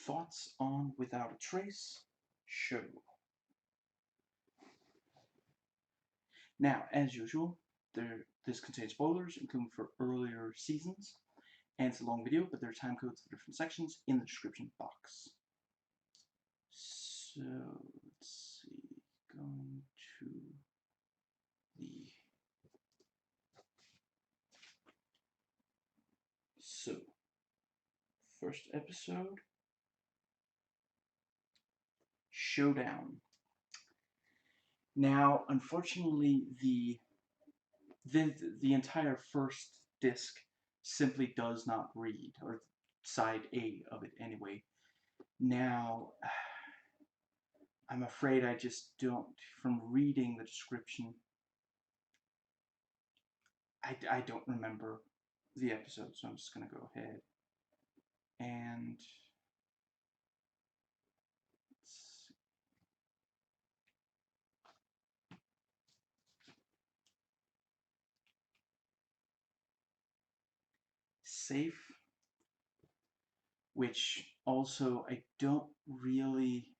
Thoughts on Without a Trace show. Now, as usual, this contains spoilers, including for earlier seasons, and it's a long video, but there are time codes for different sections in the description box. So, let's see, going to the... So, first episode, Showdown. Now, unfortunately, the entire first disc simply does not read, or side A of it anyway. Now, I'm afraid I just don't, from reading the description, I don't remember the episode, so I'm just going to go ahead and safe, which also I don't really,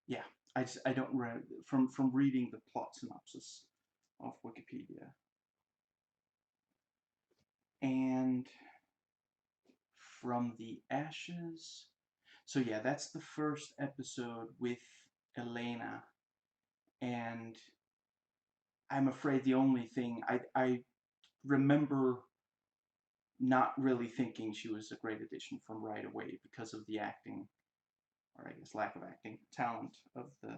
yeah, I don't read from reading the plot synopsis of Wikipedia. And From the Ashes. So yeah, that's the first episode with Elena, and I'm afraid the only thing I remember not really thinking she was a great addition from right away because of the acting, or I guess lack of acting, talent of the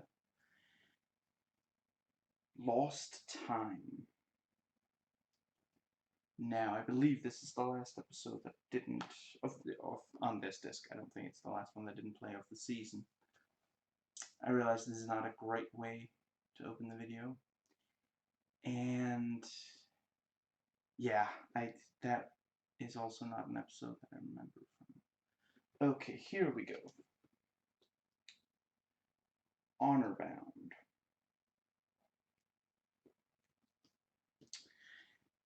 Lost Time. Now, I believe this is the last episode that didn't, on this disc, I don't think it's the last one that didn't play off the season. I realize this is not a great way to open the video. And yeah, that is also not an episode that I remember from. Okay, here we go. Honor Bound.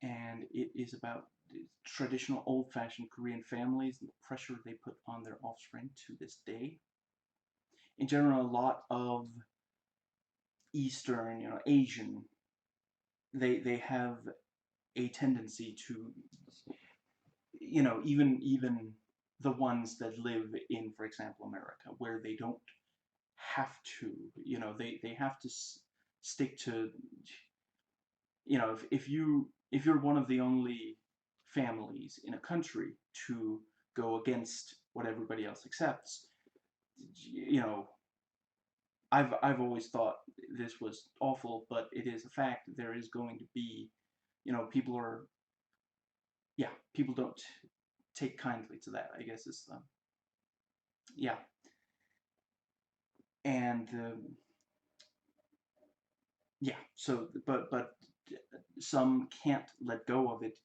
And it is about traditional old-fashioned Korean families and the pressure they put on their offspring to this day. In general, a lot of Eastern, Asian, they have a tendency to, even the ones that live in, for example, America, where they don't have to, they have to stick to, if you're one of the only families in a country to go against what everybody else accepts, I've always thought this was awful, but it is a fact. There is going to be, people don't take kindly to that, I guess is the, yeah. And, yeah, so, but some can't let go of it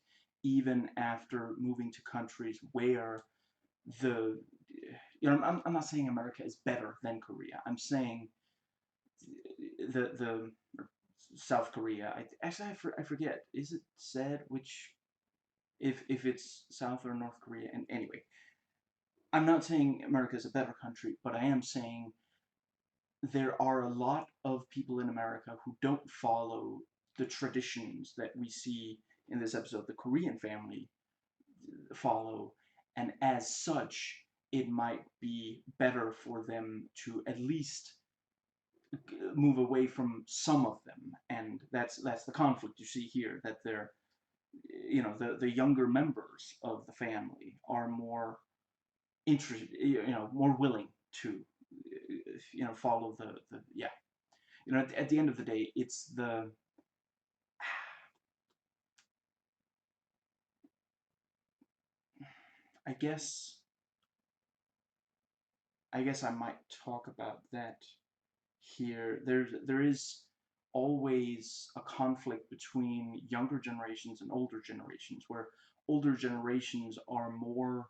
even after moving to countries where I'm not saying America is better than Korea. I'm saying the South Korea. I forget. Is it said which, if it's South or North Korea? And anyway, I'm not saying America is a better country, but I am saying there are a lot of people in America who don't follow the traditions that we see in this episode, the Korean family follow, and as such, it might be better for them to at least move away from some of them, and that's the conflict you see here, that they're, the younger members of the family are more interested, more willing to, follow the yeah. At the end of the day, it's the, I guess I might talk about that here. There is always a conflict between younger generations and older generations, where older generations are more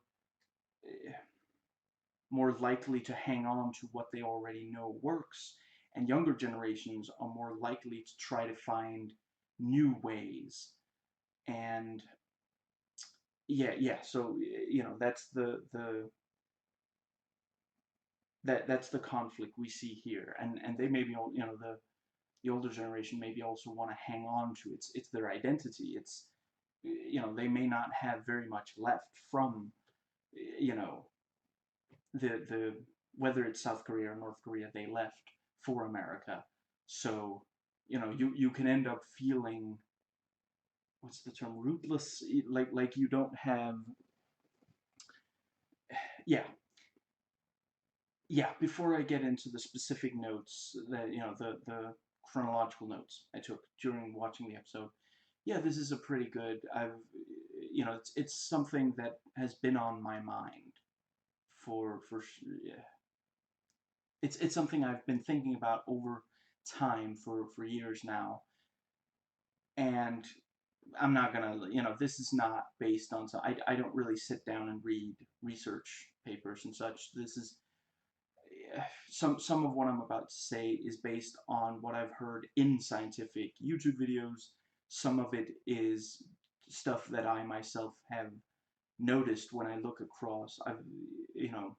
likely to hang on to what they already know works, and younger generations are more likely to try to find new ways. And yeah. So that's that's the conflict we see here, and they maybe the older generation maybe also want to hang on to it's their identity. It's they may not have very much left from you know the whether it's South Korea or North Korea, they left for America. So you can end up feeling, what's the term, rootless, like you don't have, yeah, yeah. Before I get into the specific notes, that the chronological notes I took during watching the episode, yeah, this is a pretty good. It's something that has been on my mind for yeah. It's something I've been thinking about over time for years now, and I'm not gonna, this is not based on, so I don't really sit down and read research papers and such. This is some of what I'm about to say is based on what I've heard in scientific YouTube videos. Some of it is stuff that I myself have noticed when I look across. You know,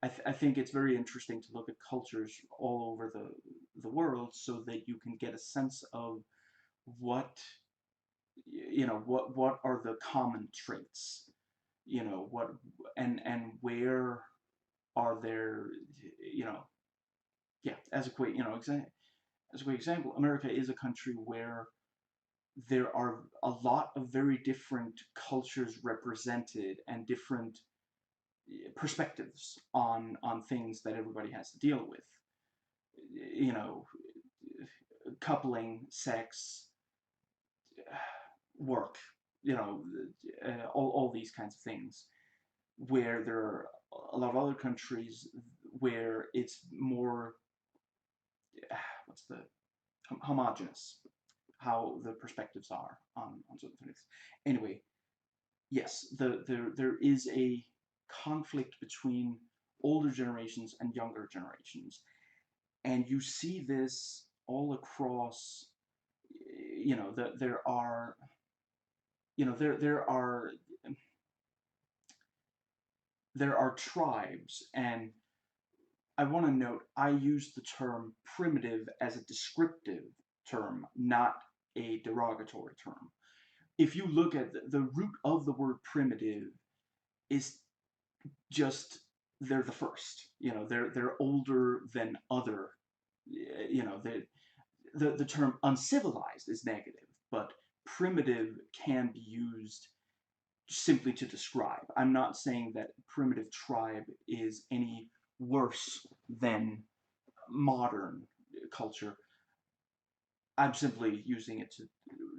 I think it's very interesting to look at cultures all over the world so that you can get a sense of what what are the common traits, what and where are there, you know yeah, as a quick as a quick example, America is a country where there are a lot of very different cultures represented and different perspectives on things that everybody has to deal with. You know, coupling, sex, work, all these kinds of things. Where there are a lot of other countries where it's more, what's the homogenous, how the perspectives are on certain things. Anyway, yes, there is a conflict between older generations and younger generations, and you see this all across. There are there are tribes, and I want to note I use the term primitive as a descriptive term, not a derogatory term. If you look at the root of the word primitive is just they're the first. They're older than other. The term uncivilized is negative, but primitive can be used simply to describe. I'm not saying that primitive tribe is any worse than modern culture. I'm simply using it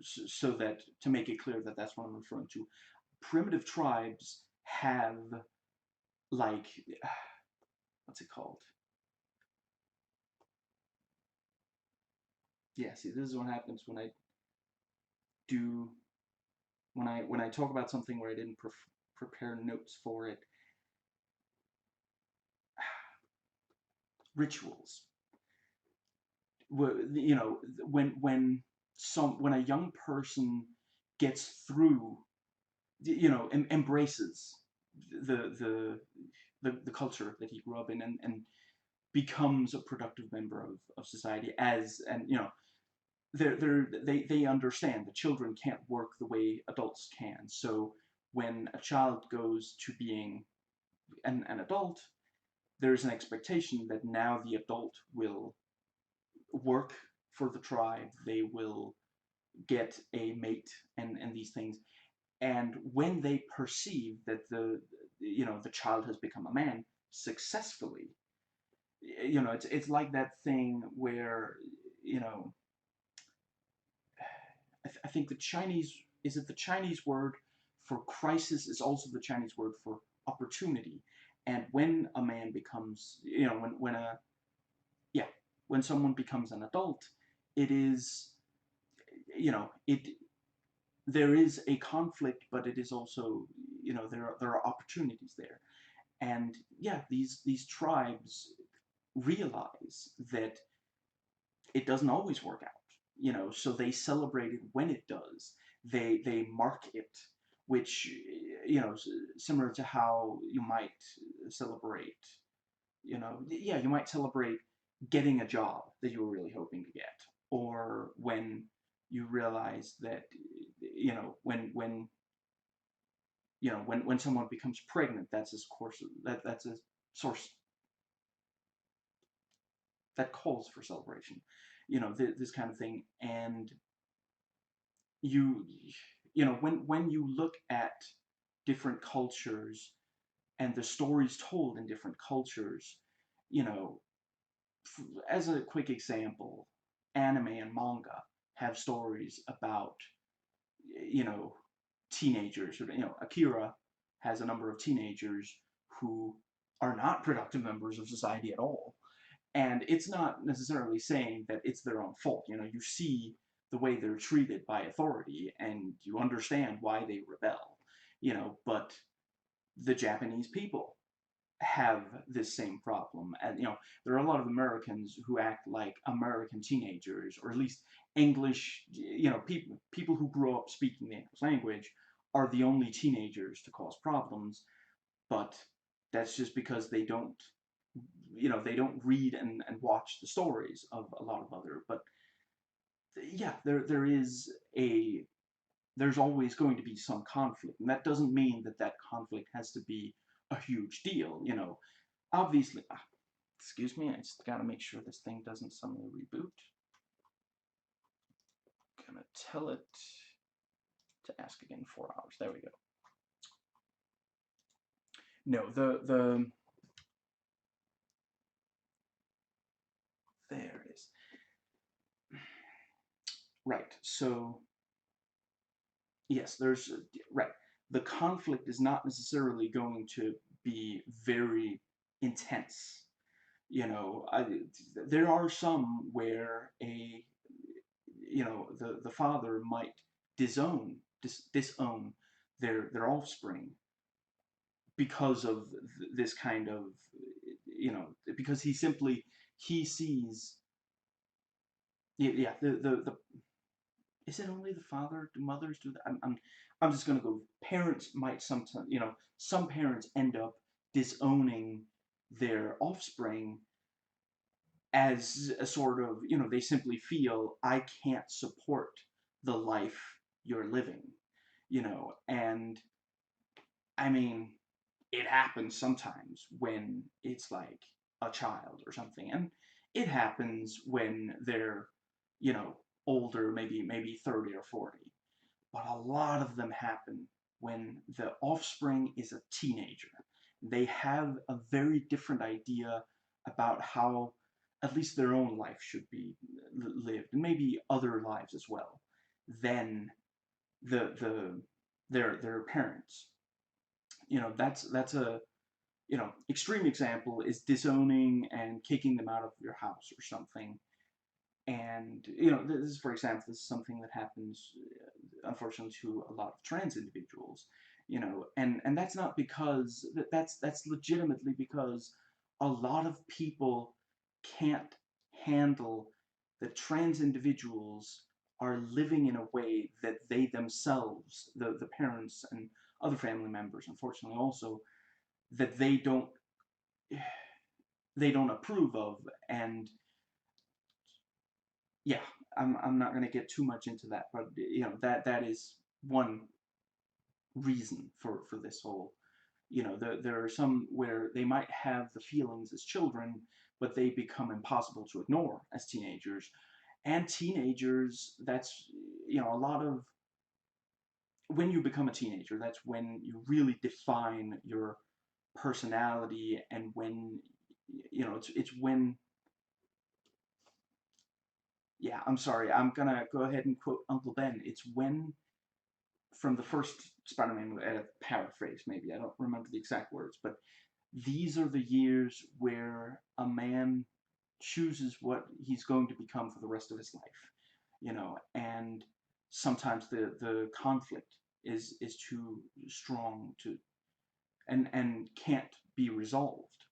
so that to make it clear that that's what I'm referring to. Primitive tribes have, like, what's it called? Yeah, see, this is what happens when I do when I talk about something where I didn't prepare notes for it. Rituals. When a young person gets through, embraces the the the culture that he grew up in, and becomes a productive member of society, as and they understand that children can't work the way adults can. So when a child goes to being an adult, there's an expectation that now the adult will work for the tribe, they will get a mate, and these things. And when they perceive that the child has become a man successfully, it's like that thing where, you know I think the Chinese, is it the Chinese word for crisis is also the Chinese word for opportunity. And when a man becomes, when a yeah, when someone becomes an adult, it is, it there is a conflict, but it is also, there are opportunities there. And yeah, these tribes realize that it doesn't always work out, so they celebrate it when it does. they mark it, which, similar to how you might celebrate, yeah, you might celebrate getting a job that you were really hoping to get, or when you realize that, when someone becomes pregnant, that's a course that's a source that calls for celebration, this kind of thing. And you when you look at different cultures and the stories told in different cultures, you know, as a quick example, anime and manga have stories about, you know, teenagers. Akira has a number of teenagers who are not productive members of society at all. And it's not necessarily saying that it's their own fault. You see the way they're treated by authority and you understand why they rebel. But the Japanese people have this same problem. And, there are a lot of Americans who act like American teenagers, or at least English, people who grew up speaking the English language are the only teenagers to cause problems. But that's just because they don't read and watch the stories of a lot of other. But yeah, there's always going to be some conflict, and that doesn't mean that conflict has to be a huge deal. Obviously, excuse me, I just gotta make sure this thing doesn't suddenly reboot. Gonna tell it to ask again in 4 hours. There we go. No, there it is. Right. So yes, right. The conflict is not necessarily going to be very intense. There are some where the father might disown their offspring because of this kind of, because he sees, yeah, the is it only the father? Do mothers do that? I'm just gonna go. Parents might sometimes, some parents end up disowning their offspring as a sort of, they simply feel, I can't support the life you're living, and I mean, it happens sometimes when it's like a child or something, and it happens when they're, you know, older, maybe 30 or 40. But a lot of them happen when the offspring is a teenager. They have a very different idea about how at least their own life should be lived, and maybe other lives as well, than their parents. That's a, extreme example is disowning and kicking them out of your house or something. And this is, for example, this is something that happens, unfortunately, to a lot of trans individuals. And that's not because that's legitimately because a lot of people can't handle that trans individuals are living in a way that they themselves, the parents and other family members, unfortunately, also, that they don't approve of. And yeah, I'm not going to get too much into that, but that is one reason for this whole, there are some where they might have the feelings as children, but they become impossible to ignore as teenagers. And teenagers, that's, a lot of, when you become a teenager, that's when you really define your personality. And when, it's when, yeah, I'm sorry, I'm gonna go ahead and quote Uncle Ben. It's when, from the first Spider-Man, paraphrase maybe, I don't remember the exact words, but these are the years where a man chooses what he's going to become for the rest of his life, and sometimes the conflict is too strong to, and can't be resolved.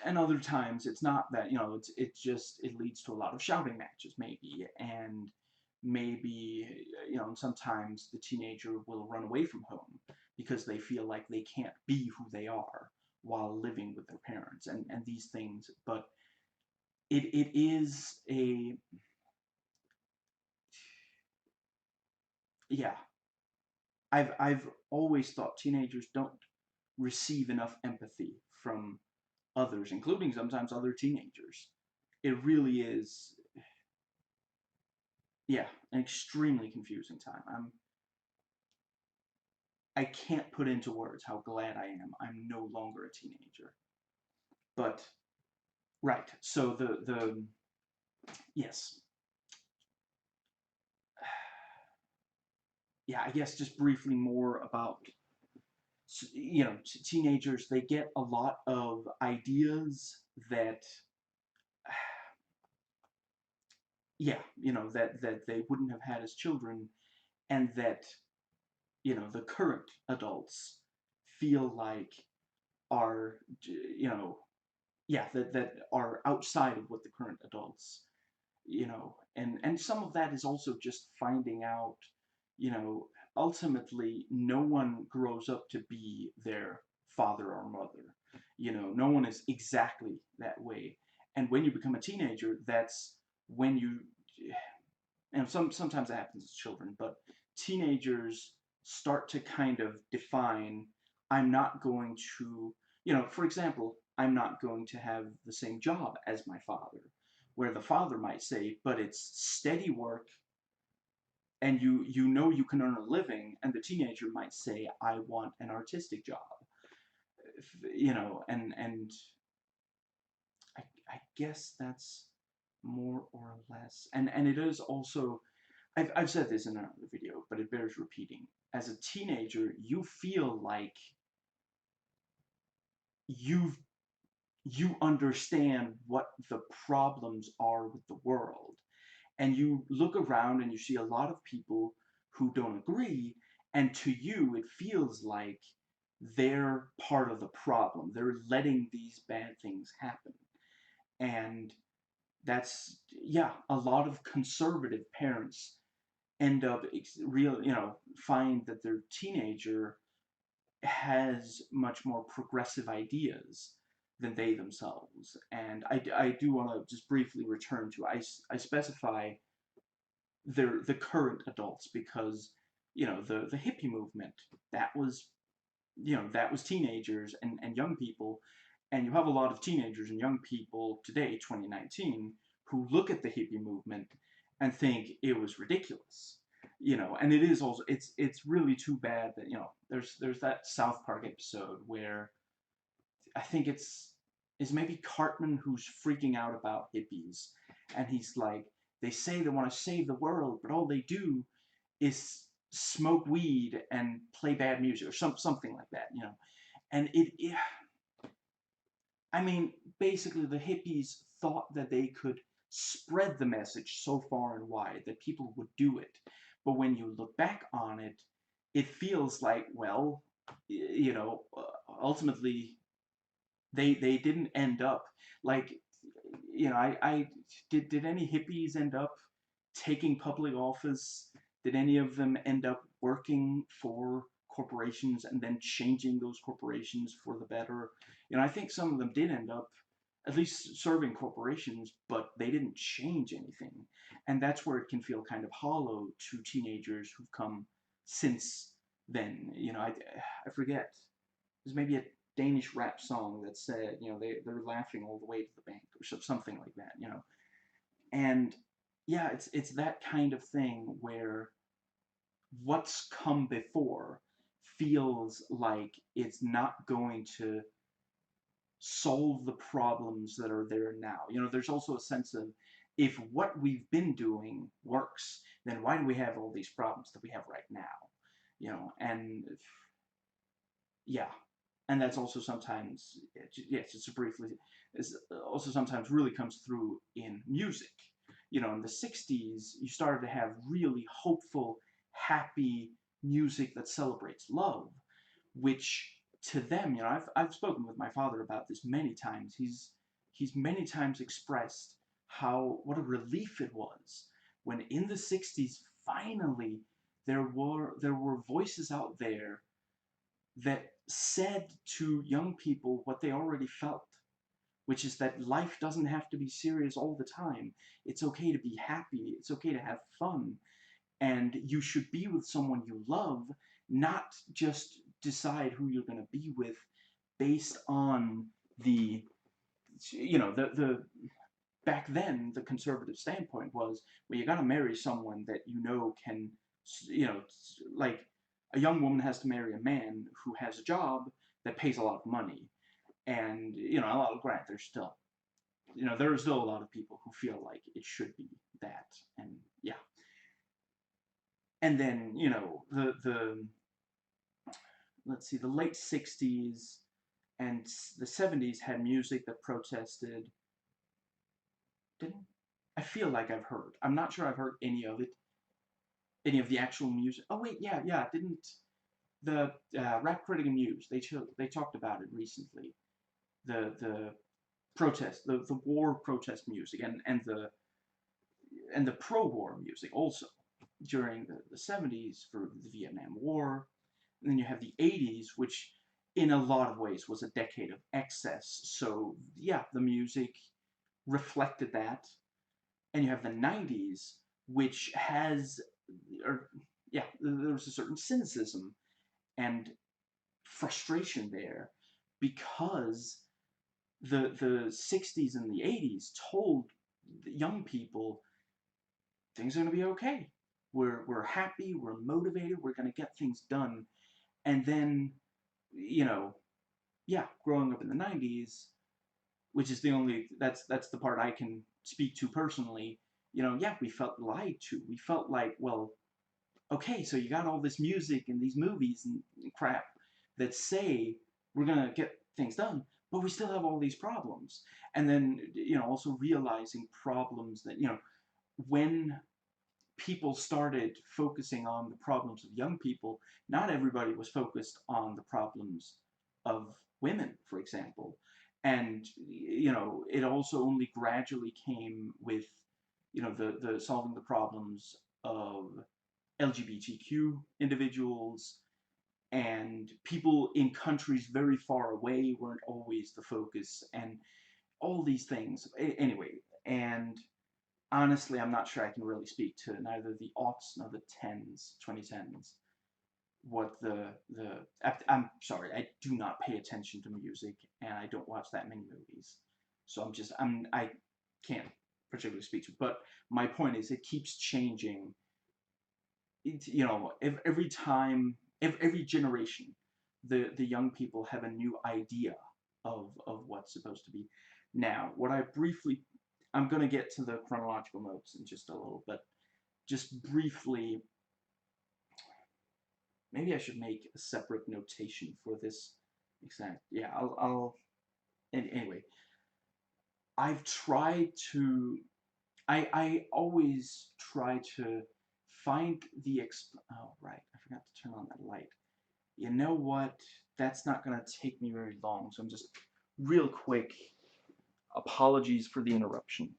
And other times it's not that, it just, it leads to a lot of shouting matches maybe, and maybe, and sometimes the teenager will run away from home because they feel like they can't be who they are while living with their parents, and these things. But it is a, yeah, I've always thought teenagers don't receive enough empathy from others, including sometimes other teenagers. It really is, yeah, an extremely confusing time. I can't put into words how glad I am I'm no longer a teenager. But right, so the yes, yeah, I guess just briefly more about, teenagers. They get a lot of ideas that, yeah, that they wouldn't have had as children, and that, the current adults feel like are, yeah, that are outside of what the current adults, and some of that is also just finding out, you know ultimately no one grows up to be their father or mother. No one is exactly that way, and when you become a teenager, that's when sometimes that happens as children, but teenagers start to kind of define, I'm not going to, for example, I'm not going to have the same job as my father, where the father might say, but it's steady work, and you can earn a living, and the teenager might say, I want an artistic job. And I guess that's more or less, and it is also, I've said this in another video, but it bears repeating. As a teenager, you feel like you you understand what the problems are with the world, and you look around and you see a lot of people who don't agree, and to you it feels like they're part of the problem. They're letting these bad things happen, and that's, yeah, a lot of conservative parents end up find that their teenager has much more progressive ideas than they themselves. And I do want to just briefly return to, I specify the current adults because, the hippie movement, that was, that was teenagers and young people. And you have a lot of teenagers and young people today, 2019, who look at the hippie movement and think it was ridiculous. And it is also, it's really too bad that, there's that South Park episode where I think it's maybe Cartman who's freaking out about hippies, and he's like, they say they want to save the world, but all they do is smoke weed and play bad music, or something like that. And I mean, basically, the hippies thought that they could spread the message so far and wide that people would do it. But when you look back on it, it feels like, well, ultimately, they didn't end up like, I did any hippies end up taking public office? Did any of them end up working for corporations and then changing those corporations for the better? I think some of them did end up at least serving corporations, but they didn't change anything. And that's where it can feel kind of hollow to teenagers who've come since then. I forget. There's maybe a Danish rap song that said, they're laughing all the way to the bank, or something like that. And yeah, it's that kind of thing where what's come before feels like it's not going to solve the problems that are there now. There's also a sense of, if what we've been doing works, then why do we have all these problems that we have right now? And yeah, and that's also sometimes, yes, it's briefly, is also sometimes really comes through in music. In the 60s, you started to have really hopeful, happy music that celebrates love, which to them, I've spoken with my father about this many times. He's many times expressed how, what a relief it was when in the 60s, finally, there were voices out there that said to young people what they already felt, which is that life doesn't have to be serious all the time. It's okay to be happy. It's okay to have fun. And you should be with someone you love, not just decide who you're going to be with based on the, the back then, the conservative standpoint was, well, you got to marry someone that can, like a young woman has to marry a man who has a job that pays a lot of money. And, a lot of, grant, there are still a lot of people who feel like it should be that. And yeah. And then, let's see, the late 60s and the 70s had music that protested. Didn't I feel like I've heard? I'm not sure I've heard any of it, any of the actual music. Oh wait, yeah. Didn't the Rap Critic and Muse, they talked about it recently. The protest, the war protest music, and the pro-war music also during the 70s for the Vietnam War. And then you have the 80s, which in a lot of ways was a decade of excess. So yeah, the music reflected that. And you have the 90s, which has, or yeah, there was a certain cynicism and frustration there because the 60s and the 80s told young people things are going to be okay. We're happy, we're motivated, we're going to get things done. And then, yeah, growing up in the 90s, which is that's the part I can speak to personally, yeah, we felt lied to. We felt like, well, okay, so you got all this music and these movies and crap that say we're going to get things done, but we still have all these problems. And then, also realizing problems that, when people started focusing on the problems of young people, not everybody was focused on the problems of women, for example. And, it also only gradually came with, the solving the problems of LGBTQ individuals, and people in countries very far away weren't always the focus, and all these things. Anyway, and honestly, I'm not sure I can really speak to neither the aughts nor the 2010s. What I'm sorry, I do not pay attention to music, and I don't watch that many movies. So I can't particularly speak to. But my point is, it keeps changing. Every time, every generation, the young people have a new idea of what's supposed to be. Now, I'm going to get to the chronological notes in just a little, but just briefly, maybe I should make a separate notation for this exact. Yeah, anyway, I've tried to. I always try to find oh, right, I forgot to turn on that light. You know what? That's not going to take me very long, so I'm just real quick. Apologies for the interruption.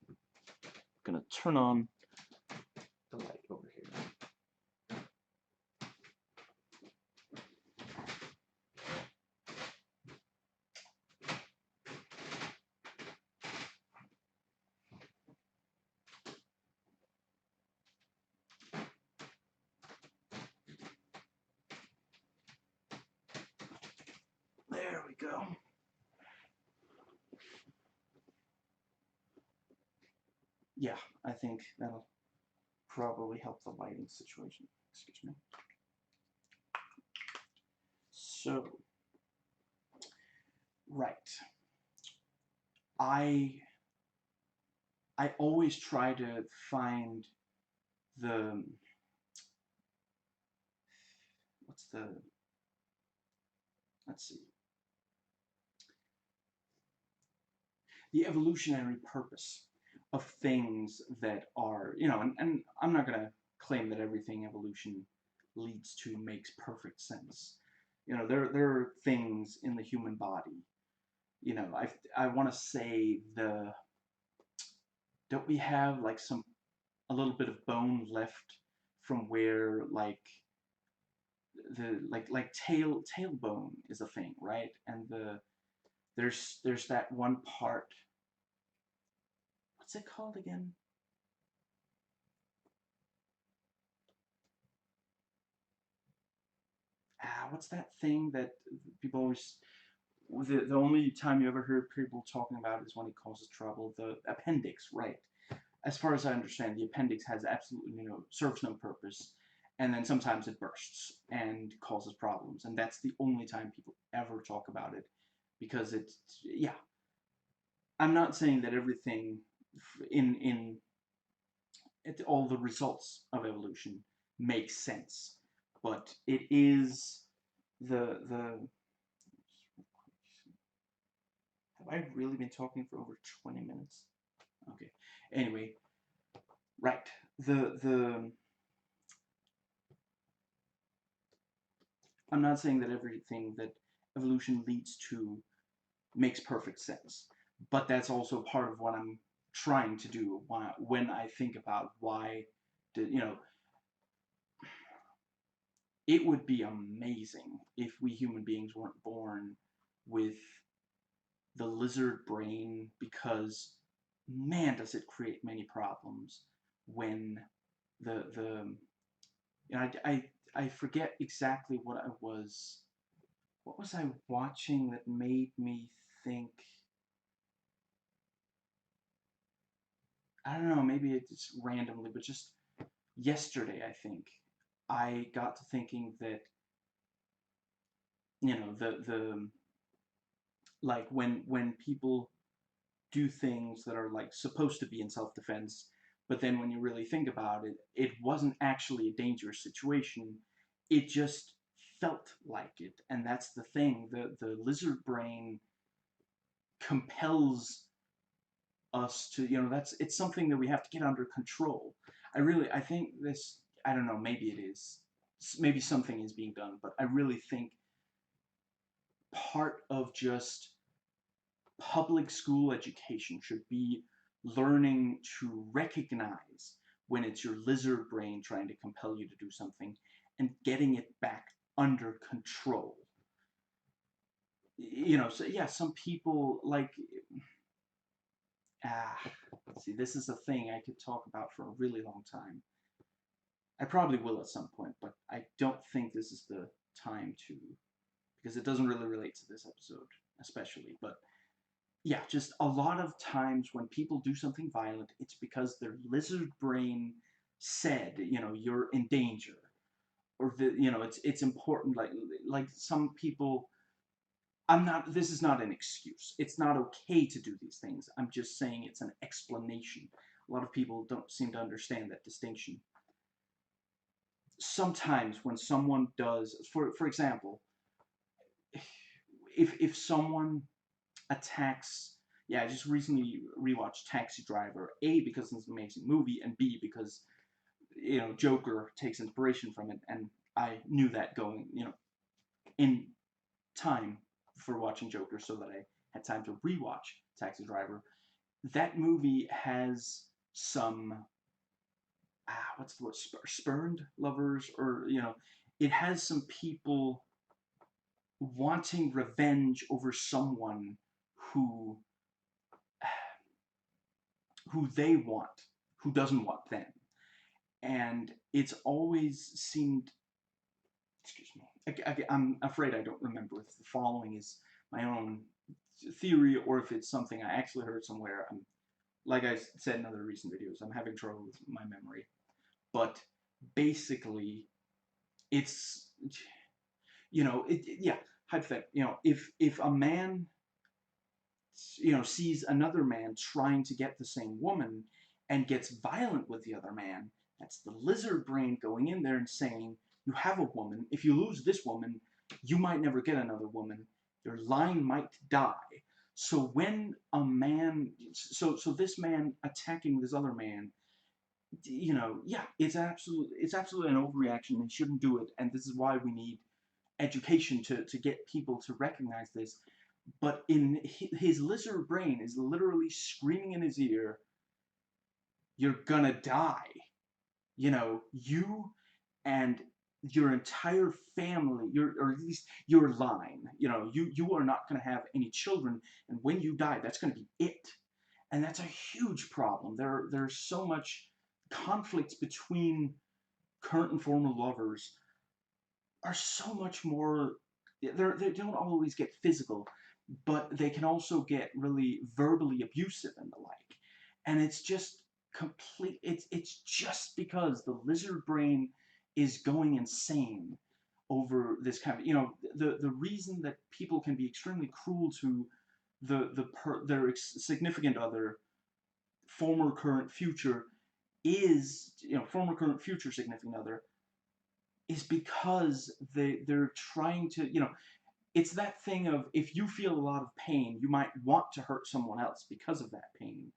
I'm going to turn on the light over here. There we go. Yeah, I think that'll probably help the lighting situation. Excuse me. So, right. I always try to find the let's see, the evolutionary purpose of things that are, and I'm not going to claim that everything evolution leads to makes perfect sense. There are things in the human body. I want to say don't we have like some a little bit of bone left from where the tailbone is a thing, right? And there's that one part. What's it called again? What's that thing that people always the only time you ever hear people talking about it is when it causes trouble. The appendix, right? As far as I understand, the appendix has absolutely serves no purpose, and then sometimes it bursts and causes problems, and that's the only time people ever talk about it, because it's yeah. I'm not saying that everything in all the results of evolution makes sense, but it is the have I really been talking for over 20 minutes? Okay. Anyway, right. The I'm not saying that everything that evolution leads to makes perfect sense, but that's also part of what I'm trying to do when I think about why did it would be amazing if we human beings weren't born with the lizard brain, because man does it create many problems when the I forget exactly what was I watching that made me think. I don't know, maybe it's randomly, but just yesterday I think I got to thinking that the like when people do things that are like supposed to be in self-defense, but then when you really think about it, it wasn't actually a dangerous situation. It just felt like it, and that's the thing. The lizard brain compels us to, that's it's something that we have to get under control. I think this. I don't know. Maybe it is. Maybe something is being done, but I really think part of just public school education should be learning to recognize when it's your lizard brain trying to compel you to do something and getting it back under control. So yeah, some people ah, see, this is a thing I could talk about for a really long time. I probably will at some point, but I don't think this is the time to, because it doesn't really relate to this episode, especially, but yeah, just a lot of times when people do something violent, it's because their lizard brain said, you're in danger, or it's important. Like some people, I'm not. This is not an excuse. It's not okay to do these things. I'm just saying it's an explanation. A lot of people don't seem to understand that distinction. Sometimes when someone does, for example, if someone attacks. Yeah, I just recently rewatched Taxi Driver. A, because it's an amazing movie, and B, because Joker takes inspiration from it, and I knew that going in time for watching Joker, so that I had time to rewatch Taxi Driver. That movie has some what's the word, spurned lovers, or it has some people wanting revenge over someone who they want, who doesn't want them. And it's always seemed, excuse me, I'm afraid I don't remember if the following is my own theory or if it's something I actually heard somewhere. Like I said in other recent videos, I'm having trouble with my memory. But basically, it's, yeah, hypothetically, if a man sees another man trying to get the same woman and gets violent with the other man, that's the lizard brain going in there and saying, you have a woman, if you lose this woman, you might never get another woman, your line might die. So when a man, so this man attacking this other man, yeah, it's absolutely an overreaction, and shouldn't do it, and this is why we need education to get people to recognize this. But in his lizard brain is literally screaming in his ear, you're gonna die. You know, you and your entire family, or at least your line, you know, you are not going to have any children, and when you die, that's going to be it. And that's a huge problem. There's so much conflict between current and former lovers are so much more. They don't always get physical, but they can also get really verbally abusive and the like. And it's just complete. It's just because the lizard brain is going insane over this kind of, the reason that people can be extremely cruel to their significant other, former, current, future, is, former, current, future significant other, is because they're trying to, it's that thing of, if you feel a lot of pain, you might want to hurt someone else because of that pain.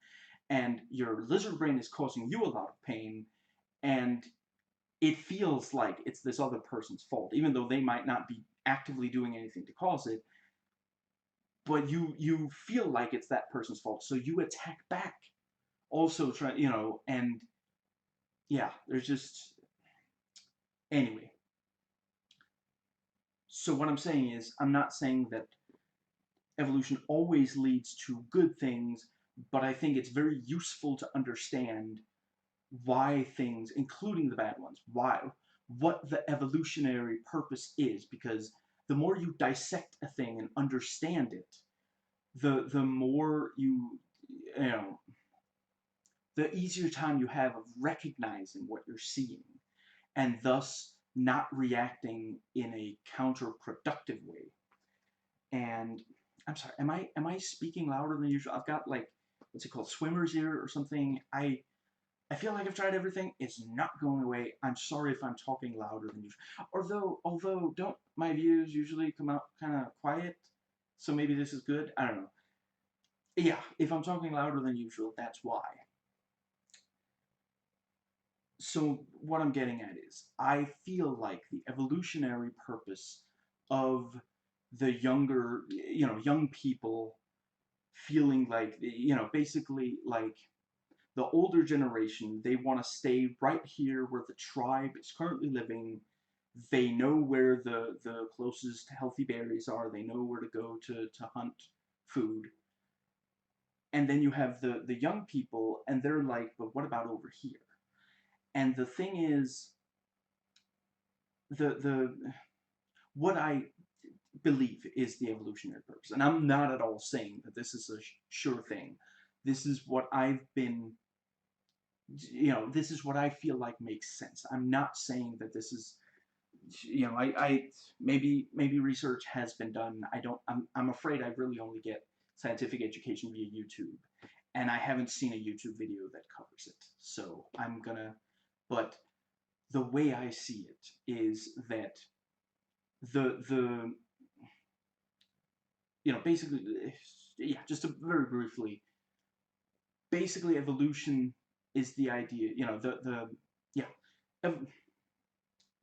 And your lizard brain is causing you a lot of pain, and it feels like it's this other person's fault, even though they might not be actively doing anything to cause it. But you feel like it's that person's fault, so you attack back. Also, and yeah, there's just, anyway. So what I'm saying is, I'm not saying that evolution always leads to good things, but I think it's very useful to understand why things, including the bad ones, what the evolutionary purpose is, because the more you dissect a thing and understand it, the more you know, the easier time you have of recognizing what you're seeing, and thus not reacting in a counterproductive way. And I'm sorry, am I speaking louder than usual? I've got, like, what's it called, swimmer's ear or something. I feel like I've tried everything. It's not going away. I'm sorry if I'm talking louder than usual. Although don't my views usually come out kind of quiet? So maybe this is good. I don't know. Yeah, if I'm talking louder than usual, that's why. So what I'm getting at is, I feel like the evolutionary purpose of the younger, young people feeling like, basically like the older generation, they want to stay right here where the tribe is currently living. They know where the closest healthy berries are. They know where to go to hunt food. And then you have the young people, and they're like, but what about over here? And the thing is, the what I believe is the evolutionary purpose, and I'm not at all saying that this is a sure thing. This is what I've been, this is what I feel like makes sense. I'm not saying that this is, I maybe research has been done. I'm afraid I really only get scientific education via YouTube, and I haven't seen a YouTube video that covers it. So but the way I see it is that the basically, yeah, just to very briefly, basically evolution is the idea, yeah, ev-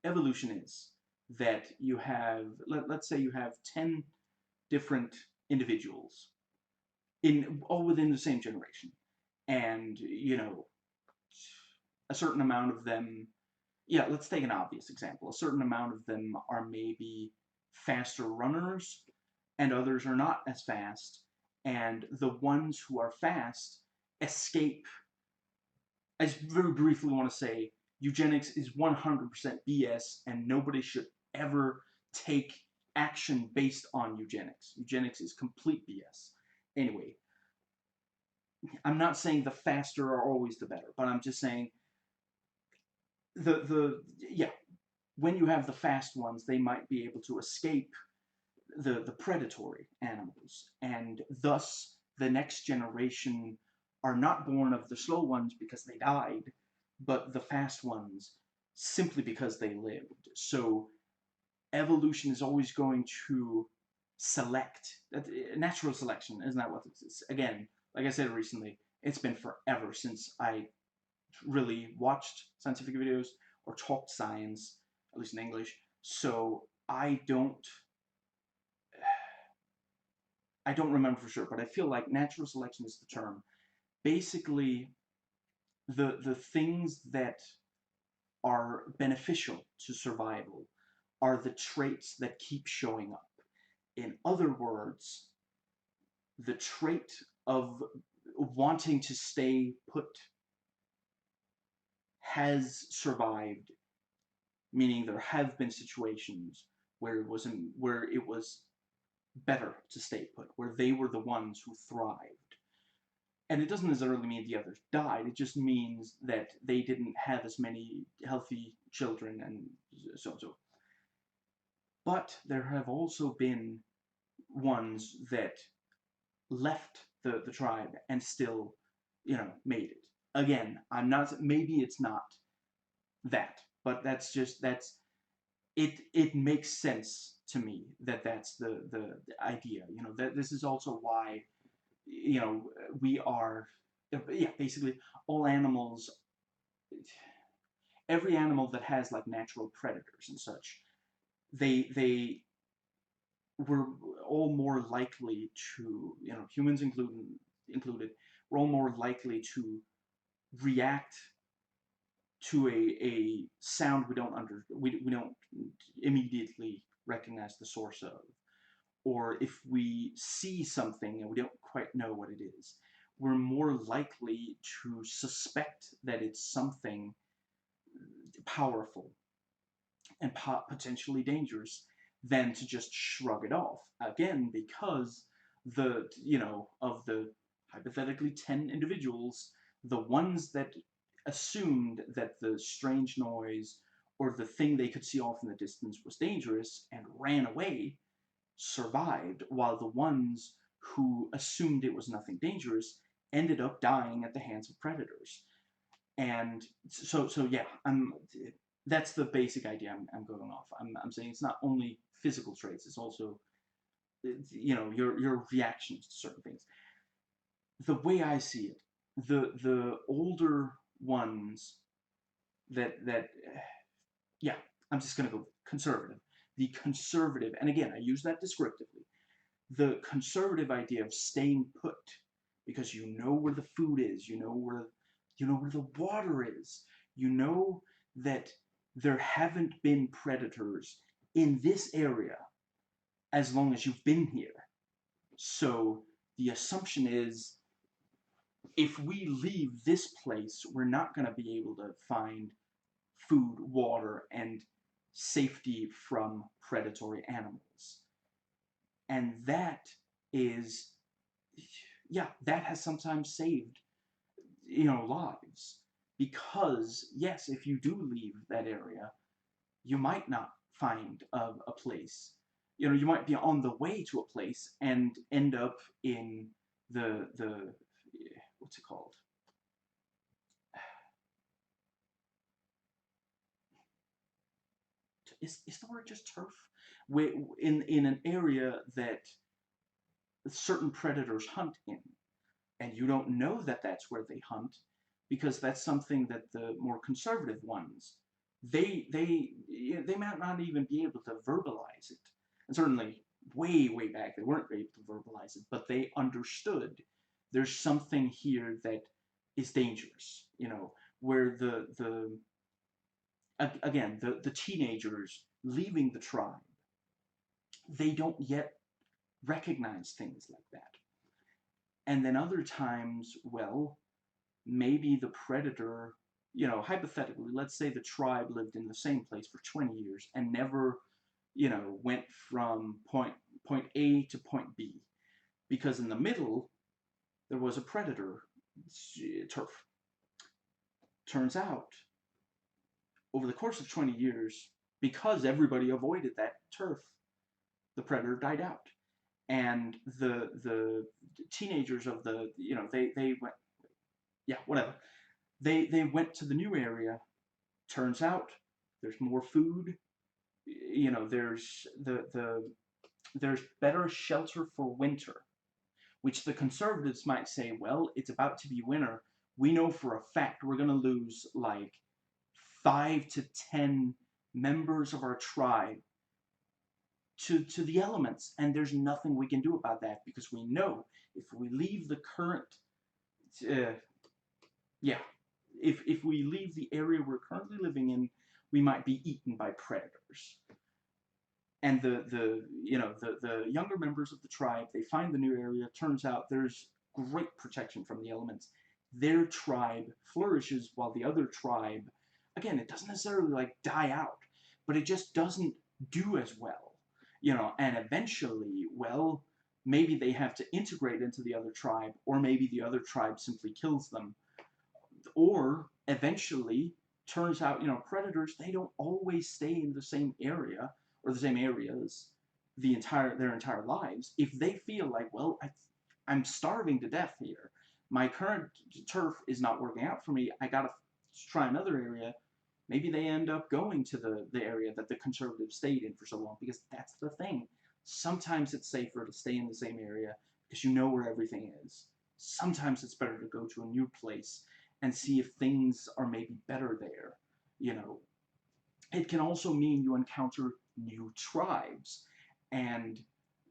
evolution is that you have, let's say you have 10 different individuals all within the same generation, and a certain amount of them, yeah, let's take an obvious example. A certain amount of them are maybe faster runners, and others are not as fast, and the ones who are fast escape. I just very briefly want to say, eugenics is 100% BS, and nobody should ever take action based on eugenics. Eugenics is complete BS. Anyway, I'm not saying the faster are always the better, but I'm just saying yeah, when you have the fast ones, they might be able to escape the predatory animals, and thus the next generation are not born of the slow ones because they died, but the fast ones simply because they lived. So evolution is always going to select. Natural selection, isn't that what it is? Again, like I said recently, it's been forever since I really watched scientific videos or talked science, at least in English. So I don't remember for sure, but I feel like natural selection is the term. Basically, the things that are beneficial to survival are the traits that keep showing up. In other words, the trait of wanting to stay put has survived, meaning there have been situations where it was better to stay put, where they were the ones who thrived. And it doesn't necessarily mean the others died, it just means that they didn't have as many healthy children and so and so. But there have also been ones that left the tribe and still, made it. Again, I'm not, maybe it's not that, but that's it makes sense to me that that's the idea. That this is also why, you know, we are, yeah, basically all animals, every animal that has like natural predators and such, they were all more likely to, humans included, we're all more likely to react to a sound we don't immediately recognize the source of, or if we see something and we don't quite know what it is, we're more likely to suspect that it's something powerful and potentially dangerous than to just shrug it off. Again, because of the hypothetically 10 individuals, the ones that assumed that the strange noise or the thing they could see off in the distance was dangerous and ran away survived, while the ones who assumed it was nothing dangerous ended up dying at the hands of predators. And so yeah, that's the basic idea I'm going off. I'm saying it's not only physical traits; it's also, your reactions to certain things. The way I see it, the older ones that yeah, I'm just gonna go conservative. The conservative, and again, I use that descriptively. The conservative idea of staying put because you know where the food is, you know where the water is, you know that there haven't been predators in this area as long as you've been here. So the assumption is if we leave this place, we're not going to be able to find food, water, and safety from predatory animals. And that is, yeah, that has sometimes saved, lives. Because, yes, if you do leave that area, you might not find a place. You might be on the way to a place and end up in the what's it called? Is the word just turf? In an area that certain predators hunt in, and you don't know that that's where they hunt, because that's something that the more conservative ones, they might not even be able to verbalize it. And certainly way back they weren't able to verbalize it, but they understood there's something here that is dangerous. Where the again, the teenagers leaving the tribe, they don't yet recognize things like that. And then other times, well, maybe the predator, hypothetically, let's say the tribe lived in the same place for 20 years and never, went from point A to point B, because in the middle there was a predator, turf. Turns out, over the course of 20 years, because everybody avoided that turf, the predator died out. And the teenagers of they went, yeah, whatever, they went to the new area. Turns out there's more food. There's better shelter for winter, which the conservatives might say, well, it's about to be winter. We know for a fact we're going to lose like 5 to 10 members of our tribe to the elements, and there's nothing we can do about that, because we know if we leave the current, yeah, if we leave the area we're currently living in, we might be eaten by predators. And the younger members of the tribe, they find the new area. Turns out there's great protection from the elements. Their tribe flourishes while the other tribe, again, it doesn't necessarily like die out, but it just doesn't do as well. And eventually, well, maybe they have to integrate into the other tribe, or maybe the other tribe simply kills them. Or eventually, turns out, predators, they don't always stay in the same area or the same areas their entire lives. If they feel like, well, I'm starving to death here, my current turf is not working out for me, I gotta try another area. Maybe they end up going to the area that the conservatives stayed in for so long, because that's the thing. Sometimes it's safer to stay in the same area because you know where everything is. Sometimes it's better to go to a new place and see if things are maybe better there. You know, it can also mean you encounter new tribes, and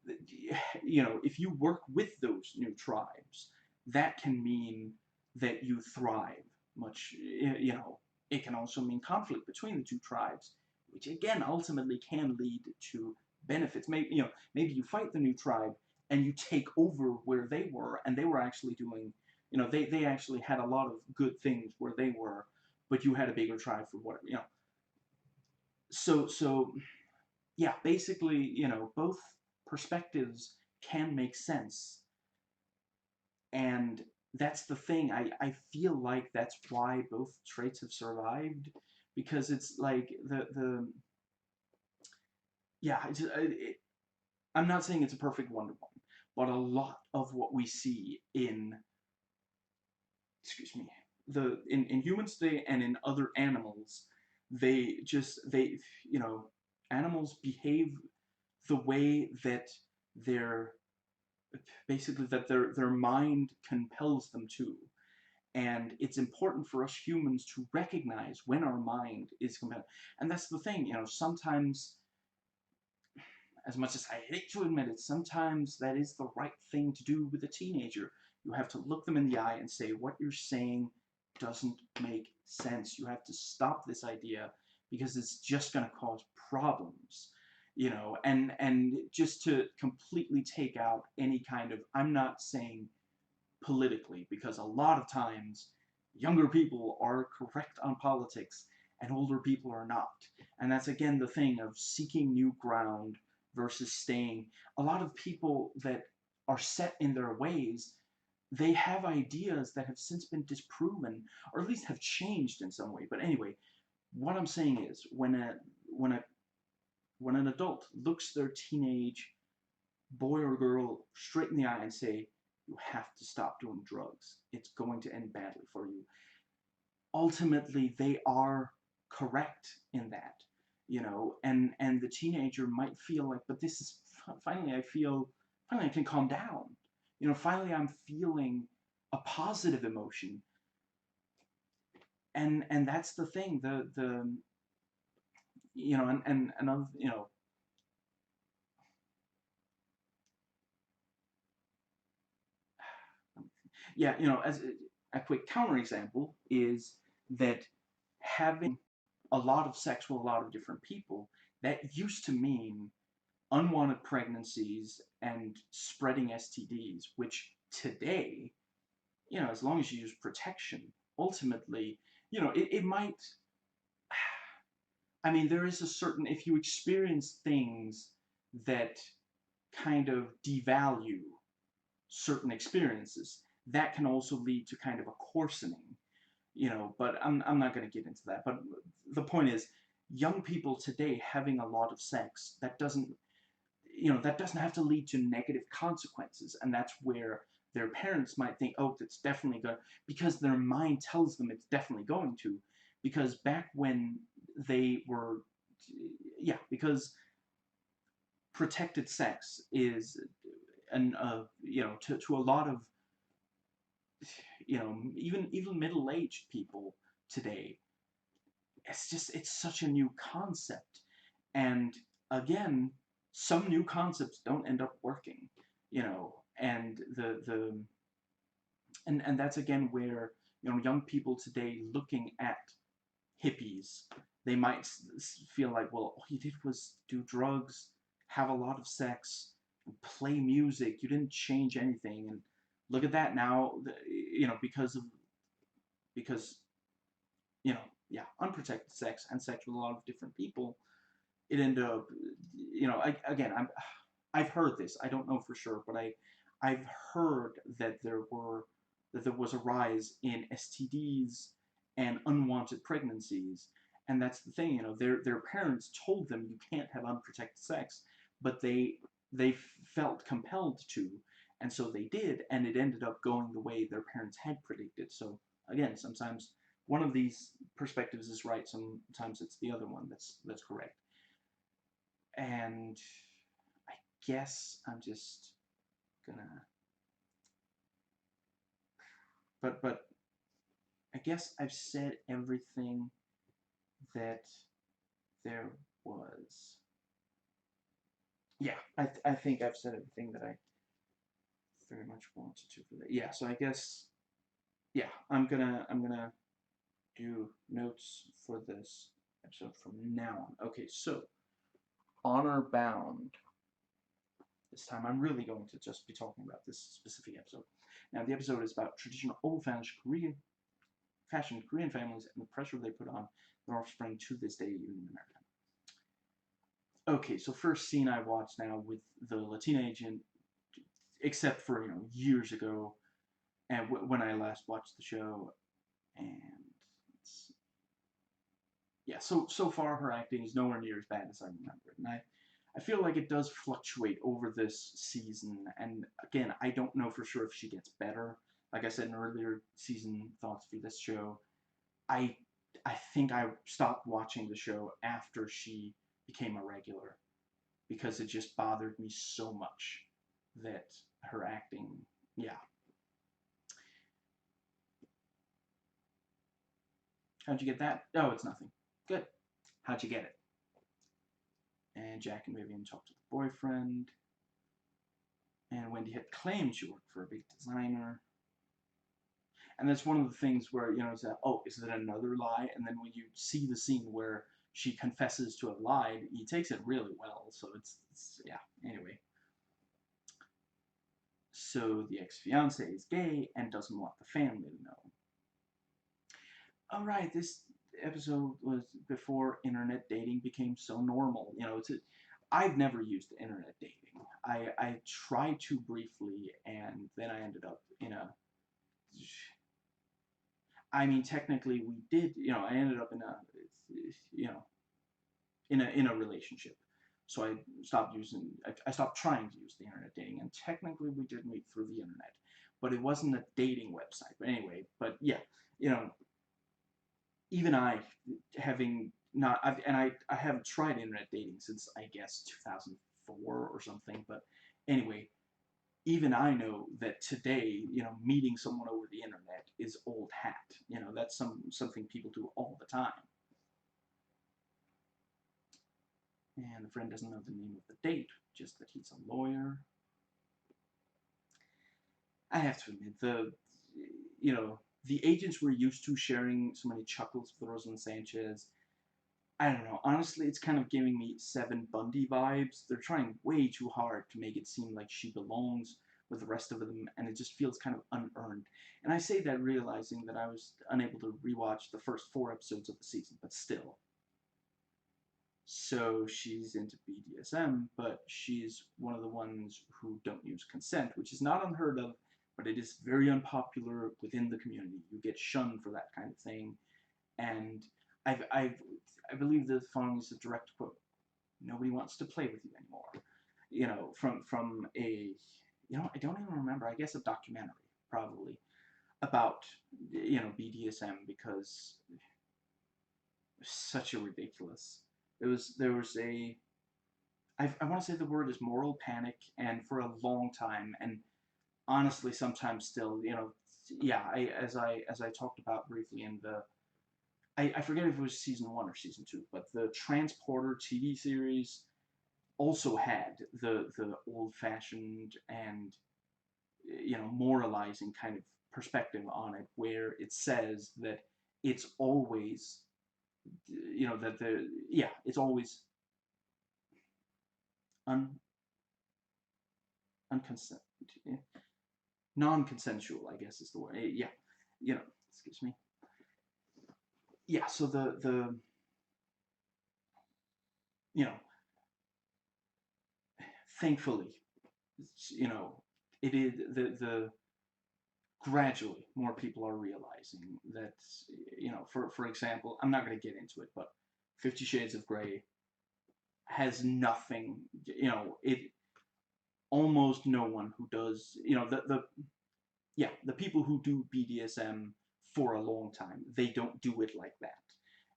if you work with those new tribes, that can mean that you thrive much. It can also mean conflict between the two tribes, which again ultimately can lead to benefits. Maybe you fight the new tribe and you take over where they were, and they were actually doing, they actually had a lot of good things where they were, but you had a bigger tribe for whatever. So yeah, basically, both perspectives can make sense, and that's the thing. I feel like that's why both traits have survived, because it's like the yeah. I'm not saying it's a perfect Wonder Woman, but a lot of what we see in, excuse me, in humans today and in other animals, they animals behave the way that their basically that their mind compels them to. And it's important for us humans to recognize when our mind is compelled. And that's the thing, sometimes, as much as I hate to admit it, sometimes that is the right thing to do with a teenager. You have to look them in the eye and say, what you're saying doesn't make sense. You have to stop this idea, because it's just going to cause problems. And just to completely take out any kind of, I'm not saying politically, because a lot of times younger people are correct on politics and older people are not. And that's again the thing of seeking new ground versus staying. A lot of people that are set in their ways, they have ideas that have since been disproven, or at least have changed in some way. But anyway, what I'm saying is, when an adult looks their teenage boy or girl straight in the eye and say, you have to stop doing drugs, it's going to end badly for you, ultimately they are correct in that. And the teenager might feel like, but this is finally I can calm down. Finally I'm feeling a positive emotion. And that's the thing. The and another, yeah, as a quick counterexample is that having a lot of sex with a lot of different people, that used to mean unwanted pregnancies and spreading STDs, which today, as long as you use protection, ultimately, it might, I mean, there is a certain, if you experience things that kind of devalue certain experiences, that can also lead to kind of a coarsening, but I'm not going to get into that. But the point is, young people today having a lot of sex, that doesn't have to lead to negative consequences. And that's where their parents might think, oh, it's definitely going, because their mind tells them it's definitely going to. Because back when they were, yeah, because protected sex is to a lot of, even middle-aged people today, it's such a new concept. And again, some new concepts don't end up working, and and that's again where young people today looking at hippies, they might feel like, well, all you did was do drugs, have a lot of sex, play music. You didn't change anything. And look at that now, because yeah, unprotected sex and sex with a lot of different people, it ended up, I've heard this. I don't know for sure, but I've heard that there was a rise in STDs and unwanted pregnancies, and that's the thing. Their parents told them you can't have unprotected sex, but they felt compelled to, and so they did, and it ended up going the way their parents had predicted. So again, sometimes one of these perspectives is right, sometimes it's the other one that's correct. And I guess I'm just gonna, but I guess I've said everything that there was. Yeah, I think I've said everything that I very much wanted to for that. Yeah, so I guess, yeah, I'm gonna do notes for this episode from now on. Okay, so Honor Bound. This time I'm really going to just be talking about this specific episode. Now, the episode is about traditional old-fashioned Korean families and the pressure they put on their offspring to this day, even in America. Okay, so first scene I watched now with the Latina agent, except for, years ago, and when I last watched the show, and yeah, so far her acting is nowhere near as bad as I remember it, and I feel like it does fluctuate over this season, and again, I don't know for sure if she gets better. Like I said in earlier season thoughts for this show, I I think I stopped watching the show after she became a regular, because it just bothered me so much that her acting, yeah. How'd you get that? Oh, it's nothing. Good. How'd you get it? And Jack and Vivian talked to the boyfriend. And Wendy had claimed she worked for a big designer. And that's one of the things where, it's that, oh, is it another lie? And then when you see the scene where she confesses to have lied, he takes it really well. So it's yeah, anyway. So the ex-fiance is gay and doesn't want the family to know. All right, this episode was before internet dating became so normal. I've never used internet dating. I tried to briefly, and then I ended up in a. I mean, technically, we did. I ended up in a, you know, in a relationship. So I stopped using. I stopped trying to use the internet dating, and technically, we did meet through the internet, but it wasn't a dating website. But anyway, but yeah, you know, even I, having not, I haven't tried internet dating since I guess 2004 or something. But anyway, even I know that today, meeting someone over the internet is old hat. That's something people do all the time. And the friend doesn't know the name of the date, just that he's a lawyer. I have to admit, the agents were used to sharing so many chuckles with Rosalind Sanchez. I don't know. Honestly, it's kind of giving me Seven Bundy vibes. They're trying way too hard to make it seem like she belongs with the rest of them, and it just feels kind of unearned. And I say that realizing that I was unable to rewatch the first 4 episodes of the season, but still. So she's into BDSM, but she's one of the ones who don't use consent, which is not unheard of, but it is very unpopular within the community. You get shunned for that kind of thing, and I believe the following is a direct quote: "Nobody wants to play with you anymore." From a, I don't even remember. I guess a documentary probably about BDSM, because such a ridiculous. There was a, I want to say the word is moral panic, and for a long time, and honestly sometimes still, yeah, as I talked about briefly in the, I forget if it was season 1 or season 2, but the Transporter TV series also had the old-fashioned and moralizing kind of perspective on it where it says that it's always, that it's always un unconsent non-consensual, I guess is the word. Yeah, excuse me. Yeah, so the you know, thankfully, you know, it is the gradually more people are realizing that, for example, I'm not going to get into it, but 50 Shades of Grey has nothing, it almost no one who does, the people who do BDSM for a long time, they don't do it like that.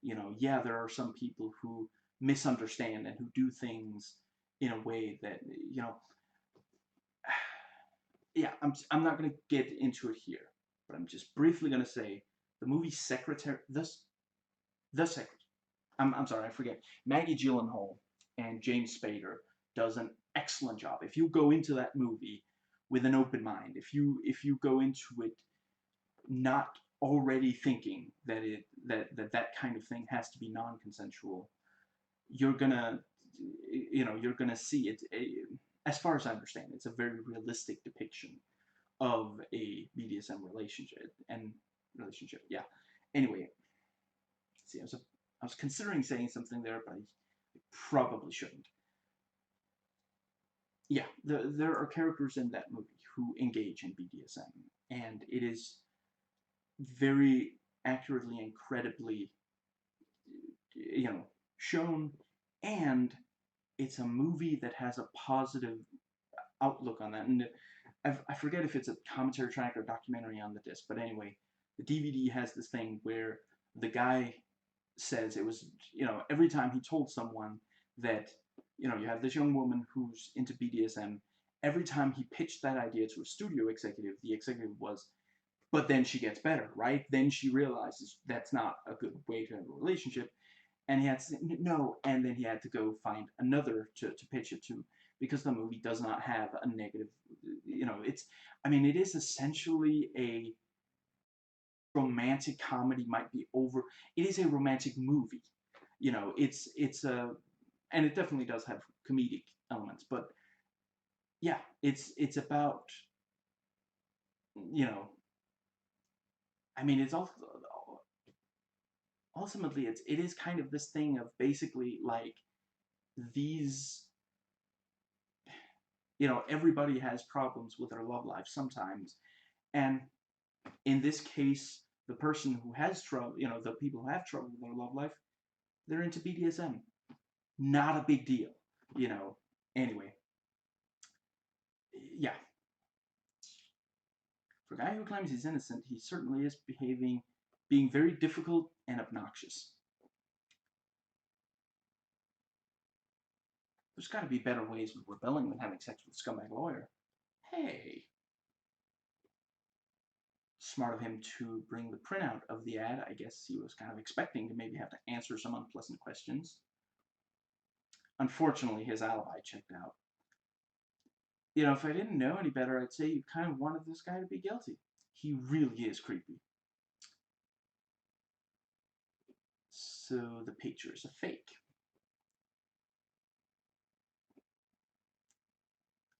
Yeah, there are some people who misunderstand and who do things in a way that, yeah, I'm not going to get into it here, but I'm just briefly going to say the movie Secretary, the Secretary. I'm sorry, I forget. Maggie Gyllenhaal and James Spader does an excellent job. If you go into that movie with an open mind, if you go into it not already thinking that that kind of thing has to be non-consensual, you're gonna see it. As far as I understand, it's a very realistic depiction of a BDSM relationship. Yeah. Anyway, see, I was considering saying something there, but I probably shouldn't. Yeah, there are characters in that movie who engage in BDSM, and it is very accurately and credibly, shown, and it's a movie that has a positive outlook on that. And I forget if it's a commentary track or documentary on the disc, but anyway, the DVD has this thing where the guy says it was, every time he told someone that, you have this young woman who's into BDSM, every time he pitched that idea to a studio executive, the executive was, but then she gets better, right? Then she realizes that's not a good way to have a relationship. And he had to say, no, and then he had to go find another to pitch it to, because the movie does not have a negative, it is essentially a romantic comedy, might be over, it is a romantic movie, it's a, and it definitely does have comedic elements, but yeah, it's about, you know, it's also, ultimately it is kind of this thing of basically like these, everybody has problems with their love life sometimes, and in this case, the person who has trouble, the people who have trouble with their love life, they're into BDSM. Not a big deal, Anyway, yeah. For a guy who claims he's innocent, he certainly is being very difficult and obnoxious. There's got to be better ways of rebelling than having sex with a scumbag lawyer. Hey. Smart of him to bring the printout of the ad. I guess he was kind of expecting to maybe have to answer some unpleasant questions. Unfortunately, his alibi checked out. If I didn't know any better, I'd say you kind of wanted this guy to be guilty. He really is creepy. So the picture is a fake.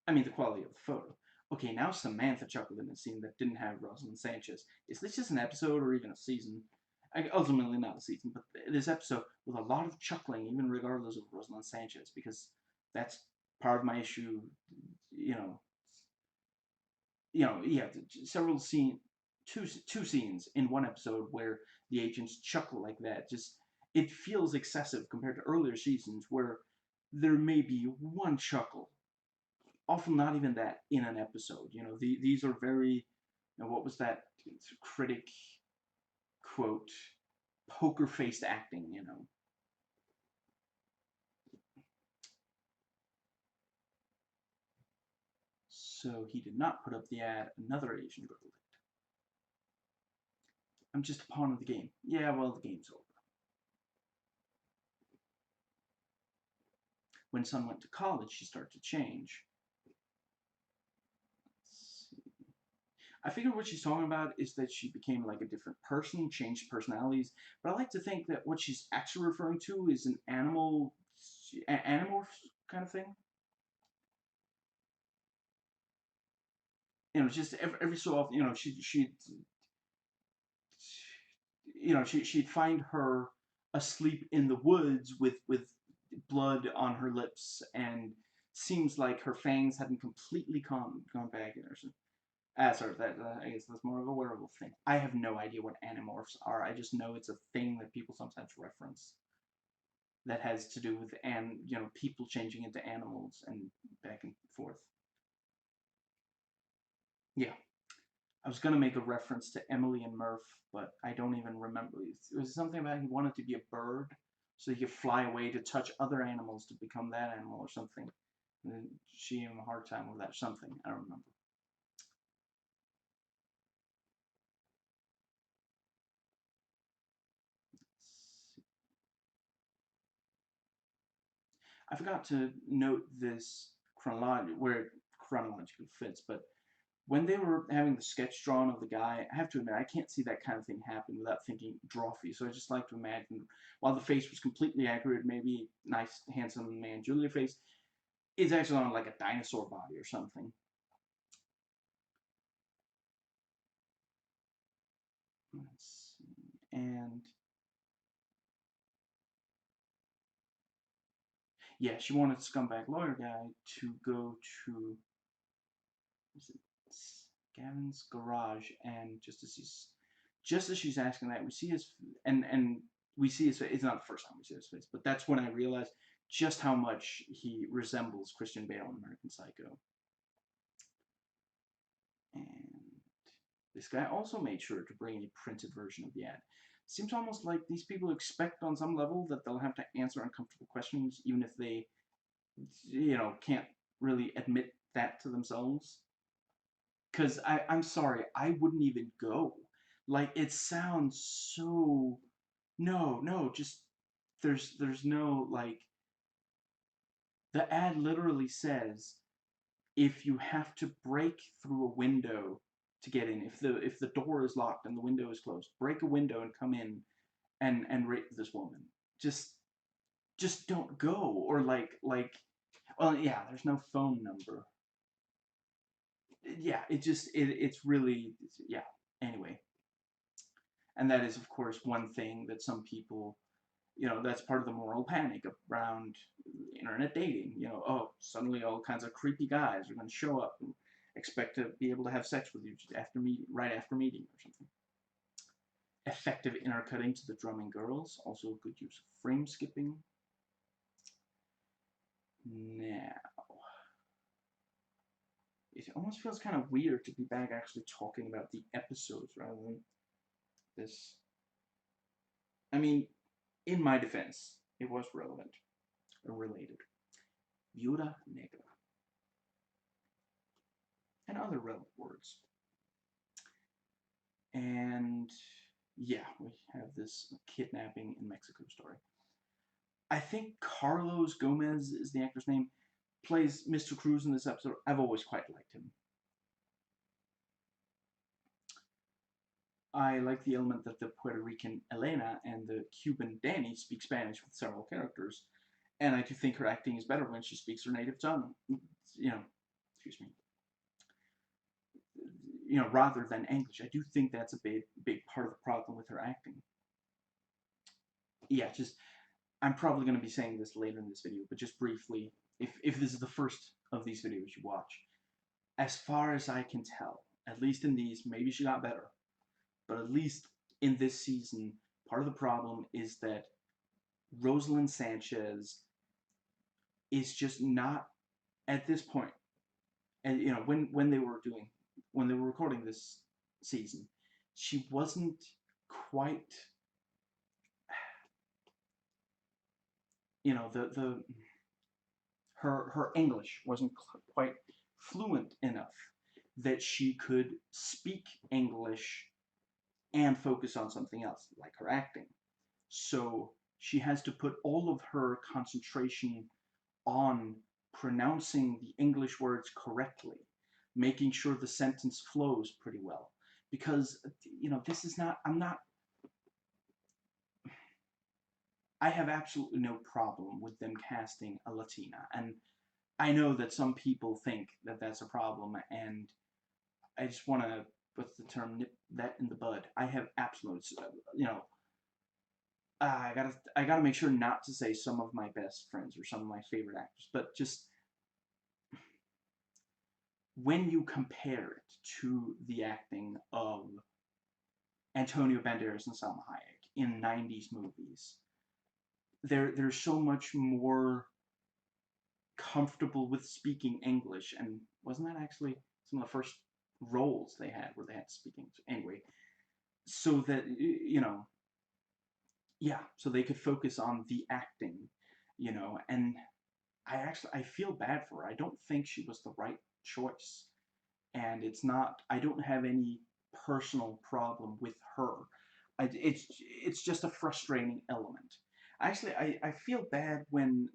The quality of the photo. Okay, now Samantha chuckled in a scene that didn't have Rosalind Sanchez. Is this just an episode or even a season? Ultimately not a season, but this episode with a lot of chuckling, even regardless of Rosalind Sanchez, because that's part of my issue. Yeah, several scenes, two scenes in one episode where the agents chuckle like that. Just, it feels excessive compared to earlier seasons where there may be one chuckle, often not even that, in an episode. These are very, what was that critic quote? Poker-faced acting, So he did not put up the ad. Another Asian girl did. I'm just a pawn of the game. Yeah, well, the game's over. When Sun went to college, she started to change. I figure what she's talking about is that she became like a different person, changed personalities. But I like to think that what she's actually referring to is an animorph kind of thing. Just every so often, she'd find her asleep in the woods with blood on her lips, and seems like her fangs hadn't completely gone back in her. Sorry, I guess that's more of a werewolf thing. I have no idea what animorphs are. I just know it's a thing that people sometimes reference that has to do with people changing into animals and back and forth. Yeah, I was gonna make a reference to Emily and Murph, but I don't even remember. It was something about he wanted to be a bird, so he could fly away to touch other animals to become that animal or something. And then she gave him a hard time with that. Something I don't remember. I forgot to note this where it chronologically fits, but when they were having the sketch drawn of the guy, I have to admit, I can't see that kind of thing happen without thinking drawfee. So I just like to imagine, while the face was completely accurate, maybe nice, handsome man Julia face, it's actually on like a dinosaur body or something. Let's see. And yeah, she wanted scumbag lawyer guy to go to, is it Gavin's garage, and just as she's asking that, we see his and we see his face. It's not the first time we see his face, but that's when I realized just how much he resembles Christian Bale in American Psycho. And this guy also made sure to bring a printed version of the ad. Seems almost like these people expect on some level that they'll have to answer uncomfortable questions, even if they, can't really admit that to themselves. Because I'm sorry, I wouldn't even go. Like, it sounds so. No, no, just. There's no, like. The ad literally says if you have to break through a window to get in, if the door is locked and the window is closed, break a window and come in and rape this woman. Just don't go. Or well, yeah, there's no phone number. Yeah, it's really, yeah. Anyway, and that is, of course, one thing that some people, that's part of the moral panic around internet dating. Oh, suddenly all kinds of creepy guys are going to show up and expect to be able to have sex with you just right after meeting or something. Effective intercutting to the drumming girls, also good use of frame skipping. Now, it almost feels kind of weird to be back actually talking about the episodes rather than this. I mean, in my defense, it was relevant or related. Viuda Negra and other relevant words. And yeah, we have this kidnapping in Mexico story. I think Carlos Gomez is the actor's name, plays Mr. Cruz in this episode. I've always quite liked him. I like the element that the Puerto Rican Elena and the Cuban Danny speak Spanish with several characters, and I do think her acting is better when she speaks her native tongue. Excuse me. Rather than English. I do think that's a big part of the problem with her acting. Yeah, just I'm probably going to be saying this later in this video, but just briefly, if this is the first of these videos you watch, as far as I can tell, at least in these, maybe she got better, but at least in this season, part of the problem is that Rosalind Sanchez is just not at this point, and when they were recording this season, she wasn't quite, the her English wasn't quite fluent enough that she could speak English and focus on something else, like her acting. So she has to put all of her concentration on pronouncing the English words correctly. making sure the sentence flows pretty well. Because, this is not, I have absolutely no problem with them casting a Latina. And I know that some people think that that's a problem, and I just want to, what's the term, nip that in the bud. I have absolute, I gotta make sure not to say some of my best friends or some of my favorite actors, but just when you compare it to the acting of Antonio Banderas and Salma Hayek in 90s movies, there's so much more comfortable with speaking English, and wasn't that actually some of the first roles they had where they had to speak English? Anyway, so that, yeah, so they could focus on the acting, and I feel bad for her. I don't think she was the right choice, and it's not. I don't have any personal problem with her. It's just a frustrating element. Actually, I feel bad when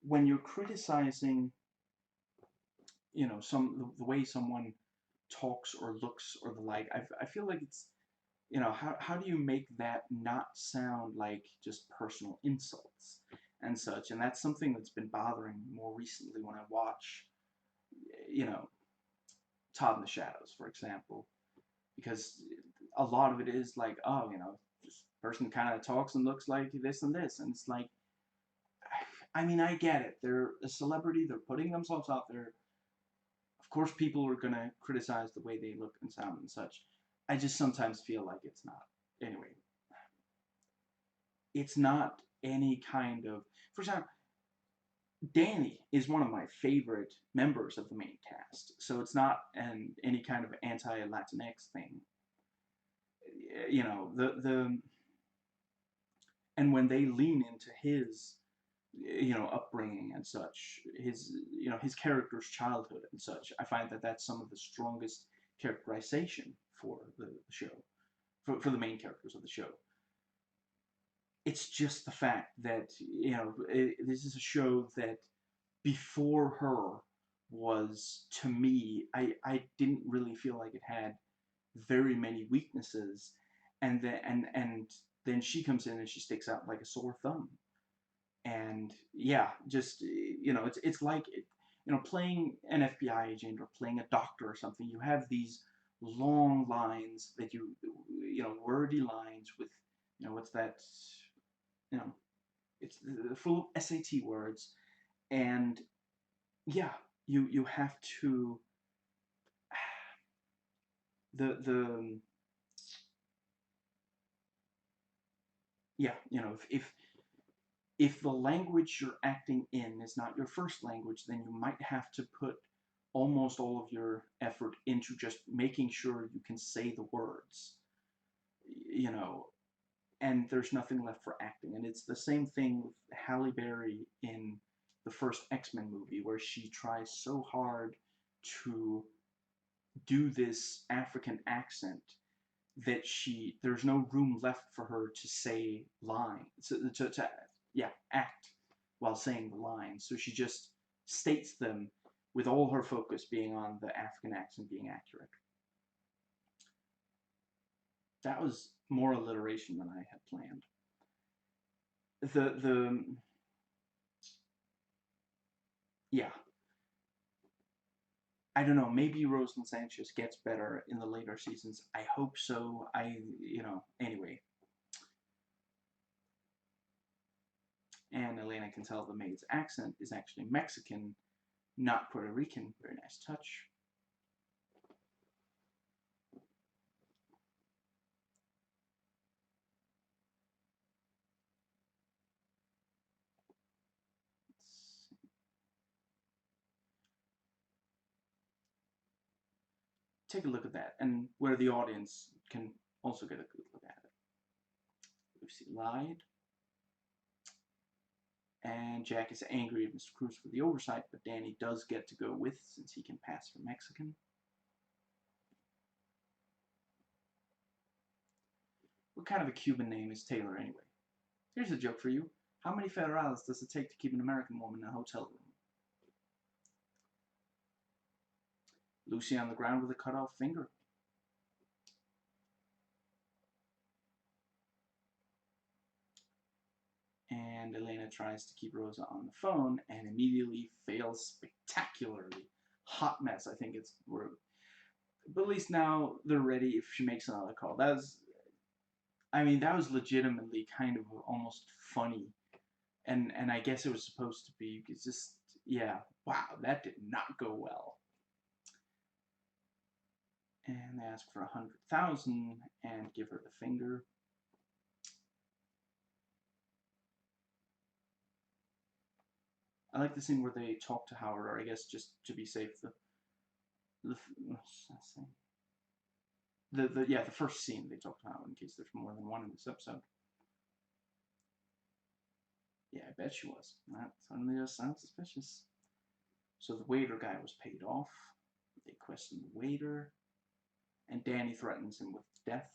when you're criticizing, the way someone talks or looks or the like. I feel like it's, how do you make that not sound like just personal insults and such? And that's something that's been bothering me more recently when I watch, you know, Todd in the Shadows, for example, because a lot of it is like, oh, this person kind of talks and looks like this and this, and it's like, I mean, I get it. They're a celebrity. They're putting themselves out there. Of course, people are gonna criticize the way they look and sound and such. I just sometimes feel like it's not. Anyway, it's not any kind of. For example, Danny is one of my favorite members of the main cast, so it's not any kind of anti-Latinx thing. The and when they lean into his, upbringing and such, his character's childhood and such, I find that that's some of the strongest characterization for the show, for the main characters of the show. It's just the fact that, this is a show that before her was, to me, I didn't really feel like it had very many weaknesses, and then she comes in and she sticks out like a sore thumb. And yeah, just, it's like, playing an FBI agent or playing a doctor or something. You have these long lines that wordy lines with, what's that, you know it's full of SAT words, and yeah, you have to, the yeah, if the language you're acting in is not your first language, then you might have to put almost all of your effort into just making sure you can say the words, you know, and there's nothing left for acting. And it's the same thing with Halle Berry in the first X-Men movie, where she tries so hard to do this African accent that there's no room left for her to say lines, yeah, act while saying the lines. So she just states them with all her focus being on the African accent being accurate. That was more alliteration than I had planned. The Yeah, I don't know. Maybe Rosalind Sanchez gets better in the later seasons. I hope so. Anyway. And Elena can tell the maid's accent is actually Mexican, not Puerto Rican. Very nice touch. Take a look at that, and where the audience can also get a good look at it. Lucy lied, and Jack is angry at Mr. Cruz for the oversight, but Danny does get to go with since he can pass for Mexican. What kind of a Cuban name is Taylor anyway? Here's a joke for you. How many federales does it take to keep an American woman in a hotel room? Lucy on the ground with a cut off finger. And Elena tries to keep Rosa on the phone and immediately fails spectacularly. Hot mess, I think it's word. But at least now they're ready if she makes another call. That was legitimately kind of almost funny. And I guess it was supposed to be. It's just, yeah, wow, that did not go well. And they ask for 100,000 and give her the finger. I like the scene where they talk to Howard, or I guess just to be safe, the first scene they talk to Howard in case there's more than one in this episode. Yeah, I bet she was. That suddenly does sound suspicious. So the waiter guy was paid off. They question the waiter, and Danny threatens him with death.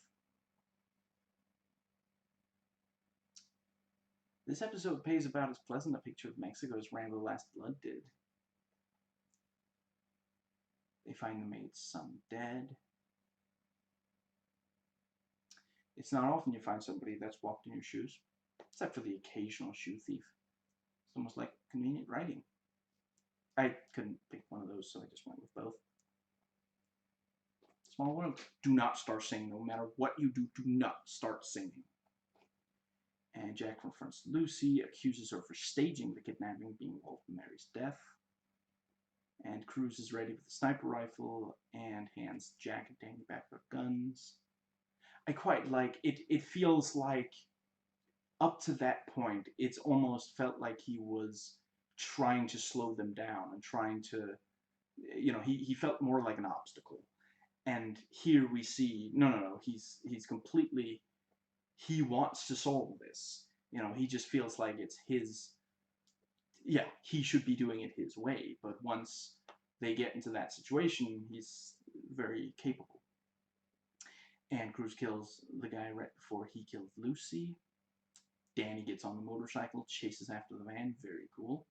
This episode paints about as pleasant a picture of Mexico as Rambo Last Blood did. They find the maid's son dead. It's not often you find somebody that's walked in your shoes, except for the occasional shoe thief. It's almost like convenient writing. I couldn't pick one of those, so I just went with both. Small world. Do not start singing. No matter what you do, do not start singing. And Jack confronts Lucy, accuses her for staging the kidnapping, being involved in Mary's death. And Cruz is ready with the sniper rifle and hands Jack and Danny back their guns. I quite like it. It feels like up to that point, it's almost felt like he was trying to slow them down and trying to, he felt more like an obstacle. And here we see, no, he's completely, he wants to solve this. He just feels like it's his, he should be doing it his way. But once they get into that situation, he's very capable. And Cruz kills the guy right before he killed Lucy. Danny gets on the motorcycle, chases after the van. Very cool.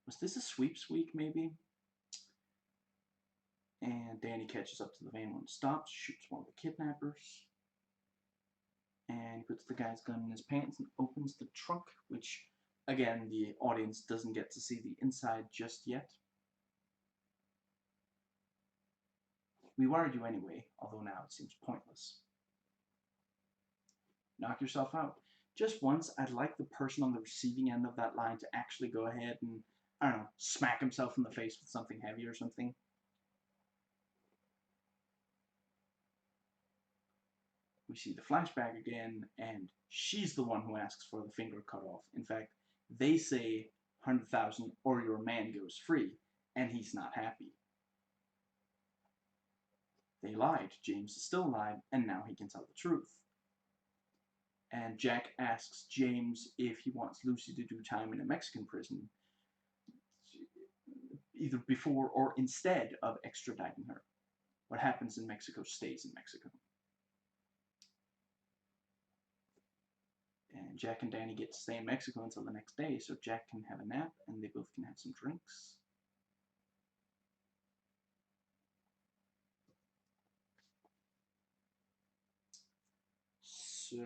Was this a sweeps week, maybe? And Danny catches up to the van when it stops, shoots one of the kidnappers. And he puts the guy's gun in his pants and opens the trunk, which, again, the audience doesn't get to see the inside just yet. We wired you anyway, although now it seems pointless. Knock yourself out. Just once, I'd like the person on the receiving end of that line to actually go ahead and, I don't know, smack himself in the face with something heavy or something. We see the flashback again, and she's the one who asks for the finger cut off. In fact, they say 100,000 or your man goes free, and he's not happy. They lied. James is still alive, and now he can tell the truth. And Jack asks James if he wants Lucy to do time in a Mexican prison, either before or instead of extraditing her. What happens in Mexico stays in Mexico. And Jack and Danny get to stay in Mexico until the next day, so Jack can have a nap and they both can have some drinks. So,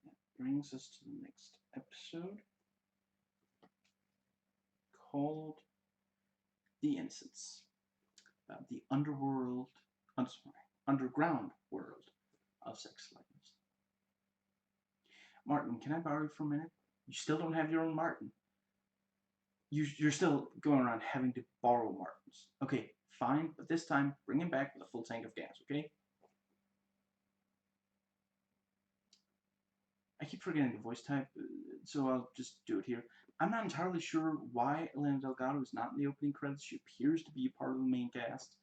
that brings us to the next episode, called The Innocents, about the underground world of sex slaves. Martin, can I borrow you for a minute? You still don't have your own Martin. You're still going around having to borrow Martins. Okay, fine, but this time, bring him back with a full tank of gas, okay? I keep forgetting to voice type, so I'll just do it here. I'm not entirely sure why Elena Delgado is not in the opening credits. She appears to be a part of the main cast.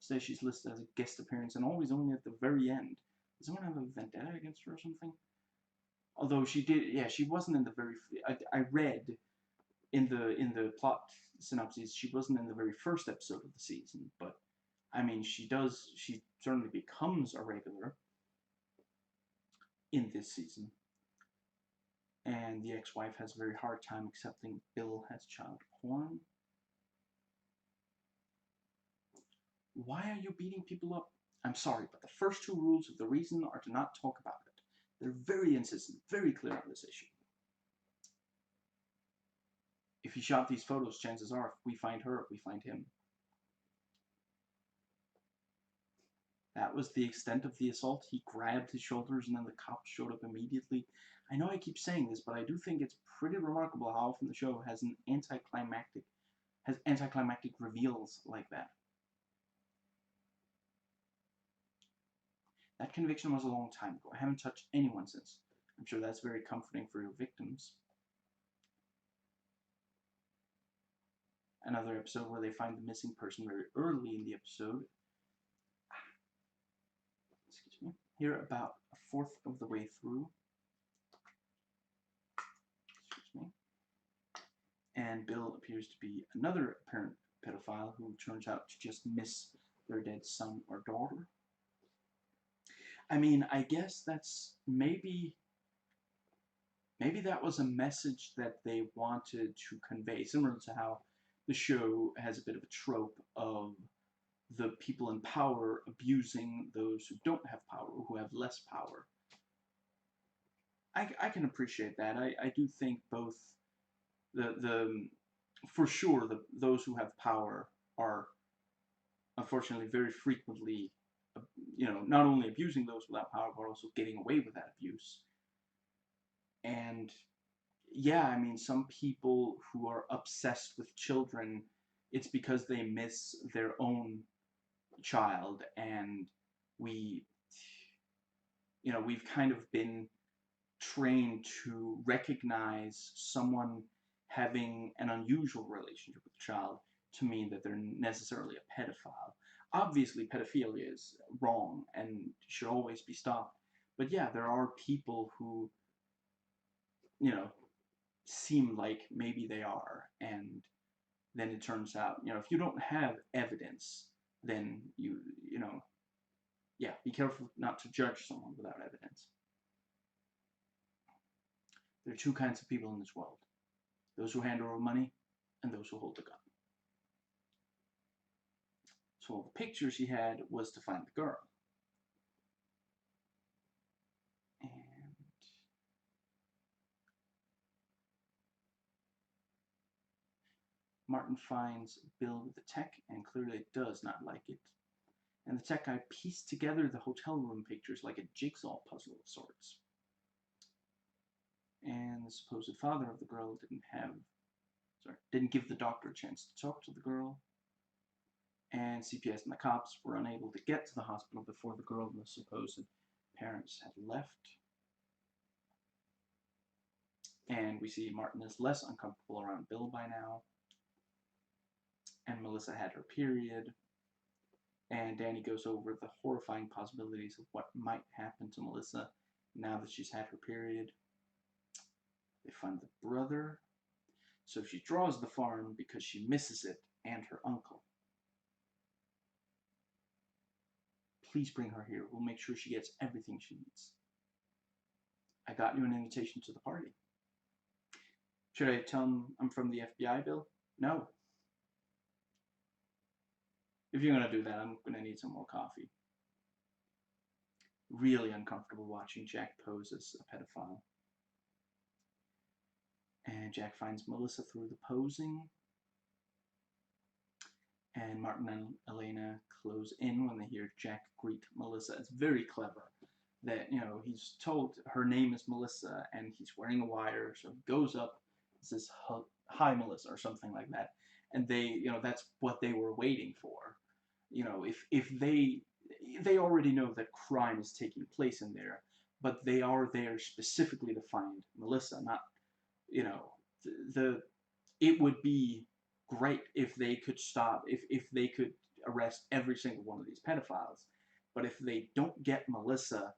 Says she's listed as a guest appearance and always only at the very end. Does someone have a vendetta against her or something? Although she did, she wasn't in the very. I read in the plot synopsis she wasn't in the very first episode of the season, but I mean she certainly becomes a regular in this season. And the ex-wife has a very hard time accepting Bill has child porn. Why are you beating people up? I'm sorry, but the first two rules of the reason are to not talk about it. They're very insistent, very clear on this issue. If he shot these photos, chances are, if we find her, we find him. That was the extent of the assault. He grabbed his shoulders and then the cops showed up immediately. I know I keep saying this, but I do think it's pretty remarkable how often the show has anticlimactic reveals like that. That conviction was a long time ago. I haven't touched anyone since. I'm sure that's very comforting for your victims. Another episode where they find the missing person very early in the episode. Excuse me. Here, about a fourth of the way through. Excuse me. And Bill appears to be another apparent pedophile who turns out to just miss their dead son or daughter. I mean, I guess that's maybe that was a message that they wanted to convey, similar to how the show has a bit of a trope of the people in power abusing those who don't have power, who have less power. I can appreciate that. I do think both for sure those who have power are unfortunately very frequently, not only abusing those without power, but also getting away with that abuse. And yeah, I mean, some people who are obsessed with children, it's because they miss their own child, and we've kind of been trained to recognize someone having an unusual relationship with a child to mean that they're necessarily a pedophile. Obviously, pedophilia is wrong and should always be stopped. But yeah, there are people who, seem like maybe they are, and then it turns out, if you don't have evidence, then yeah, be careful not to judge someone without evidence. There are two kinds of people in this world. Those who hand over money, and those who hold the gun. So all the pictures he had was to find the girl. And Martin finds Bill with the tech and clearly does not like it. And the tech guy pieced together the hotel room pictures like a jigsaw puzzle of sorts. And the supposed father of the girl didn't give the doctor a chance to talk to the girl. And CPS and the cops were unable to get to the hospital before the girl and the supposed parents had left. And we see Martin is less uncomfortable around Bill by now. And Melissa had her period. And Danny goes over the horrifying possibilities of what might happen to Melissa now that she's had her period. They find the brother. So she draws the farm because she misses it and her uncle. Please bring her here. We'll make sure she gets everything she needs. I got you an invitation to the party. Should I tell him I'm from the FBI, Bill? No. If you're going to do that, I'm going to need some more coffee. Really uncomfortable watching Jack pose as a pedophile. And Jack finds Melissa through the posing. And Martin and Elena close in when they hear Jack greet Melissa. It's very clever that, he's told her name is Melissa and he's wearing a wire, so he goes up and says, "Hi, Melissa," or something like that. And they, that's what they were waiting for. If they already know that crime is taking place in there, but they are there specifically to find Melissa, not, it would be great if they could stop, if they could arrest every single one of these pedophiles. But if they don't get Melissa,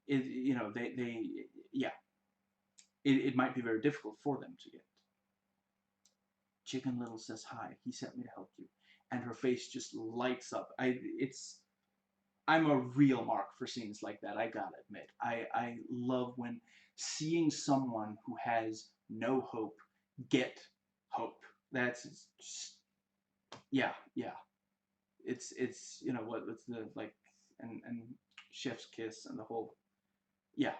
it might be very difficult for them to get. Chicken Little says hi. He sent me to help you. And her face just lights up. I I'm a real mark for scenes like that, I gotta admit. I love when seeing someone who has no hope get hope. That's just, yeah, yeah. It's what's the like and chef's kiss and the whole, yeah.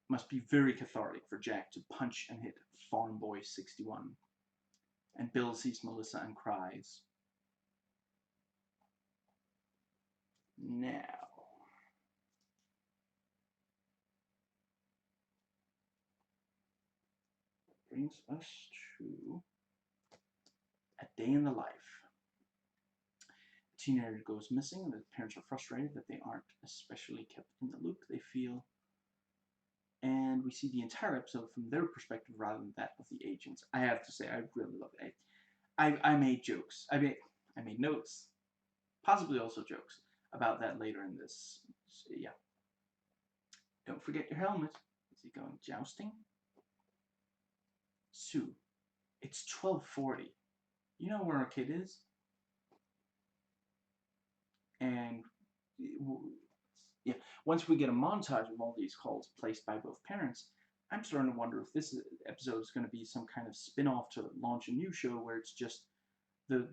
Must be very cathartic for Jack to punch and hit Farm Boy 61. And Bill sees Melissa and cries. Now, brings us to A Day in the Life. A teenager goes missing, and the parents are frustrated that they aren't especially kept in the loop. They feel, and we see the entire episode from their perspective rather than that of the agents. I have to say, I really love it. I made jokes. I made notes, possibly also jokes about that later in this. So, yeah. Don't forget your helmet. Is he going jousting? Sue, it's 12:40. You know where our kid is? And yeah, once we get a montage of all these calls placed by both parents, I'm starting to wonder if this episode is going to be some kind of spin-off to launch a new show where it's just the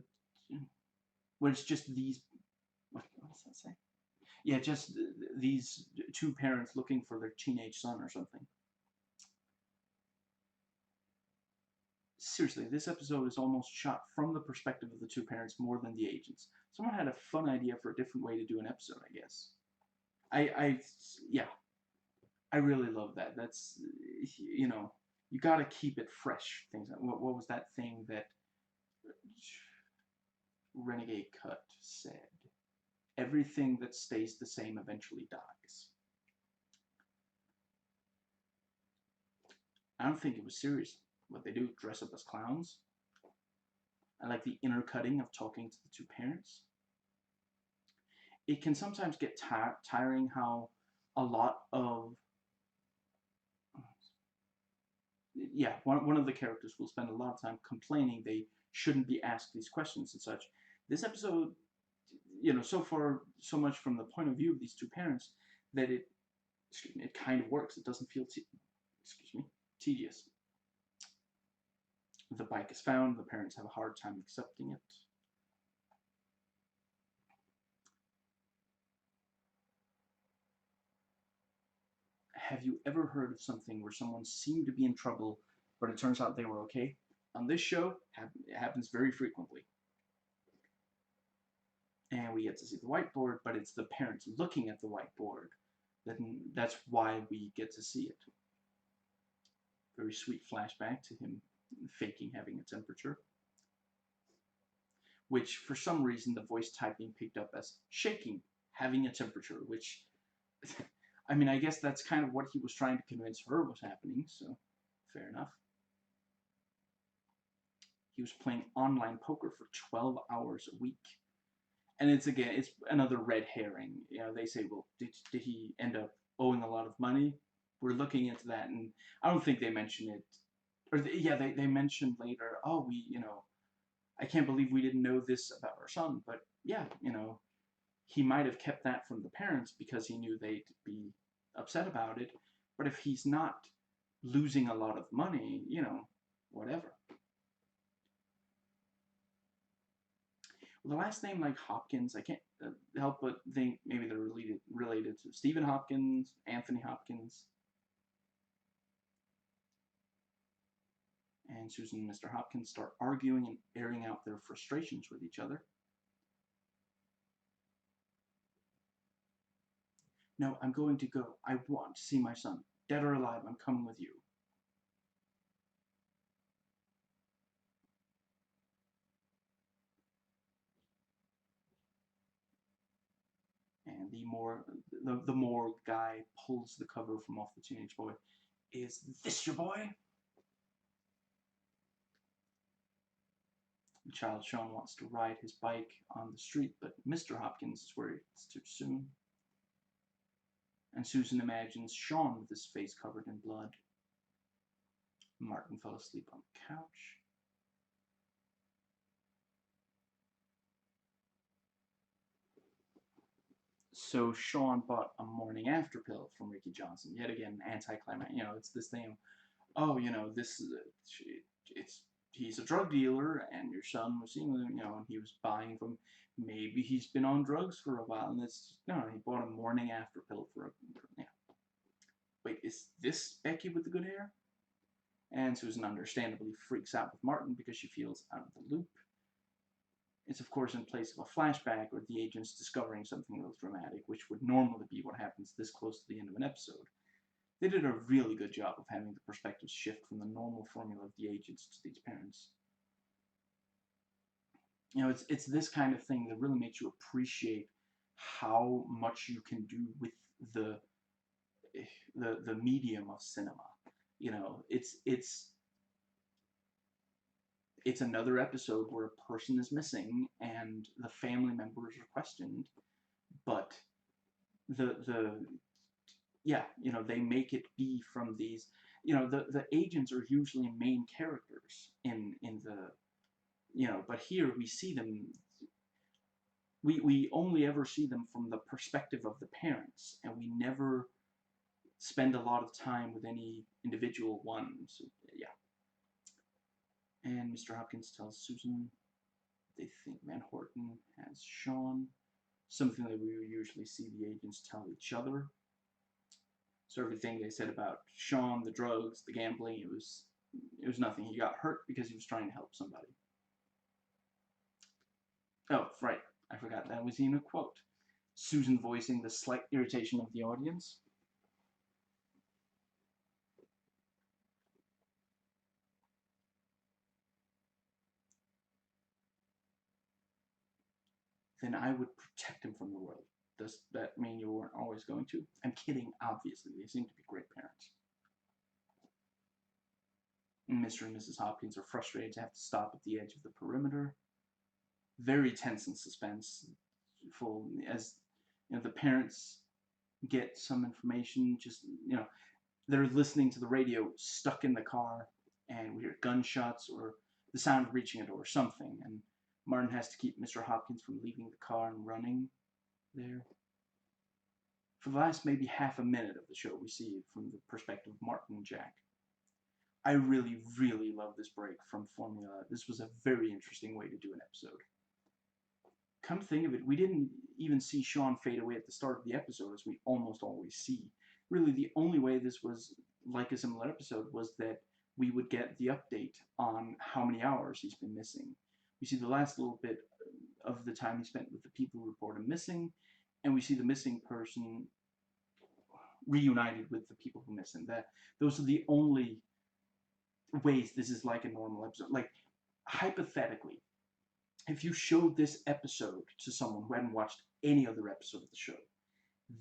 where it's just these what does that say? Yeah, just these two parents looking for their teenage son or something. Seriously, this episode is almost shot from the perspective of the two parents more than the agents. Someone had a fun idea for a different way to do an episode, I guess. Yeah, I really love that. That's, you gotta keep it fresh. Things like, what was that thing that Renegade Cut said? Everything that stays the same eventually dies. I don't think it was serious what they do, dress up as clowns. I like the intercutting of talking to the two parents. It can sometimes get tiring how a lot of one of the characters will spend a lot of time complaining they shouldn't be asked these questions and such. This episode, so far so much from the point of view of these two parents that it kind of works. It doesn't feel tedious. The bike is found. The parents have a hard time accepting it. Have you ever heard of something where someone seemed to be in trouble, but it turns out they were okay? On this show, it happens very frequently. And we get to see the whiteboard, but it's the parents looking at the whiteboard. That's why we get to see it. Very sweet flashback to him faking having a temperature. Which, for some reason, the voice typing picked up as shaking, having a temperature, which... I mean, I guess that's kind of what he was trying to convince her was happening, so fair enough. He was playing online poker for 12 hours a week. And it's another red herring. They say, well, did he end up owing a lot of money? We're looking into that, and I don't think they mention it. Or they mentioned later, oh, I can't believe we didn't know this about our son, but yeah, he might have kept that from the parents because he knew they'd be upset about it. But if he's not losing a lot of money, whatever. Well, the last name, like Hopkins, I can't help but think maybe they're related to Stephen Hopkins, Anthony Hopkins. And Susan and Mr. Hopkins start arguing and airing out their frustrations with each other. No, I'm going to go. I want to see my son. Dead or alive, I'm coming with you. And the more guy pulls the cover from off the teenage boy. Is this your boy? The child Sean wants to ride his bike on the street, but Mr. Hopkins is worried it's too soon. And Susan imagines Sean with his face covered in blood. Martin fell asleep on the couch. So Sean bought a morning after pill from Ricky Johnson. Yet again, anticlimax. You know, it's this thing. Oh, you know, this is it's he's a drug dealer, and your son was seeing him. You know, and he was buying from. Maybe he's been on drugs for a while, and it's no. He bought a morning after pill for a. Yeah. Wait, is this Becky with the good hair? And Susan understandably freaks out with Martin because she feels out of the loop. It's of course in place of a flashback or the agents discovering something really dramatic, which would normally be what happens this close to the end of an episode. They did a really good job of having the perspective shift from the normal formula of the agents to these parents. You know, it's this kind of thing that really makes you appreciate how much you can do with the the medium of cinema. You know, it's another episode where a person is missing and the family members are questioned, but the yeah, you know, they make it be from these, you know, the agents are usually main characters in the, you know, but here we see them, we only ever see them from the perspective of the parents, and we never spend a lot of time with any individual ones. Yeah. And Mr. Hopkins tells Susan they think Van Horten has Sean, something that we usually see the agents tell each other. So everything they said about Sean, the drugs, the gambling, it was nothing. He got hurt because he was trying to help somebody. Oh, right. I forgot that was in a quote. Susan voicing the slight irritation of the audience. Then I would protect him from the world. Does that mean you weren't always going to? I'm kidding, obviously. They seem to be great parents. And Mr. and Mrs. Hopkins are frustrated to have to stop at the edge of the perimeter. Very tense and suspenseful as, you know, the parents get some information, just, you know, they're listening to the radio stuck in the car, and we hear gunshots or the sound of reaching a door or something, and Martin has to keep Mr. Hopkins from leaving the car and running there. For the last maybe half a minute of the show, we see it from the perspective of Martin and Jack. I really, really love this break from formula. This was a very interesting way to do an episode. Come to think of it, we didn't even see Sean fade away at the start of the episode, as we almost always see. Really, the only way this was like a similar episode was that we would get the update on how many hours he's been missing. We see the last little bit of the time he spent with the people who report him missing, and we see the missing person reunited with the people who miss him. Those are the only ways this is like a normal episode. Like, hypothetically, if you showed this episode to someone who hadn't watched any other episode of the show,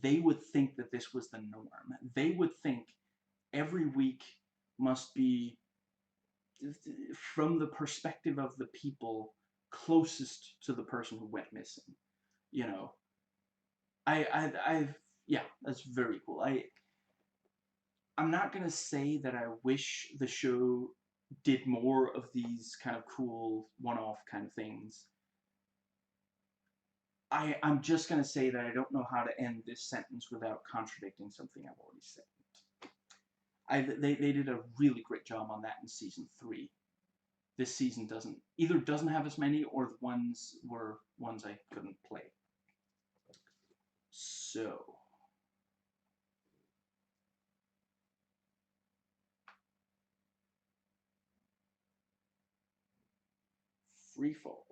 they would think that this was the norm. They would think every week must be from the perspective of the people closest to the person who went missing. You know, yeah, that's very cool. I'm not gonna say that I wish the show did more of these kind of cool one-off kind of things. I'm just gonna say that I don't know how to end this sentence without contradicting something I've already said. They did a really great job on that in season 3. This season doesn't have as many, or the ones were ones I couldn't play. So Freefall.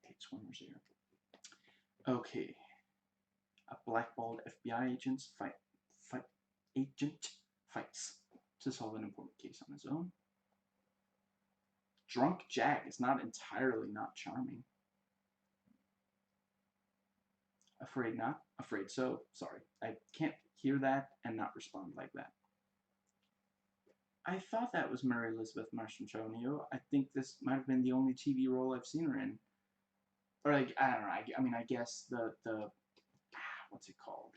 Eight swimmers here. Okay. A blackballed FBI agent fights to solve an important case on his own. Drunk Jack is not entirely not charming. Afraid not, afraid so. Sorry, I can't hear that and not respond like that. I thought that was Mary Elizabeth Mastrantonio. I think this might have been the only TV role I've seen her in. Or like, I don't know. I mean, I guess the what's it called?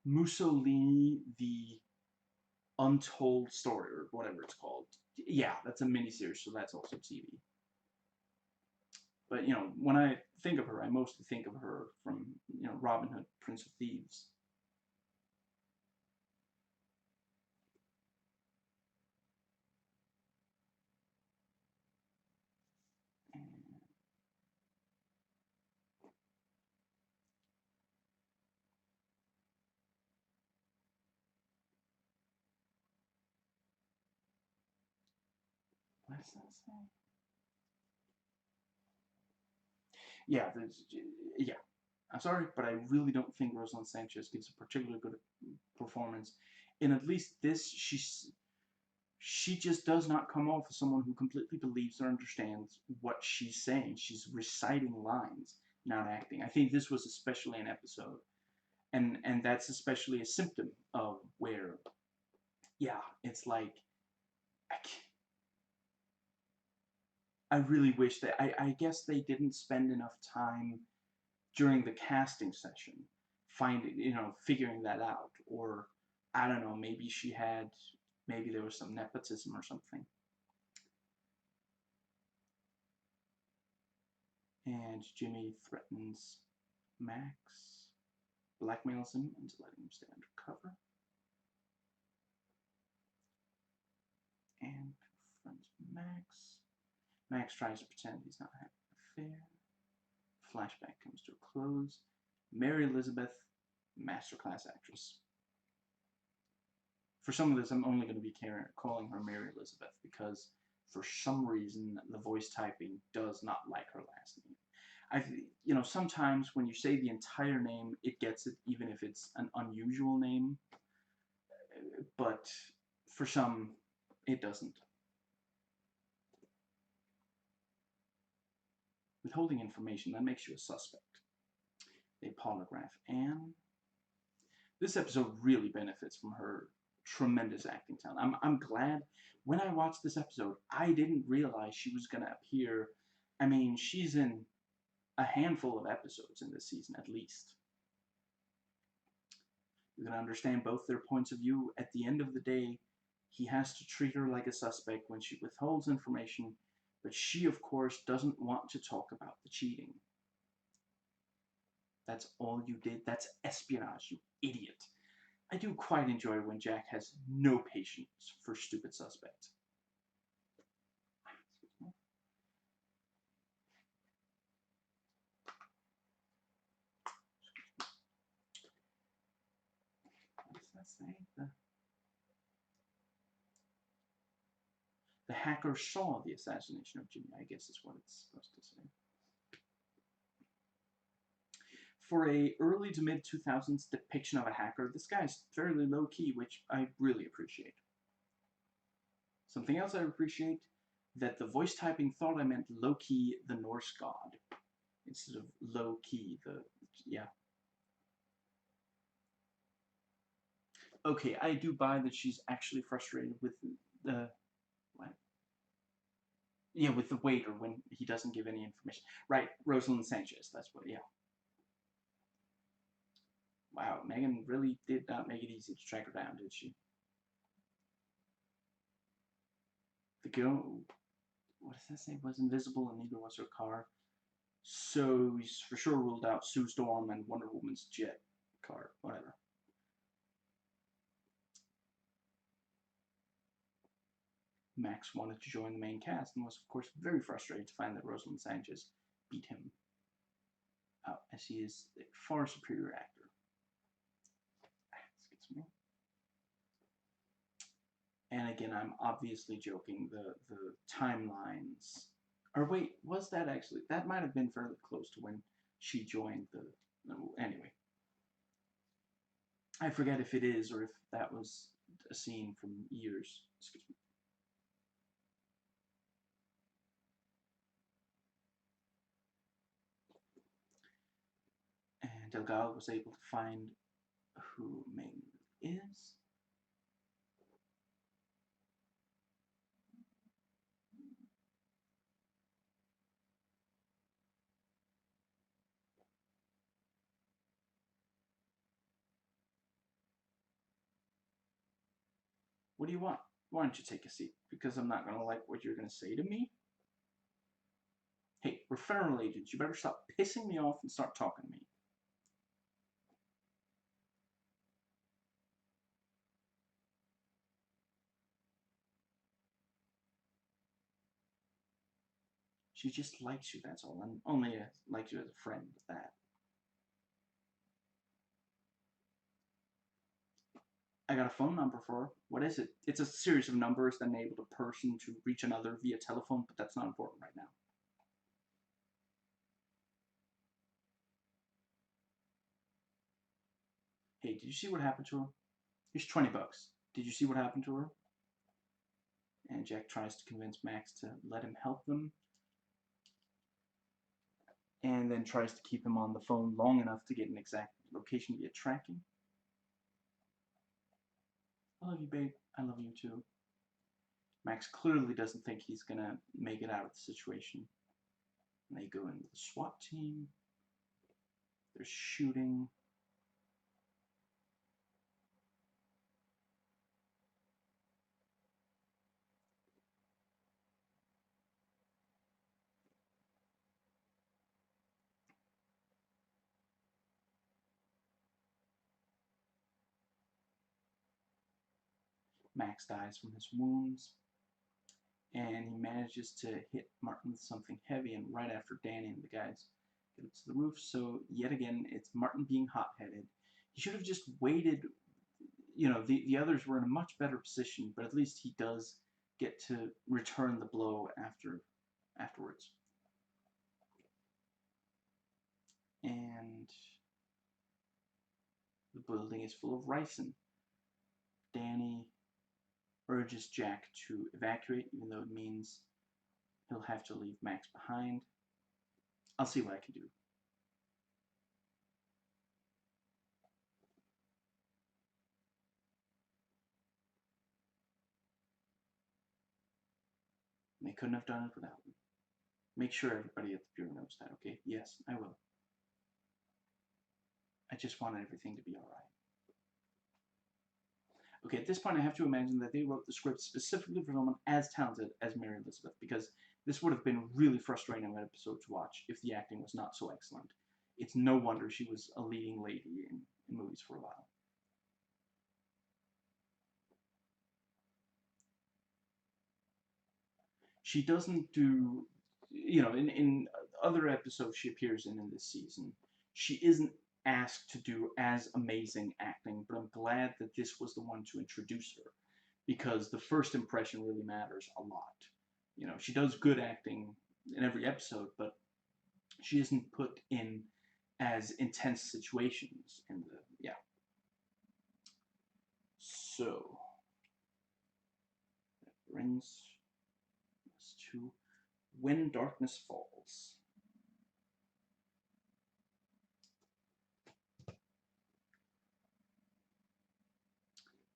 Mussolini, the Untold Story, or whatever it's called. Yeah, that's a miniseries, so that's also TV. But when I think of her, I mostly think of her from Robin Hood, Prince of Thieves. And what does that say? Yeah, yeah. I'm sorry, but I really don't think Rosalind Sanchez gives a particularly good performance. In at least this, she just does not come off as someone who completely believes or understands what she's saying. She's reciting lines, not acting. I think this was especially an episode, and that's especially a symptom of where, yeah, it's like I, I really wish that I guess they didn't spend enough time during the casting session finding figuring that out, or I don't know, maybe there was some nepotism or something. And Jimmy threatens Max, blackmails him into letting him stay undercover, and confronts Max. Max tries to pretend he's not having an affair. Flashback comes to a close. Mary Elizabeth, masterclass actress. For some of this, I'm only going to be calling her Mary Elizabeth because for some reason the voice typing does not like her last name. Sometimes when you say the entire name, it gets it, even if it's an unusual name. But for some, it doesn't. Withholding information, that makes you a suspect. They polygraph Anne. This episode really benefits from her tremendous acting talent. I'm glad when I watched this episode, I didn't realize she was going to appear. I mean, she's in a handful of episodes in this season, at least. You're going to understand both their points of view. At the end of the day, he has to treat her like a suspect when she withholds information, but she, of course, doesn't want to talk about the cheating. That's all you did. That's espionage, you idiot. I do quite enjoy when Jack has no patience for stupid suspects. What does that say? The hacker saw the assassination of Jimmy, I guess is what it's supposed to say. For a early to mid 2000s depiction of a hacker, this guy's fairly low key, which I really appreciate. Something else I appreciate, that the voice typing thought I meant Loki, the Norse god, instead of low key, yeah. Okay, I do buy that she's actually frustrated with the what? Yeah, with the waiter when he doesn't give any information. Right, Rosalind Sanchez. That's what. Yeah. Wow, Megan really did not make it easy to track her down, did she? The girl, what does that say? Was invisible and neither was her car. So he's for sure ruled out Sue Storm and Wonder Woman's jet car. Whatever. Max wanted to join the main cast and was, of course, very frustrated to find that Rosalind Sanchez beat him out, as he is a far superior actor. Excuse me. And again, I'm obviously joking. The timelines. Or wait, was that actually? That might have been fairly close to when she joined the. No, anyway, I forget if it is or if that was a scene from years. Excuse me. And Delgado was able to find who Ming is. What do you want? Why don't you take a seat? Because I'm not going to like what you're going to say to me. Hey, we're federal agents. You better stop pissing me off and start talking to me. She just likes you, that's all, and only likes you as a friend, that. I got a phone number for her. What is it? It's a series of numbers that enable a person to reach another via telephone, but that's not important right now. Hey, did you see what happened to her? Here's 20 bucks. Did you see what happened to her? And Jack tries to convince Max to let him help them, and then tries to keep him on the phone long enough to get an exact location via tracking. I love you, babe. I love you too. Max clearly doesn't think he's gonna make it out of the situation. And they go in with the SWAT team. They're shooting. Max dies from his wounds, and he manages to hit Martin with something heavy, and right after Danny and the guys get up to the roof. So yet again, it's Martin being hot-headed. He should have just waited. You know, the others were in a much better position, but at least he does get to return the blow afterwards. And the building is full of ricin. Danny urges Jack to evacuate, even though it means he'll have to leave Max behind. I'll see what I can do. They couldn't have done it without me. Make sure everybody at the Bureau knows that, okay? Yes, I will. I just wanted everything to be alright. Okay, at this point I have to imagine that they wrote the script specifically for someone as talented as Mary Elizabeth, because this would have been really frustrating of an episode to watch if the acting was not so excellent. It's no wonder she was a leading lady in movies for a while. She doesn't do, you know, in other episodes she appears in this season, she isn't asked to do as amazing acting, but I'm glad that this was the one to introduce her, because the first impression really matters a lot. You know, she does good acting in every episode, but she isn't put in as intense situations in the, yeah. So, that brings us to When Darkness Falls.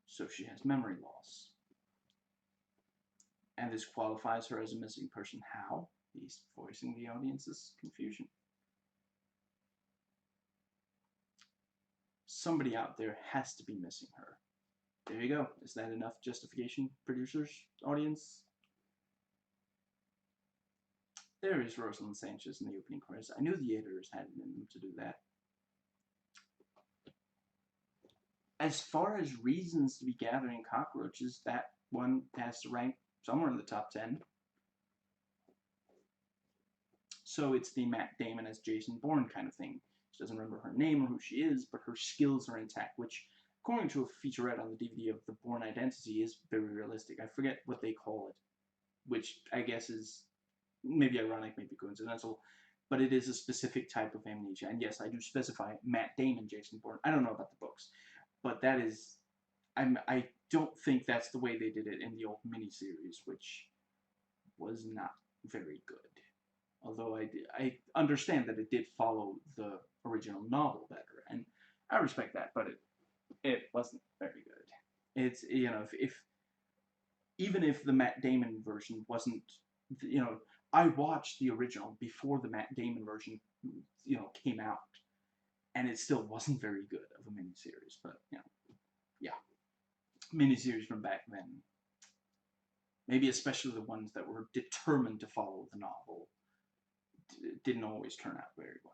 So she has memory loss. And this qualifies her as a missing person. How? He's voicing the audience's confusion. Somebody out there has to be missing her. There you go. Is that enough justification, producers, audience? There is Rosalind Sanchez in the opening chorus. I knew the editors had it in them to do that. As far as reasons to be gathering cockroaches, that one has to rank somewhere in the top 10. So it's the Matt Damon as Jason Bourne kind of thing. She doesn't remember her name or who she is, but her skills are intact, which, according to a featurette on the DVD of the Bourne Identity, is very realistic. I forget what they call it, which I guess is maybe ironic, maybe coincidental, but it is a specific type of amnesia. And yes, I do specify Matt Damon, Jason Bourne. I don't know about the books, but that is, I don't think that's the way they did it in the old miniseries, which was not very good. Although I understand that it did follow the original novel better, and I respect that, but it wasn't very good. It's, you know, if even if the Matt Damon version wasn't, you know, I watched the original before the Matt Damon version, you know, came out, and it still wasn't very good of a miniseries. But you know, yeah, miniseries from back then, maybe especially the ones that were determined to follow the novel, didn't always turn out very well.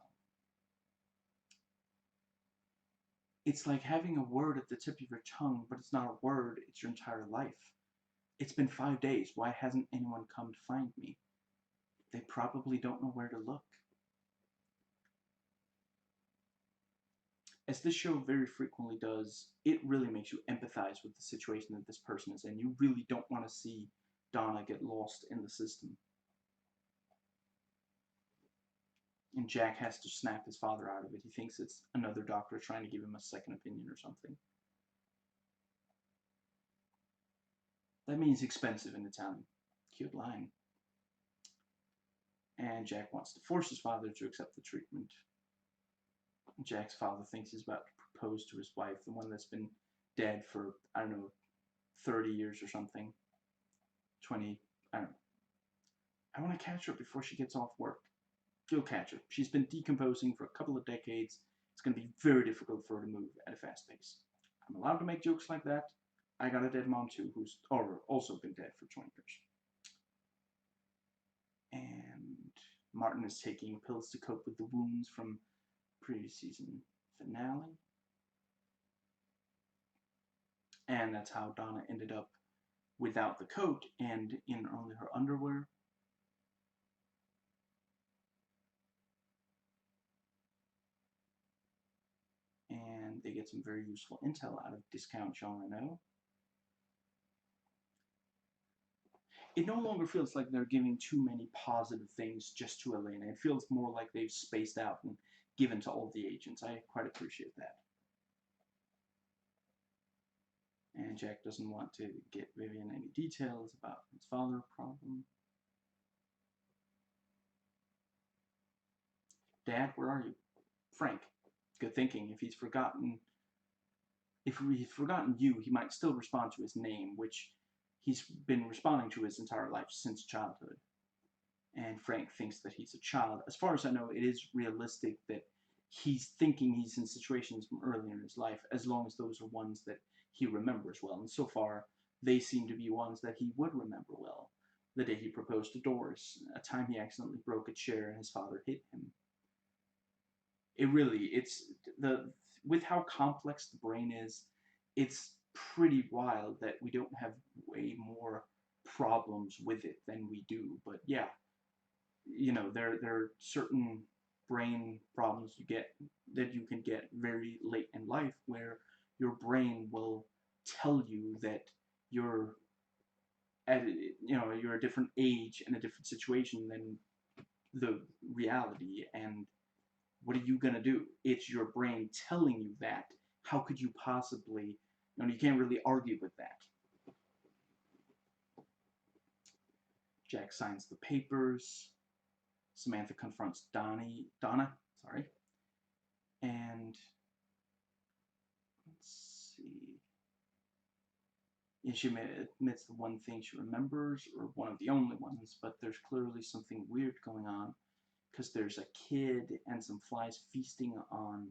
It's like having a word at the tip of your tongue, but it's not a word, it's your entire life. It's been 5 days. Why hasn't anyone come to find me? They probably don't know where to look. As this show very frequently does, it really makes you empathize with the situation that this person is in. You really don't want to see Donna get lost in the system. And Jack has to snap his father out of it. He thinks it's another doctor trying to give him a second opinion or something. That means expensive in Italian. Cute line. And Jack wants to force his father to accept the treatment. Jack's father thinks he's about to propose to his wife, the one that's been dead for, I don't know, 30 years or something. 20, I don't know. I want to catch her before she gets off work. You'll catch her. She's been decomposing for a couple of decades. It's going to be very difficult for her to move at a fast pace. I'm allowed to make jokes like that. I got a dead mom too, who's also been dead for 20 years. And Martin is taking pills to cope with the wounds from previous season finale. And that's how Donna ended up without the coat and in only her underwear. And they get some very useful intel out of Discount Jean Reno. It no longer feels like they're giving too many positive things just to Elena. It feels more like they've spaced out and given to all the agents. I quite appreciate that. And Jack doesn't want to give Vivian any details about his father problem. Dad, where are you? Frank. Good thinking. If he's forgotten you, he might still respond to his name, which he's been responding to his entire life since childhood. And Frank thinks that he's a child. As far as I know, it is realistic that he's thinking he's in situations from earlier in his life, as long as those are ones that he remembers well. And so far, they seem to be ones that he would remember well. The day he proposed to Doris, a time he accidentally broke a chair and his father hit him. With how complex the brain is, it's pretty wild that we don't have way more problems with it than we do. But yeah, there are certain brain problems that you can get very late in life, where your brain will tell you that you're you're a different age and a different situation than the reality. And what are you gonna do? It's your brain telling you that. How could you possibly, you can't really argue with that. Jack signs the papers. Samantha confronts Donna, and let's see. Yeah, she admits the one thing she remembers, or one of the only ones, but there's clearly something weird going on, because there's a kid and some flies feasting on,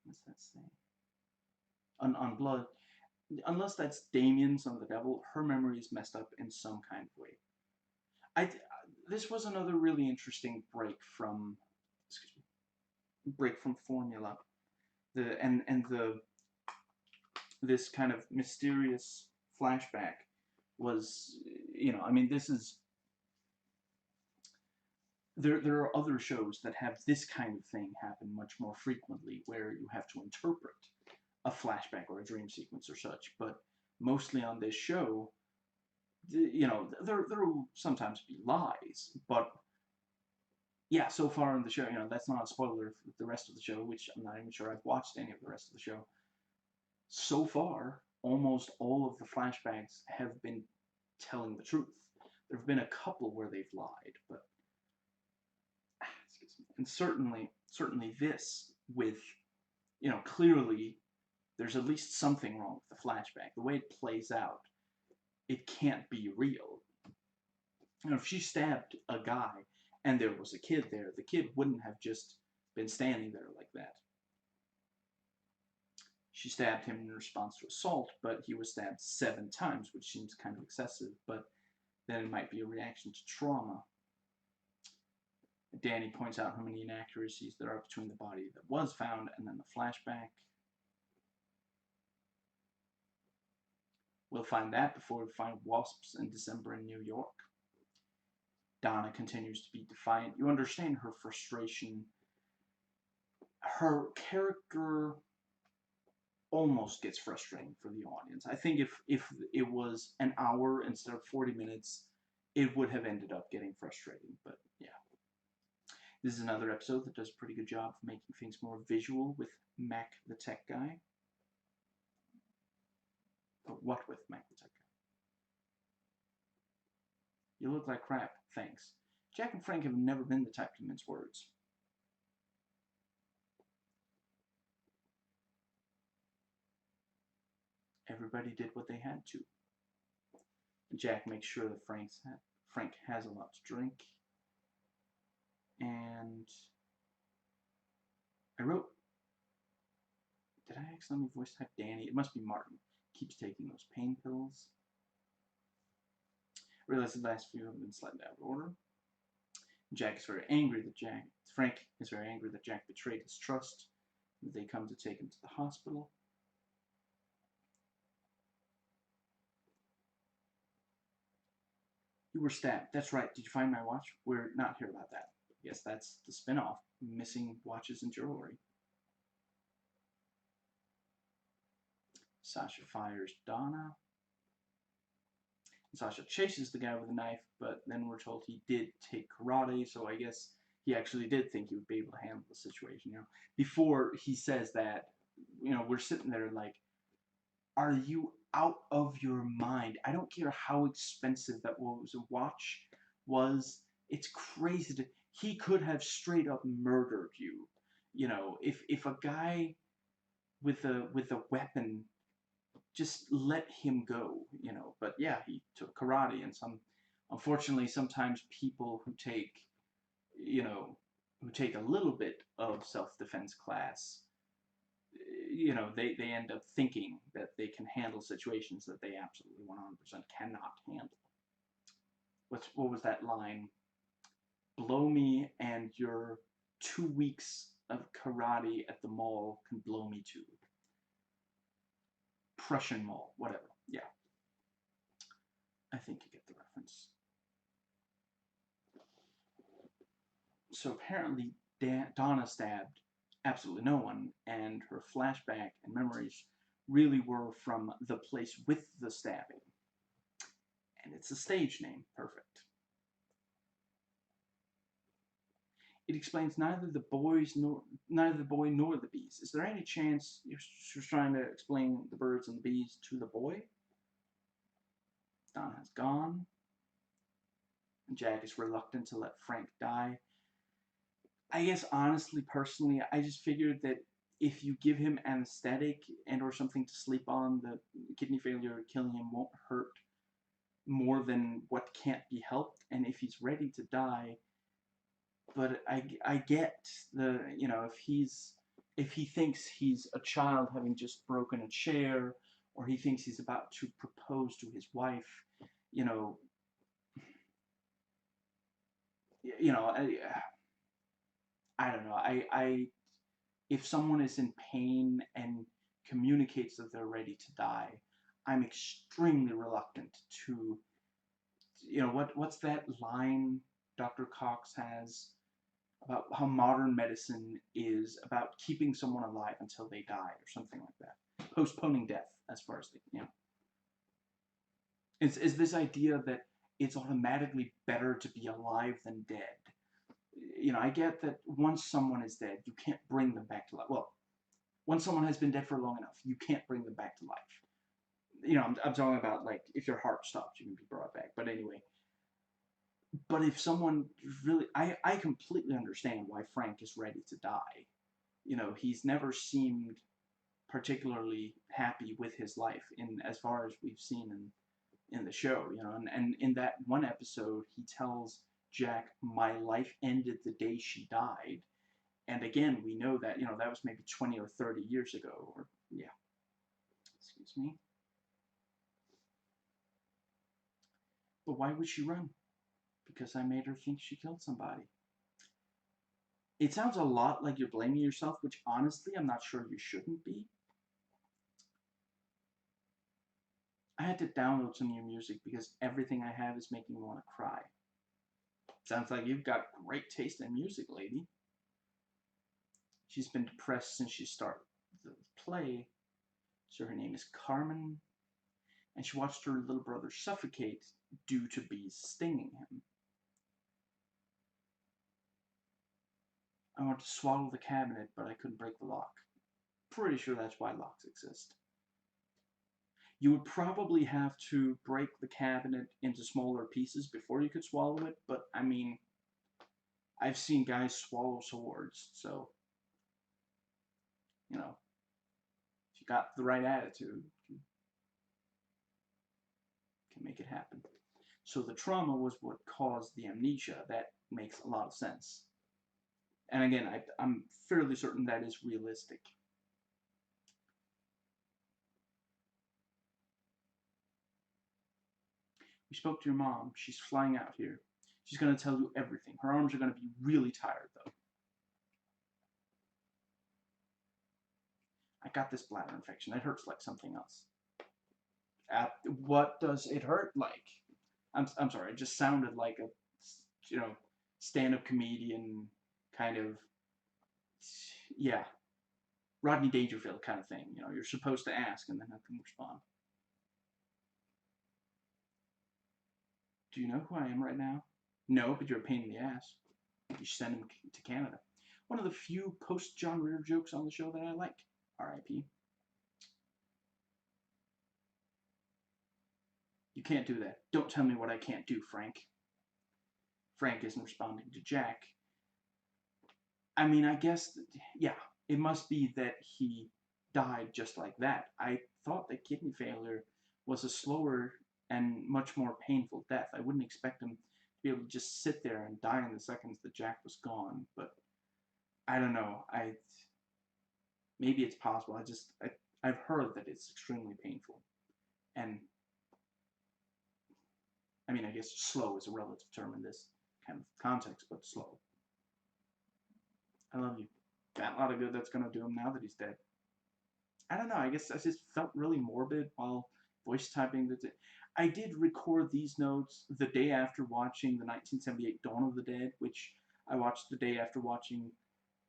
what's that say? On blood. Unless that's Damien, son of the devil, her memory is messed up in some kind of way. This was another really interesting break from formula. This kind of mysterious flashback was, this is, there are other shows that have this kind of thing happen much more frequently, where you have to interpret a flashback or a dream sequence or such. But mostly on this show, there will sometimes be lies, but yeah, so far in the show, that's not a spoiler for the rest of the show, which I'm not even sure I've watched any of the rest of the show. So far, almost all of the flashbacks have been telling the truth. There have been a couple where they've lied, but and certainly this with, clearly there's at least something wrong with the flashback. The way it plays out, it can't be real. If she stabbed a guy and there was a kid there, the kid wouldn't have just been standing there like that. She stabbed him in response to assault, but he was stabbed 7 times, which seems kind of excessive, but then it might be a reaction to trauma. Danny points out how many inaccuracies there are between the body that was found and then the flashback. We'll find that before we find wasps in December in New York. Donna continues to be defiant. You understand her frustration. Her character almost gets frustrating for the audience. I think if it was an hour instead of 40 minutes, it would have ended up getting frustrating. But yeah. This is another episode that does a pretty good job of making things more visual with Mac the tech guy. But what with Mac the tech guy? You look like crap, thanks. Jack and Frank have never been the type to mince words. Everybody did what they had to. Jack makes sure that Frank has a lot to drink. And I wrote, did I accidentally voice type Danny? It must be Martin. Keeps taking those pain pills. I realize the last few have been slightly out of order. Frank is very angry that Jack betrayed his trust. They come to take him to the hospital. You were stabbed. That's right. Did you find my watch? We're not here about that. Yes, that's the spinoff. Missing watches and jewelry. Sasha fires Donna. Sasha chases the guy with a knife, but then we're told he did take karate, so I guess he actually did think he would be able to handle the situation. Before he says that, we're sitting there like, are you out of your mind? I don't care how expensive that watch was. It's crazy. He could have straight up murdered you. If a guy with a weapon, just let him go. But yeah, he took karate, and unfortunately, sometimes people who take a little bit of self-defense class, they end up thinking that they can handle situations that they absolutely 100% cannot handle. What was that line? Blow me and your 2 weeks of karate at the mall can blow me too. Prussian mall, whatever. Yeah. I think you get the reference. So apparently Donna stabbed absolutely no one, and her flashback and memories really were from the place with the stabbing. And it's a stage name. Perfect. It explains neither the boy nor the bees. Is there any chance you're trying to explain the birds and the bees to the boy? Donna has gone. Jack is reluctant to let Frank die. I guess honestly, personally, I just figured that if you give him anesthetic and or something to sleep on, the kidney failure killing him won't hurt more than what can't be helped. And if he's ready to die, but I get the, if he thinks he's a child having just broken a chair, or he thinks he's about to propose to his wife, I don't know. If someone is in pain and communicates that they're ready to die, I'm extremely reluctant to, what's that line Dr. Cox has about how modern medicine is about keeping someone alive until they die, or something like that. Postponing death, as far as Is this idea that it's automatically better to be alive than dead. I get that once someone is dead, you can't bring them back to life. Well, once someone has been dead for long enough, you can't bring them back to life. I'm talking about, like, if your heart stops, you can be brought back. But anyway, but if someone really, I completely understand why Frank is ready to die. He's never seemed particularly happy with his life, as far as we've seen in the show. And in that one episode, he tells Jack, my life ended the day she died. And again, we know that, that was maybe 20 or 30 years ago. Or, yeah. Excuse me. But why would she run? Because I made her think she killed somebody. It sounds a lot like you're blaming yourself, which honestly I'm not sure you shouldn't be. I had to download some new music because everything I have is making me want to cry. Sounds like you've got great taste in music, lady. She's been depressed since she started the play. So her name is Carmen, and she watched her little brother suffocate due to bees stinging him. I wanted to swallow the cabinet, but I couldn't break the lock. Pretty sure that's why locks exist. You would probably have to break the cabinet into smaller pieces before you could swallow it, but I mean, I've seen guys swallow swords, so, you know, if you got the right attitude, you can make it happen. So the trauma was what caused the amnesia. That makes a lot of sense. And again, I'm fairly certain that is realistic. We spoke to your mom. She's flying out here. She's going to tell you everything. Her arms are going to be really tired, though. I got this bladder infection. It hurts like something else. What does it hurt like? I'm sorry. It just sounded like a, stand-up comedian kind of, yeah, Rodney Dangerfield kind of thing. You're supposed to ask and then have them respond. Do you know who I am right now? No, but you're a pain in the ass. You should send him to Canada. One of the few post-John Ritter jokes on the show that I like. R.I.P. You can't do that. Don't tell me what I can't do, Frank. Frank isn't responding to Jack. I mean, I guess, yeah, it must be that he died just like that. I thought that kidney failure was a slower and much more painful death. I wouldn't expect him to be able to just sit there and die in the seconds that Jack was gone, but I don't know. Maybe it's possible. I've heard that it's extremely painful. And I mean, I guess slow is a relative term in this kind of context, but slow. I love you. Got a lot of good that's going to do him now that he's dead. I don't know. I guess I just felt really morbid while voice typing. I did record these notes the day after watching the 1978 Dawn of the Dead, which I watched the day after watching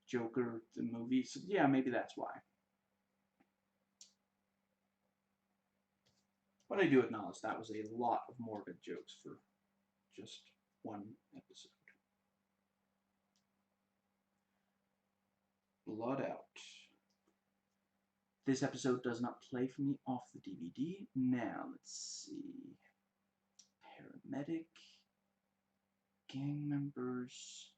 Joker, the movie. So yeah, maybe that's why. But I do acknowledge that was a lot of morbid jokes for just one episode. Blood Out. This episode does not play for me off the DVD. Now, let's see. Paramedic. Gang members.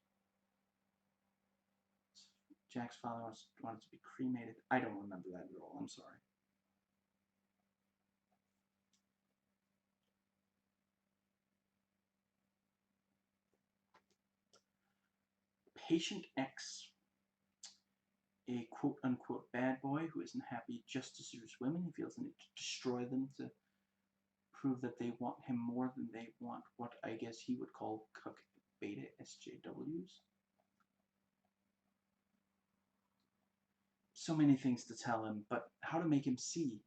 Jack's father wanted to be cremated. I don't remember that at all. I'm sorry. Patient X. A quote-unquote bad boy who isn't happy just to seduce women. He feels the need to destroy them to prove that they want him more than they want what I guess he would call cuck beta SJWs. So many things to tell him, but how to make him see?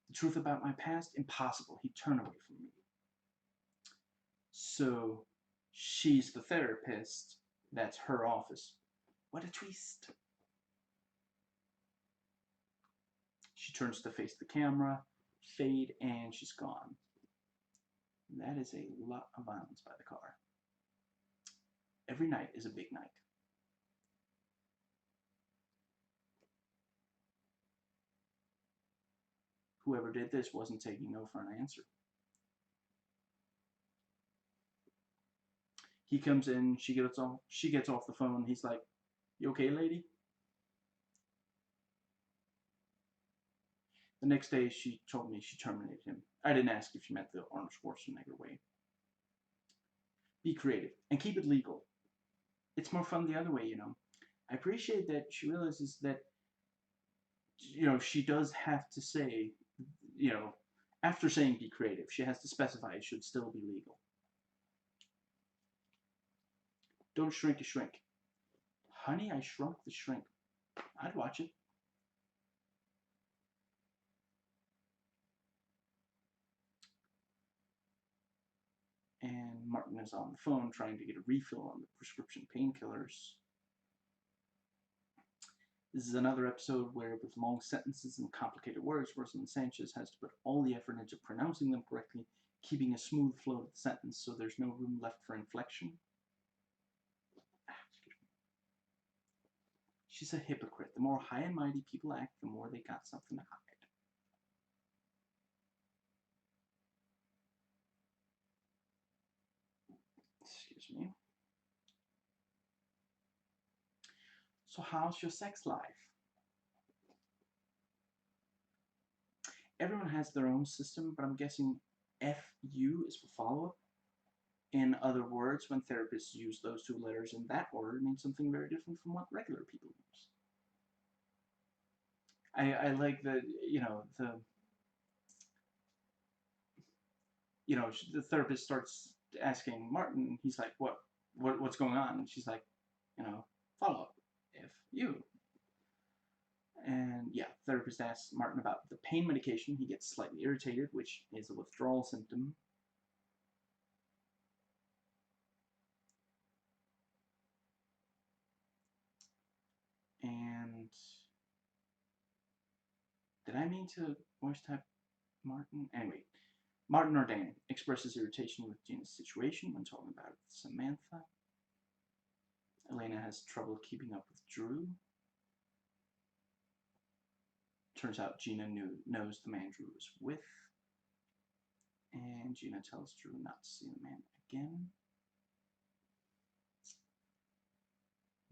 The truth about my past? Impossible. He'd turn away from me. So, she's the therapist. That's her office. What a twist. She turns to face the camera, fade, and she's gone. That is a lot of violence by the car. Every night is a big night. Whoever did this wasn't taking no for an answer. He comes in, she gets off the phone. He's like, "You okay, lady?" The next day, she told me she terminated him. I didn't ask if she meant the Arnold Schwarzenegger way. Be creative and keep it legal. It's more fun the other way, I appreciate that she realizes that, she does have to say, after saying be creative, she has to specify it should still be legal. Don't shrink a shrink. Honey, I Shrunk the Shrink. I'd watch it. And Martin is on the phone trying to get a refill on the prescription painkillers. This is another episode where, with long sentences and complicated words, Rosalind Sanchez has to put all the effort into pronouncing them correctly, keeping a smooth flow of the sentence so there's no room left for inflection. She's a hypocrite. The more high and mighty people act, the more they got something to hide. Excuse me. So how's your sex life? Everyone has their own system, but I'm guessing FU is for follow-up. In other words, when therapists use those two letters in that order, it means something very different from what regular people use. I like the therapist starts asking Martin, he's like, what's going on? And she's like, follow up, FU. And yeah, therapist asks Martin about the pain medication. He gets slightly irritated, which is a withdrawal symptom. And did I mean to voice type Martin? Anyway, Martin or Dan expresses irritation with Gina's situation when talking about it with Samantha. Elena has trouble keeping up with Drew. Turns out Gina knows the man Drew was with. And Gina tells Drew not to see the man again.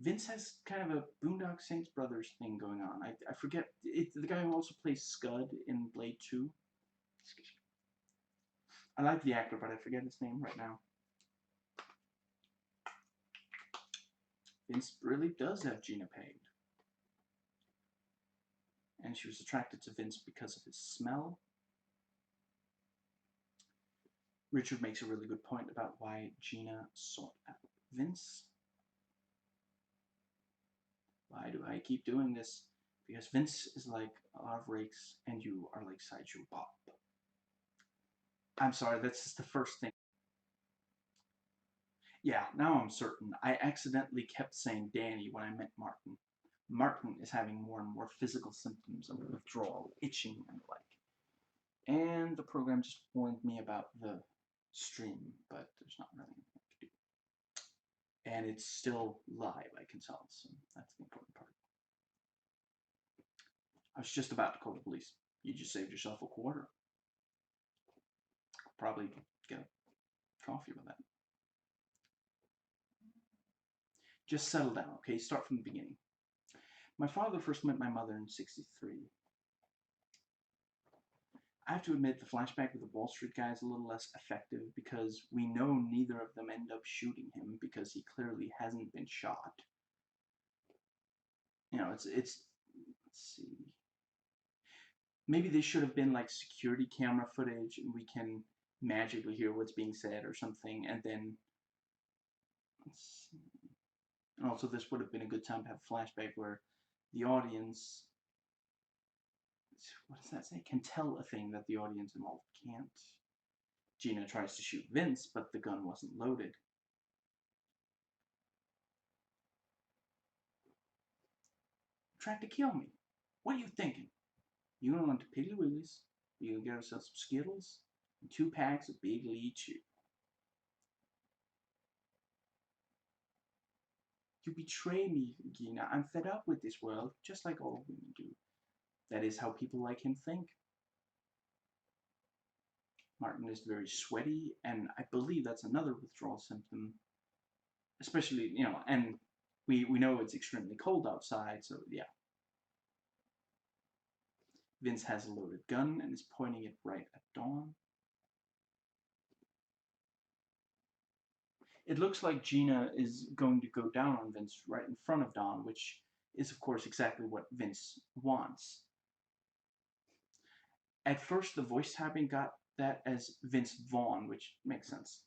Vince has kind of a Boondock Saints Brothers thing going on. I forget, the guy who also plays Scud in Blade 2. Excuse me. I like the actor, but I forget his name right now. Vince really does have Gina pegged. And she was attracted to Vince because of his smell. Richard makes a really good point about why Gina sought out Vince. Why do I keep doing this? Because Vince is like a lot of rakes, and you are like Sideshow Bob. I'm sorry, that's just the first thing. Yeah, now I'm certain. I accidentally kept saying Danny when I meant Martin. Martin is having more and more physical symptoms of withdrawal, itching, and the like. And the program just warned me about the stream, but there's not really anything to do. And it's still live, I can tell, so that's the important part. I was just about to call the police. You just saved yourself a quarter. Probably get a coffee with that. Just settle down, okay? Start from the beginning. My father first met my mother in '63. I have to admit the flashback with the Wall Street guy is a little less effective because we know neither of them end up shooting him because he clearly hasn't been shot. It's let's see. Maybe they should have been like security camera footage and we can magically hear what's being said or something, and then let's see. And also this would have been a good time to have a flashback where the audience, what does that say? Can tell a thing that the audience involved can't. Gina tries to shoot Vince, but the gun wasn't loaded. Tried to kill me. What are you thinking? You going to Piggly Wiggly's? You gonna get ourselves some Skittles and 2 packs of Big Lead Chew. You betray me, Gina. I'm fed up with this world, just like all women do. That is how people like him think. Martin is very sweaty, and I believe that's another withdrawal symptom. Especially, and we know it's extremely cold outside, so yeah. Vince has a loaded gun and is pointing it right at Dawn. It looks like Gina is going to go down on Vince right in front of Dawn, which is, of course, exactly what Vince wants. At first, the voice typing got that as Vince Vaughn, which makes sense.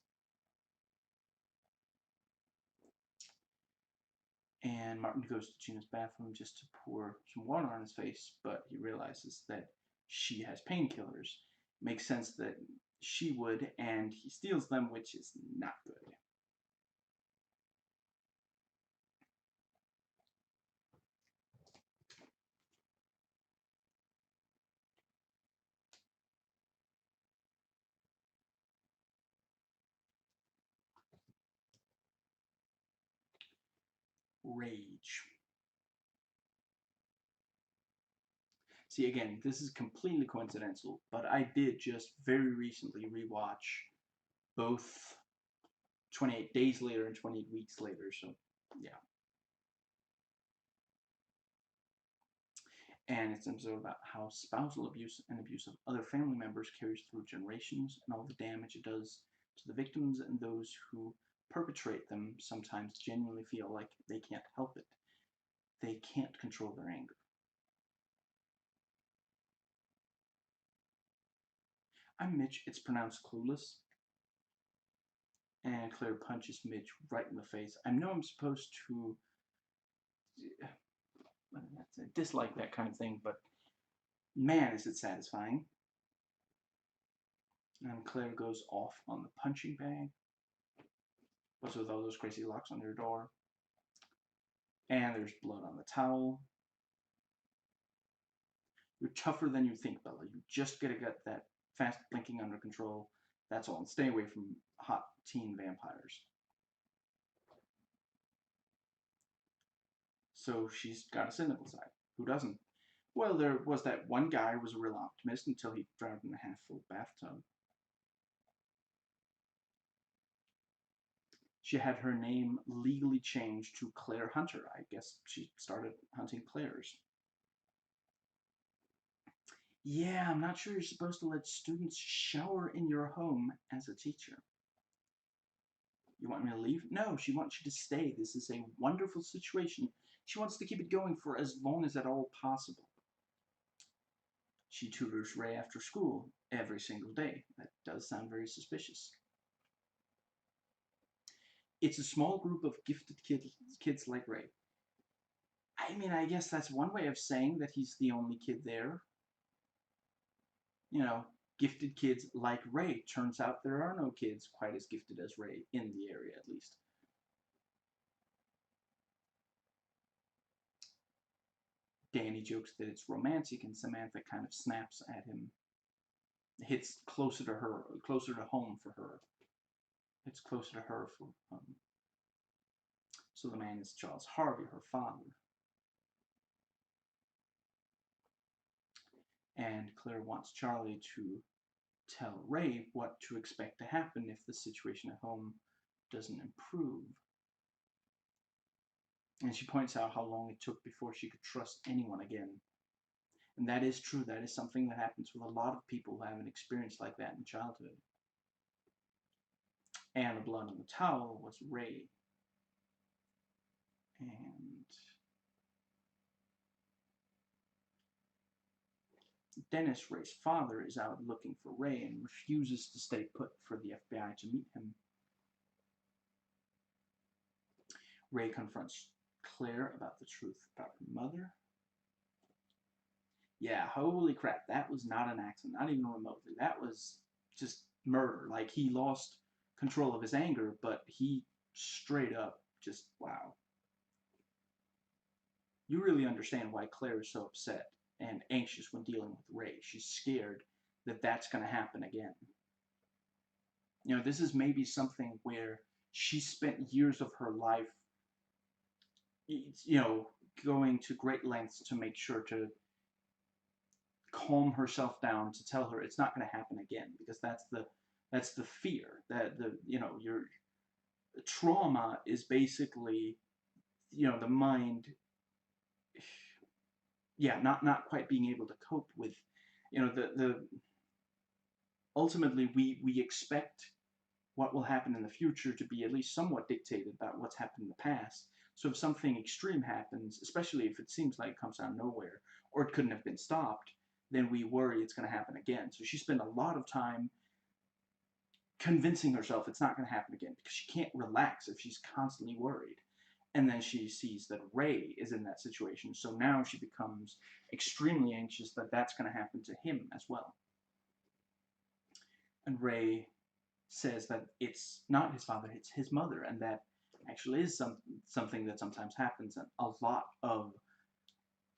And Martin goes to Gina's bathroom just to pour some water on his face, but he realizes that she has painkillers. Makes sense that she would, and he steals them, which is not good. Rage. See, again, this is completely coincidental, but I did just very recently rewatch both 28 Days Later and 28 Weeks Later, so yeah. And it's about how spousal abuse and abuse of other family members carries through generations and all the damage it does to the victims and those who perpetrate them sometimes genuinely feel like they can't help it. They can't control their anger. I'm Mitch, it's pronounced clueless, and Claire punches Mitch right in the face. I know I'm supposed to dislike that kind of thing, but man, is it satisfying. And Claire goes off on the punching bag. What's with all those crazy locks on your door? And there's blood on the towel. You're tougher than you think, Bella. You just gotta get that fast blinking under control. That's all. And stay away from hot teen vampires. So she's got a cynical side. Who doesn't? Well, there was that one guy who was a real optimist until he drowned in a half-full bathtub. She had her name legally changed to Claire Hunter. I guess she started hunting Claires. Yeah, I'm not sure you're supposed to let students shower in your home as a teacher. You want me to leave? No, she wants you to stay. This is a wonderful situation. She wants to keep it going for as long as at all possible. She tutors Ray after school every single day. That does sound very suspicious. It's a small group of gifted kids like Ray. I mean, I guess that's one way of saying that he's the only kid there. You know, gifted kids like Ray. Turns out there are no kids quite as gifted as Ray, in the area at least. Danny jokes that it's romantic, and Samantha kind of snaps at him. Hits closer to her, closer to home for her. It's closer to her for. So the man is Charles Harvey, her father. And Claire wants Charlie to tell Ray what to expect to happen if the situation at home doesn't improve. And she points out how long it took before she could trust anyone again. And that is true. That is something that happens with a lot of people who have an experience like that in childhood. And the blood on the towel was Ray. And Dennis, Ray's father, is out looking for Ray and refuses to stay put for the FBI to meet him. Ray confronts Claire about the truth about her mother. Yeah, holy crap, that was not an accident, not even remotely. That was just murder. Like, he lost control of his anger, but he straight up just, wow. You really understand why Claire is so upset and anxious when dealing with Ray. She's scared that that's going to happen again. You know, this is maybe something where she spent years of her life, you know, going to great lengths to make sure to calm herself down, to tell her it's not going to happen again, because that's the fear that your trauma is basically, the mind, yeah, not quite being able to cope with, the ultimately we expect what will happen in the future to be at least somewhat dictated about what's happened in the past. So if something extreme happens, especially if it seems like it comes out of nowhere or it couldn't have been stopped, then we worry it's going to happen again. So she spent a lot of time convincing herself it's not going to happen again, because she can't relax if she's constantly worried. And then she sees that Ray is in that situation, so now she becomes extremely anxious that that's going to happen to him as well. And Ray says that it's not his father, it's his mother, and that actually is something that sometimes happens, and a lot of,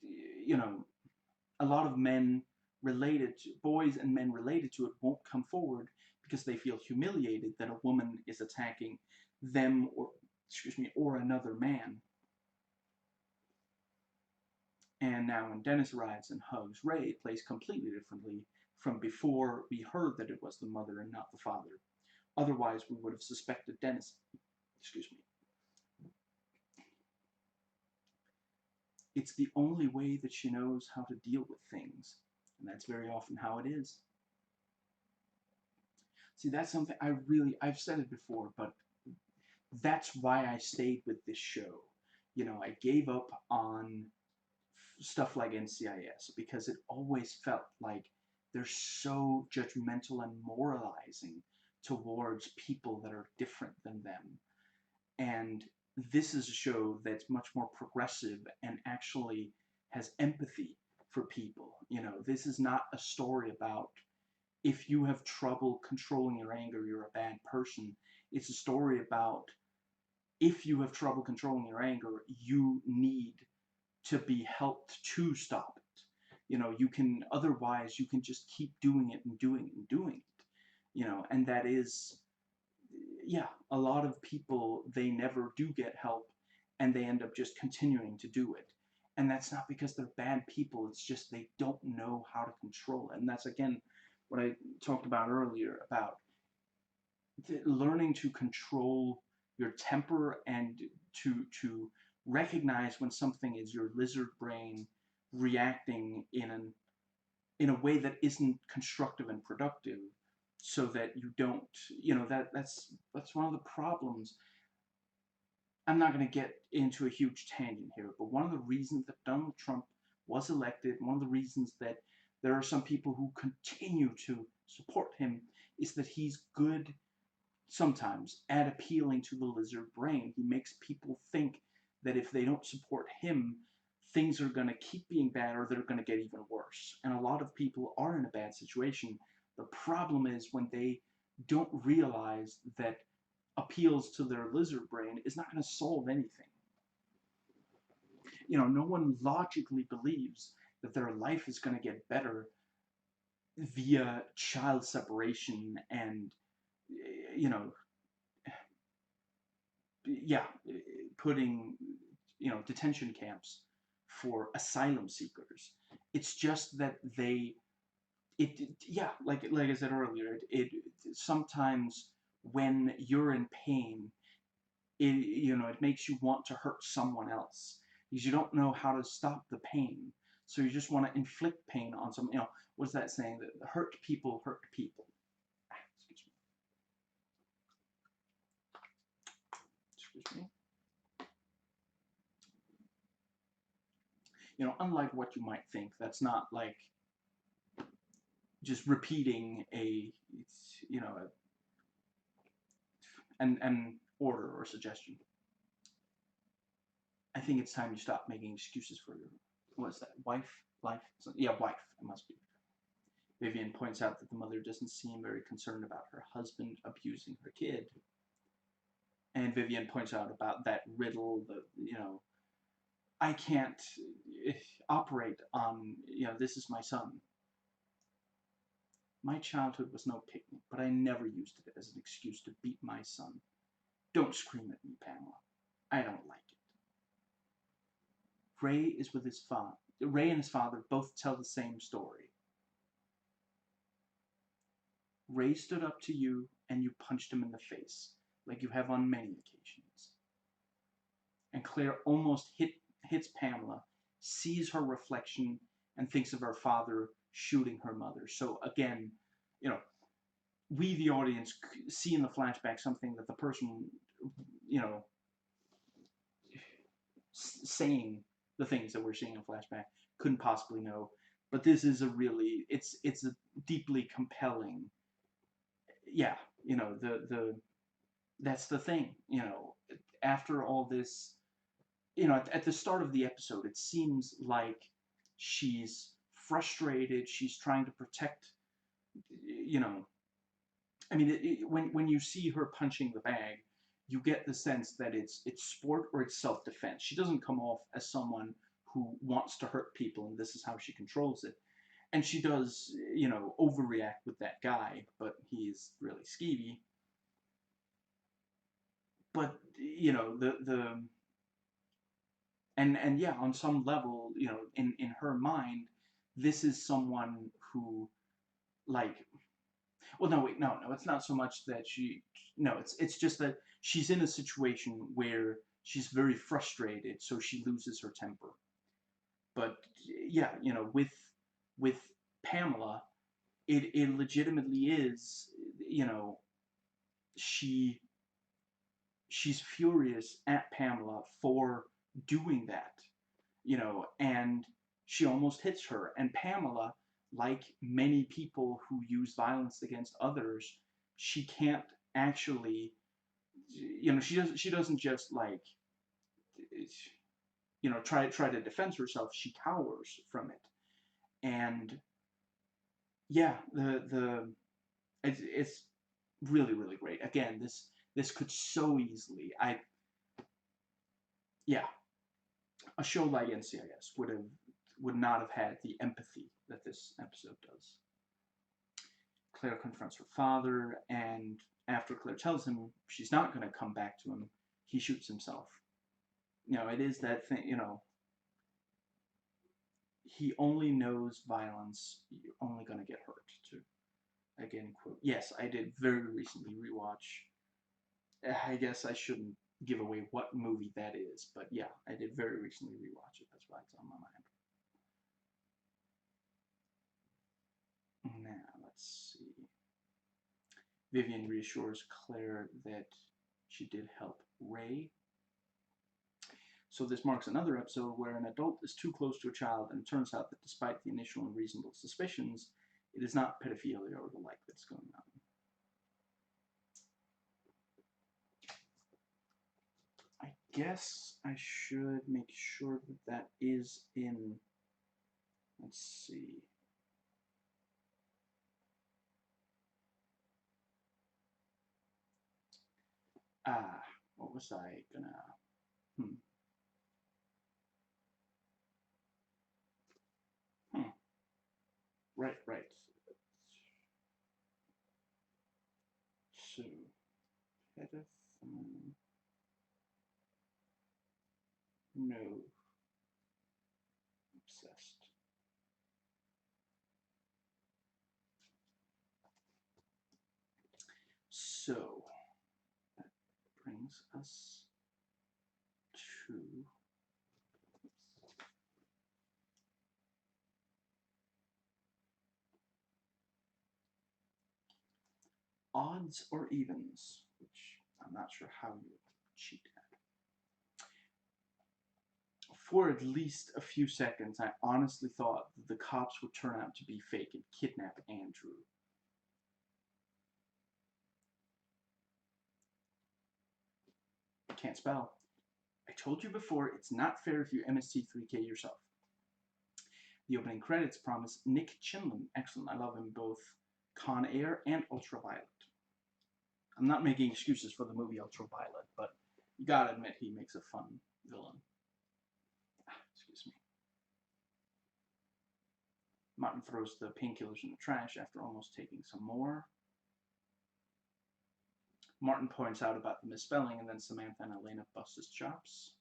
you know, a lot of men related to boys and men related to it won't come forward because they feel humiliated that a woman is attacking them, or excuse me, or another man. And now when Dennis arrives and hugs Ray, it plays completely differently from before we heard that it was the mother and not the father. Otherwise, we would have suspected Dennis. Excuse me. It's the only way that she knows how to deal with things, and that's very often how it is. See, that's something I've said it before, but that's why I stayed with this show. You know, I gave up on stuff like NCIS because it always felt like they're so judgmental and moralizing towards people that are different than them. And this is a show that's much more progressive and actually has empathy for people. You know, this is not a story about if you have trouble controlling your anger, you're a bad person. It's a story about if you have trouble controlling your anger, you need to be helped to stop it. You know, otherwise you can just keep doing it and doing it and doing it. You know, and that is, yeah, a lot of people, they never do get help and they end up just continuing to do it. And that's not because they're bad people, it's just they don't know how to control it. And that's, again, what I talked about earlier about learning to control your temper and to recognize when something is your lizard brain reacting in a way that isn't constructive and productive, so that you don't, you know, that's one of the problems. I'm not going to get into a huge tangent here, but one of the reasons that Donald Trump was elected, one of the reasons that there are some people who continue to support him, is that he's good sometimes at appealing to the lizard brain. He makes people think that if they don't support him, things are going to keep being bad or they're going to get even worse. And a lot of people are in a bad situation. The problem is when they don't realize that appeals to their lizard brain is not going to solve anything. You know, no one logically believes that their life is going to get better via child separation and, you know, yeah, putting, you know, detention camps for asylum seekers. It's just that yeah, like I said earlier, it sometimes when you're in pain, it makes you want to hurt someone else because you don't know how to stop the pain. So you just want to inflict pain on someone. You know, what's that saying? That hurt people hurt people. Excuse me. Excuse me. You know, unlike what you might think, that's not like just repeating you know, an order or suggestion. I think it's time you stop making excuses for your, what's that, life? Yeah, wife, it must be. Vivian points out that the mother doesn't seem very concerned about her husband abusing her kid. And Vivian points out about that riddle, you know, I can't operate on, you know, this is my son. My childhood was no picnic, but I never used it as an excuse to beat my son. Don't scream at me, Pamela. I don't like it. Ray is with his father. Ray and his father both tell the same story. Ray stood up to you and you punched him in the face, like you have on many occasions. And Claire almost hits Pamela, sees her reflection, and thinks of her father shooting her mother. So again, you know, we, the audience, see in the flashback something that the person, you know, saying the things that we're seeing in flashback couldn't possibly know. But this is it's a deeply compelling, yeah, you know, that's the thing, you know, after all this you know, at the start of the episode, it seems like she's frustrated. She's trying to protect, you know, I mean, when you see her punching the bag, you get the sense that it's sport or it's self-defense. She doesn't come off as someone who wants to hurt people, and this is how she controls it. And she does, you know, overreact with that guy, but he's really skeevy. But you know, and yeah, on some level, you know, in her mind, this is someone who, like, well, no, wait, no, it's not so much that she, no, it's just that she's in a situation where she's very frustrated, so she loses her temper. But yeah, you know, with Pamela, it legitimately is, you know, she she's furious at Pamela for doing that, you know, and she almost hits her. And Pamela, like many people who use violence against others, she can't actually, you know, she doesn't just like, you know, try to defend herself. She cowers from it, and yeah, the it's really really great. Again, this could so easily, yeah, a show like NCIS would not have had the empathy that this episode does. Claire confronts her father, and after Claire tells him she's not going to come back to him, he shoots himself. You know, it is that thing, you know, he only knows violence, you're only going to get hurt. To, again, quote, yes, I did very recently rewatch. I guess I shouldn't give away what movie that is, but yeah, I did very recently rewatch it. That's why it's on my mind. Now, let's see. Vivian reassures Claire that she did help Ray. So this marks another episode where an adult is too close to a child, and it turns out that despite the initial and reasonable suspicions, it is not pedophilia or the like that's going on. I guess I should make sure that that is in, let's see. What was I gonna, hmm. Hmm. Right. So, pedophile, no, obsessed. So, that brings us to odds or evens, which I'm not sure how you cheat at. For at least a few seconds, I honestly thought the cops would turn out to be fake and kidnap Andrew. Can't spell. I told you before, it's not fair if you MST3K yourself. The opening credits promise Nick Chinlund. Excellent. I love him both Con Air and Ultraviolet. I'm not making excuses for the movie Ultraviolet, but you gotta admit he makes a fun villain. Excuse me. Martin throws the painkillers in the trash after almost taking some more. Martin points out about the misspelling, and then Samantha and Elena bust his chops.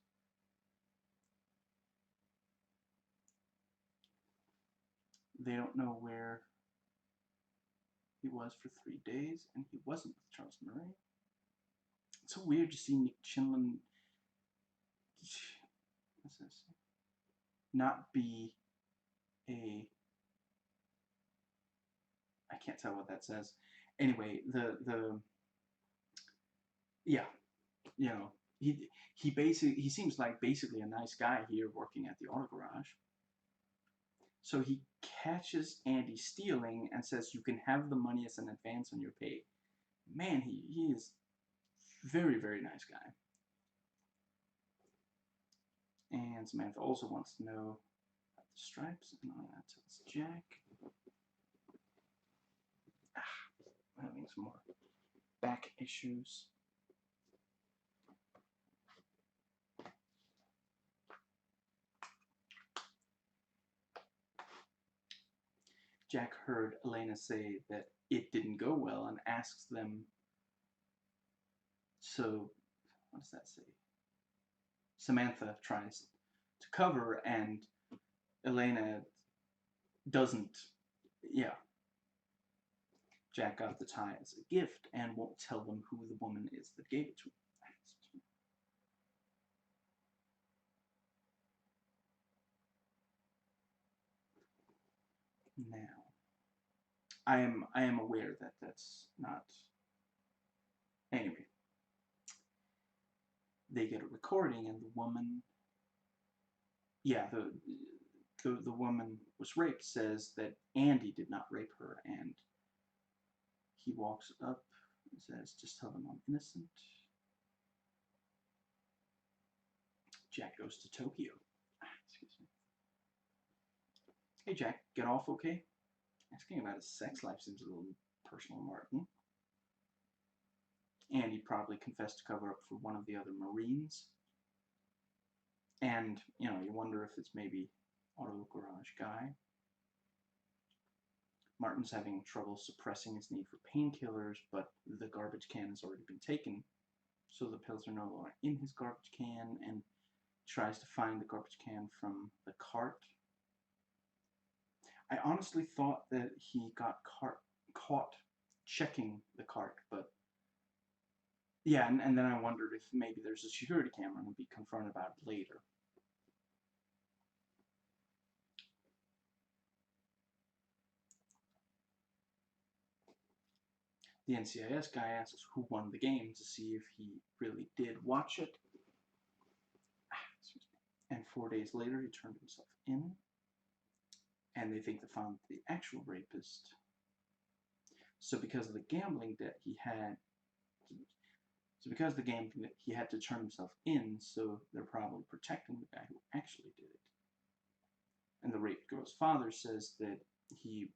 They don't know where he was for 3 days, and he wasn't with Charles Murray. It's so weird to see Nick Chinlund, what's this, not be a, I can't tell what that says. Anyway, yeah, you know, he seems like basically a nice guy here working at the auto garage. So he catches Andy stealing and says, you can have the money as an advance on your pay. Man, he is very, very nice guy. And Samantha also wants to know about the stripes, and Elena tells Jack. Having some more back issues. Jack heard Elena say that it didn't go well and asks them, so, what does that say? Samantha tries to cover, and Elena doesn't. Yeah. Jack got the tie as a gift and won't tell them who the woman is that gave it to him. Now, I am aware that that's not. Anyway, they get a recording, and the woman, yeah, the woman was raped, says that Andy did not rape her, and he walks up and says, "Just tell them I'm innocent." Jack goes to Tokyo. Excuse me. Hey Jack, get off okay? Asking about his sex life seems a little personal, Martin. Andy probably confessed to cover up for one of the other Marines. And, you know, you wonder if it's maybe auto garage guy. Martin's having trouble suppressing his need for painkillers, but the garbage can has already been taken, so the pills are no longer in his garbage can, and tries to find the garbage can from the cart. I honestly thought that he got caught checking the cart, but yeah, and then I wondered if maybe there's a security camera and he'll be confronted about it later. The NCIS guy asks who won the game to see if he really did watch it. And 4 days later, he turned himself in. And they think they found the actual rapist. So because of the gambling debt he had, he had to turn himself in, so they're probably protecting the guy who actually did it. And the raped girl's father says that he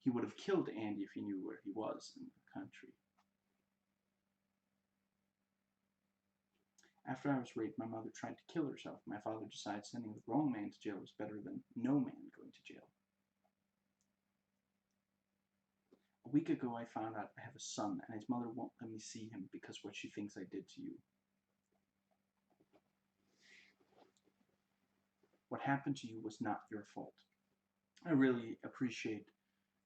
would have killed Andy if he knew where he was in the country. After I was raped, my mother tried to kill herself. My father decided sending the wrong man to jail was better than no man going to jail. A week ago, I found out I have a son, and his mother won't let me see him because what she thinks I did to you. What happened to you was not your fault. I really appreciate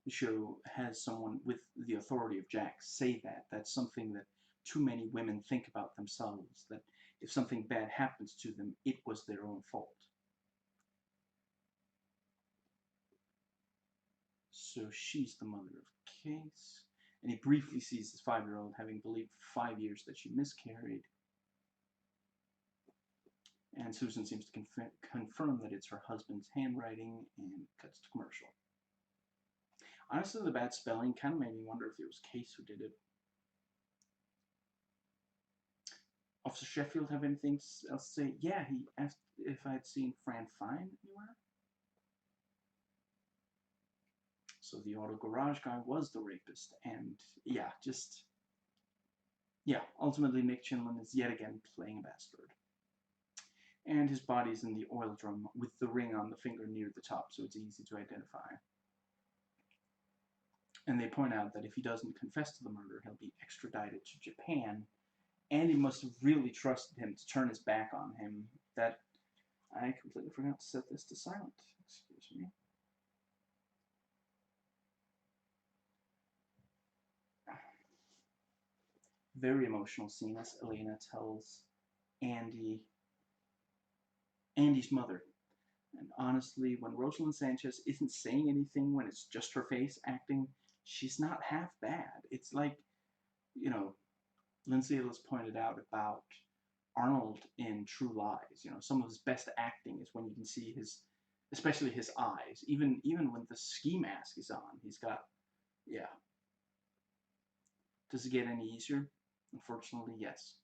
the show has someone with the authority of Jack say that. That's something that too many women think about themselves, that if something bad happens to them, it was their own fault. So she's the mother of Case, and he briefly sees his 5-year-old, having believed for 5 years that she miscarried. And Susan seems to confirm that it's her husband's handwriting, and cuts to commercial. Honestly, the bad spelling kind of made me wonder if it was Case who did it. Officer Sheffield have anything else to say? Yeah, he asked if I had seen Fran Fine anywhere. So the auto garage guy was the rapist, and yeah, ultimately Nick Chinlund is yet again playing a bastard. And his body's in the oil drum with the ring on the finger near the top, so it's easy to identify. And they point out that if he doesn't confess to the murder, he'll be extradited to Japan. Andy must have really trusted him to turn his back on him. That I completely forgot to set this to silent. Excuse me. Very emotional scene as Elena tells Andy's mother. And honestly, when Rosalind Sanchez isn't saying anything, when it's just her face acting, she's not half bad. It's like, you know, Lindsay Ellis pointed out about Arnold in True Lies. You know, some of his best acting is when you can see especially his eyes. Even when the ski mask is on, he's got, yeah. Does it get any easier? Unfortunately, yes.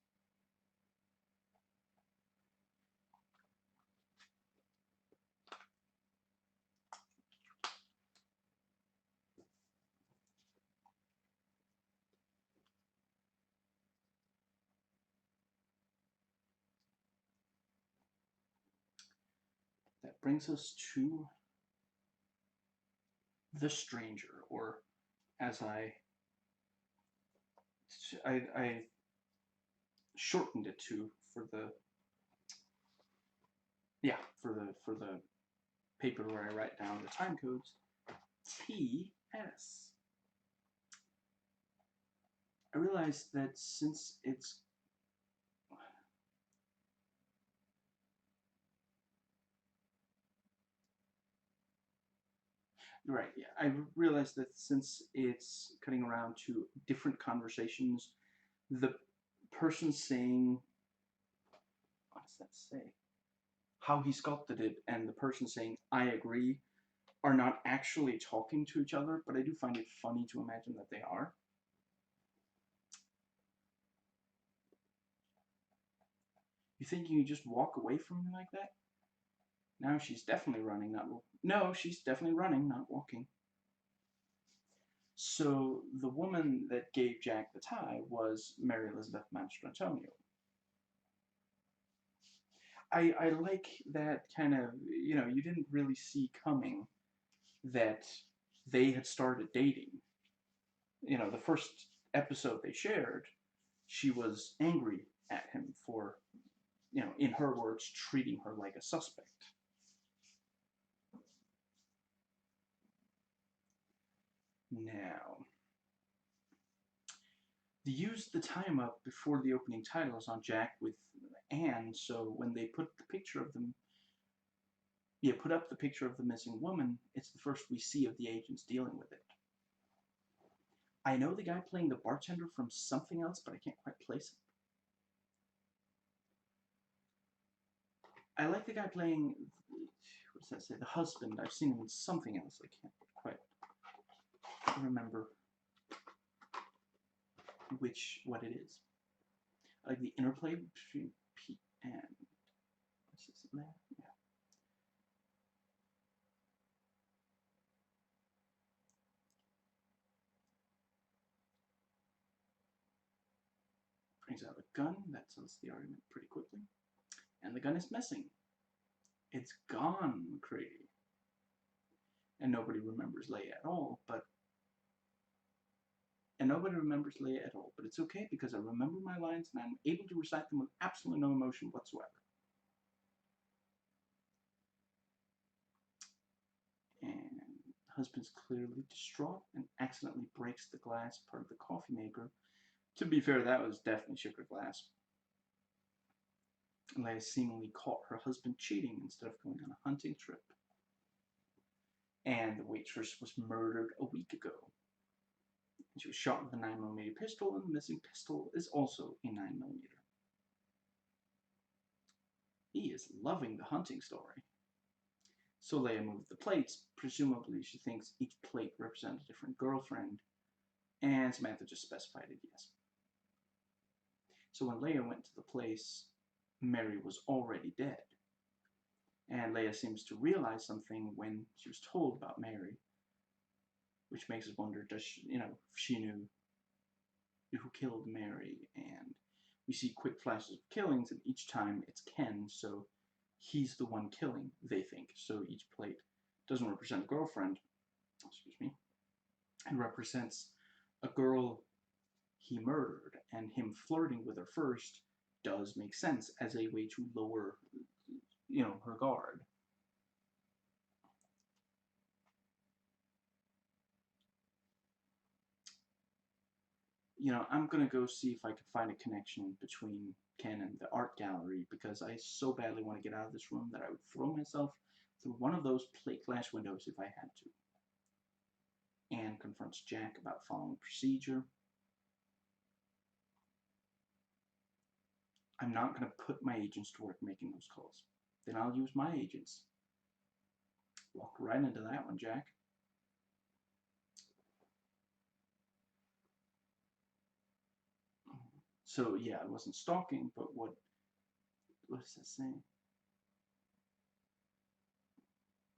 brings us to the stranger, or as I shortened it to for the paper where I write down the time codes, TS. I realized that since it's right, yeah, I realized that since it's cutting around to different conversations, the person saying, what does that say? How he sculpted it, and the person saying, I agree, are not actually talking to each other, but I do find it funny to imagine that they are. You think you can just walk away from me like that? Now she's definitely running, not no, she's definitely running, not walking. So the woman that gave Jack the tie was Mary Elizabeth Mastrantonio. I like that kind of, you didn't really see coming that they had started dating. The first episode they shared, she was angry at him for, in her words, treating her like a suspect. Now, they used the time up before the opening titles on Jack with Anne, so when they put the picture of them, put up the picture of the missing woman, it's the first we see of the agents dealing with it. I know the guy playing the bartender from something else, but I can't quite place it. I like the guy playing, what does that say, the husband. I've seen him in something else. I can't quite remember what it is. I like the interplay between Pete and, what's his name? Yeah. Brings out a gun. That settles the argument pretty quickly. And the gun is missing. It's gone, McCready. And nobody remembers Leia at all, but it's okay because I remember my lines and I'm able to recite them with absolutely no emotion whatsoever. And the husband's clearly distraught and accidentally breaks the glass part of the coffee maker. To be fair, that was definitely sugar glass. Leia seemingly caught her husband cheating instead of going on a hunting trip. And the waitress was murdered a week ago. She was shot with a 9mm pistol, and the missing pistol is also a 9mm. He is loving the hunting story. So Leia moved the plates. Presumably she thinks each plate represents a different girlfriend, and Samantha just specified it yes. So when Leia went to the place, Mary was already dead. And Leia seems to realize something when she was told about Mary, which makes us wonder, does she, if she knew who killed Mary. And we see quick flashes of killings, and each time it's Ken, so he's the one killing, they think. So each plate doesn't represent a girlfriend, excuse me, it represents a girl he murdered, and him flirting with her first does make sense as a way to lower, her guard. I'm going to go see if I can find a connection between Ken and the art gallery, because I so badly want to get out of this room that I would throw myself through one of those plate glass windows if I had to. Anne confronts Jack about following procedure. I'm not going to put my agents to work making those calls. Then I'll use my agents. Walked right into that one, Jack. So yeah, it wasn't stalking, but what is that saying?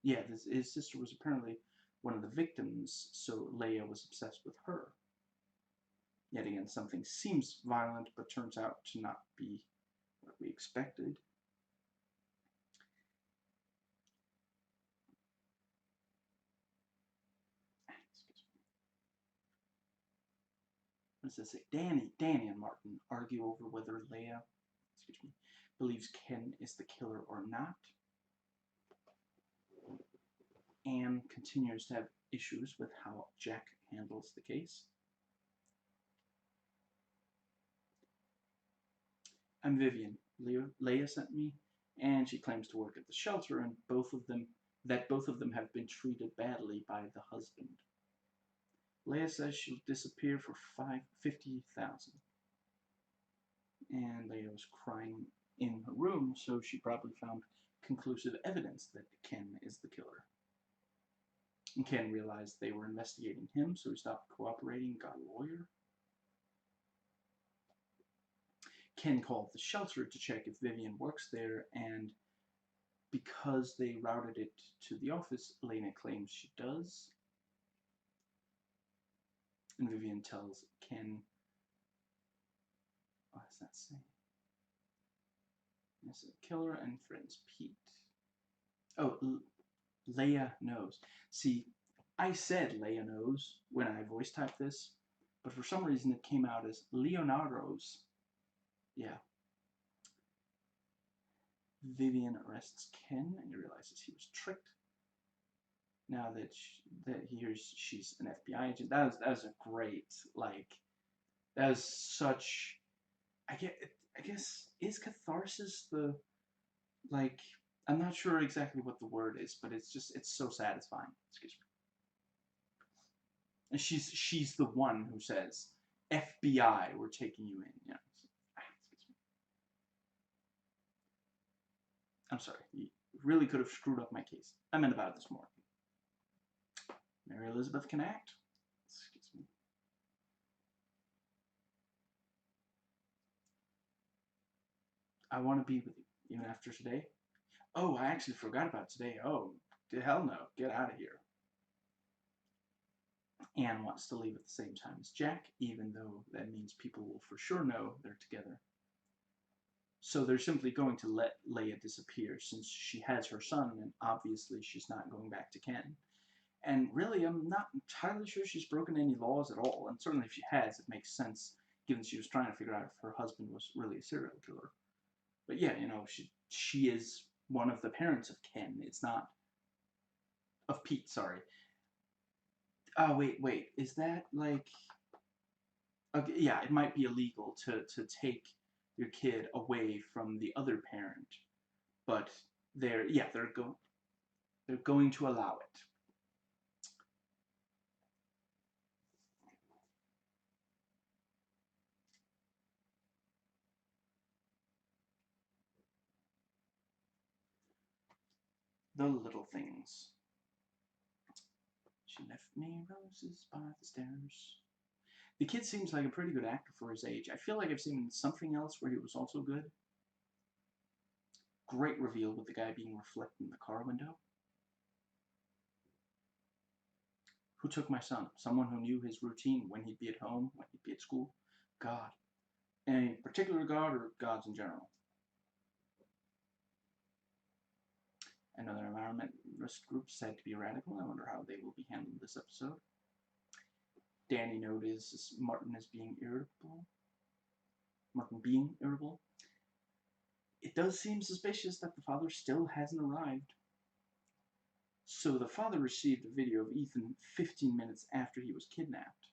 Yeah, his sister was apparently one of the victims, so Leia was obsessed with her. Yet again, something seems violent, but turns out to not be what we expected. What does it say? Danny and Martin argue over whether Leia, believes Ken is the killer or not. Anne continues to have issues with how Jack handles the case. I'm Vivian. Leia sent me, and she claims to work at the shelter, and both of them have been treated badly by the husband. Leia says she'll disappear for $50,000. And Leia was crying in her room, so she probably found conclusive evidence that Ken is the killer. And Ken realized they were investigating him, so he stopped cooperating and got a lawyer. Ken called the shelter to check if Vivian works there, and because they routed it to the office, Lena claims she does. And Vivian tells Ken, what does that say? It's a killer and friends Pete. Oh, Leia knows. See, I said Leia knows when I voice typed this, but for some reason it came out as Leonardo's. Yeah. Vivian arrests Ken and he realizes he was tricked. Now that he hears she's an FBI agent, that was a great, like, that was such, I guess, is catharsis the, like, I'm not sure exactly what the word is, but it's so satisfying. Excuse me. And she's the one who says, FBI, we're taking you in. Yeah. Excuse me. I'm sorry. You really could have screwed up my case. I meant about it this morning. Mary Elizabeth can act. Excuse me. I want to be with you, even after today. Oh, I actually forgot about today. Oh, hell no. Get out of here. Anne wants to leave at the same time as Jack, even though that means people will for sure know they're together. So they're simply going to let Leia disappear since she has her son, and obviously she's not going back to Ken. And really, I'm not entirely sure she's broken any laws at all, and certainly if she has, it makes sense, given she was trying to figure out if her husband was really a serial killer. But yeah, you know, she is one of the parents of Ken. It's not... of Pete, sorry. Oh, wait, is that, like... Okay, yeah, it might be illegal to take your kid away from the other parent, but they're going to allow it. The little things. She left me roses by the stairs. The kid seems like a pretty good actor for his age. I feel like I've seen something else where he was also good. Great reveal with the guy being reflected in the car window. Who took my son? Someone who knew his routine, when he'd be at home, when he'd be at school. God. Any particular god or gods in general? Another environmentalist group said to be radical. I wonder how they will be handling this episode. Danny notices Martin as being irritable. Martin being irritable. It does seem suspicious that the father still hasn't arrived. So the father received a video of Ethan 15 minutes after he was kidnapped.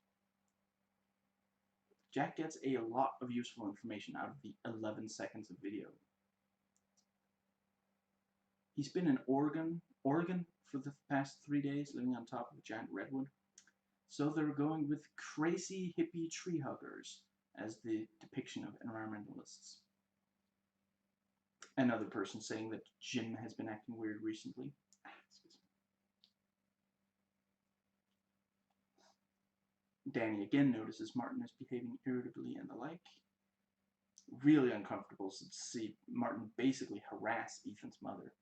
Jack gets a lot of useful information out of the 11 seconds of video. He's been in Oregon for the past 3 days, living on top of a giant redwood. So they're going with crazy hippie tree huggers as the depiction of environmentalists. Another person saying that Jim has been acting weird recently. Danny again notices Martin is behaving irritably and the like. Really uncomfortable to see Martin basically harass Ethan's mother.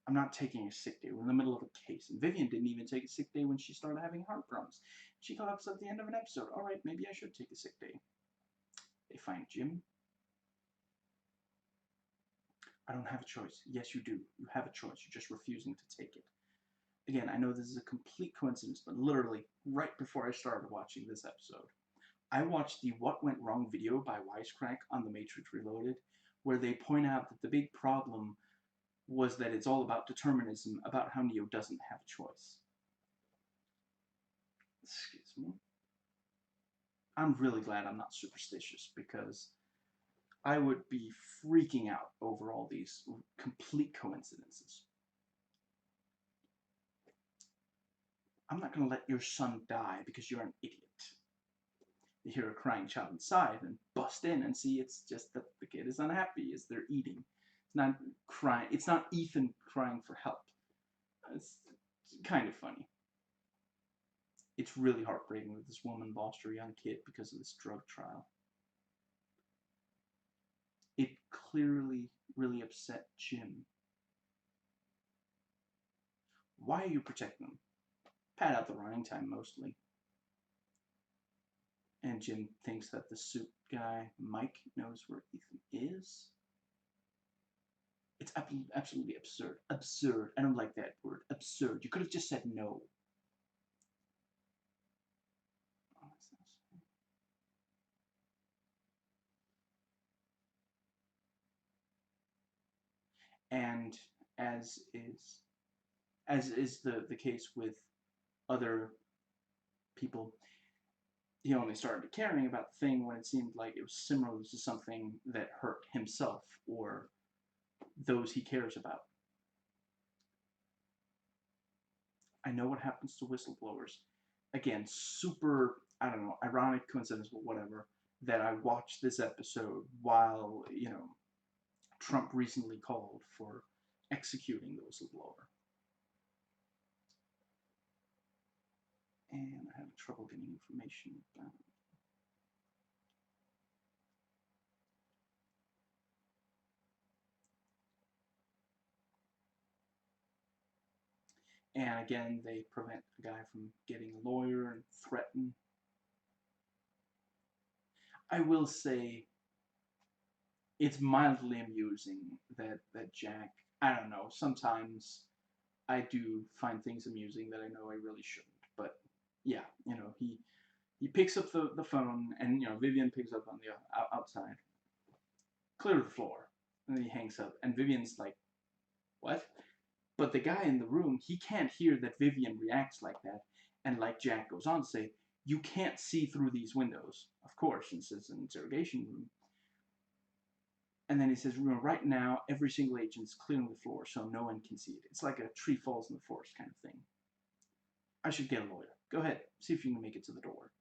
I'm not taking a sick day. We're in the middle of a case. And Vivian didn't even take a sick day when she started having heart problems. She collapsed at the end of an episode. Alright, maybe I should take a sick day. They find Jim. I don't have a choice. Yes, you do. You have a choice. You're just refusing to take it. Again, I know this is a complete coincidence, but literally right before I started watching this episode, I watched the What Went Wrong video by Wisecrack on The Matrix Reloaded, where they point out that the big problem was that it's all about determinism, about how Neo doesn't have a choice. Excuse me. I'm really glad I'm not superstitious, because I would be freaking out over all these complete coincidences. I'm not going to let your son die because you're an idiot. You hear a crying child inside and bust in and see it's just that the kid is unhappy as they're eating. It's not crying. It's not Ethan crying for help. It's kind of funny. It's really heartbreaking that this woman lost her young kid because of this drug trial. It clearly really upset Jim. Why are you protecting them? Pad out the running time, mostly. And Jim thinks that the suit guy, Mike, knows where Ethan is. It's absolutely absurd. Absurd. I don't like that word. Absurd. You could have just said no. And as is the case with other people, he only started caring about the thing when it seemed like it was similar to something that hurt himself or those he cares about. I know what happens to whistleblowers. Again, super, I don't know, ironic coincidence, but whatever, that I watched this episode while, you know, Trump recently called for executing the whistleblower. And I have trouble getting information about it. And again, they prevent a guy from getting a lawyer and threaten. I will say it's mildly amusing that Jack, I don't know, sometimes I do find things amusing that I know I really shouldn't. But yeah, you know, he picks up the phone, and you know, Vivian picks up on the outside. Clear the floor. And then he hangs up, and Vivian's like, what? But the guy in the room, he can't hear that Vivian reacts like that. And like Jack goes on to say, you can't see through these windows, of course, since it's an interrogation room. And then he says, right now, every single agent's clearing the floor so no one can see it. It's like a tree falls in the forest kind of thing. I should get a lawyer. Go ahead, see if you can make it to the door.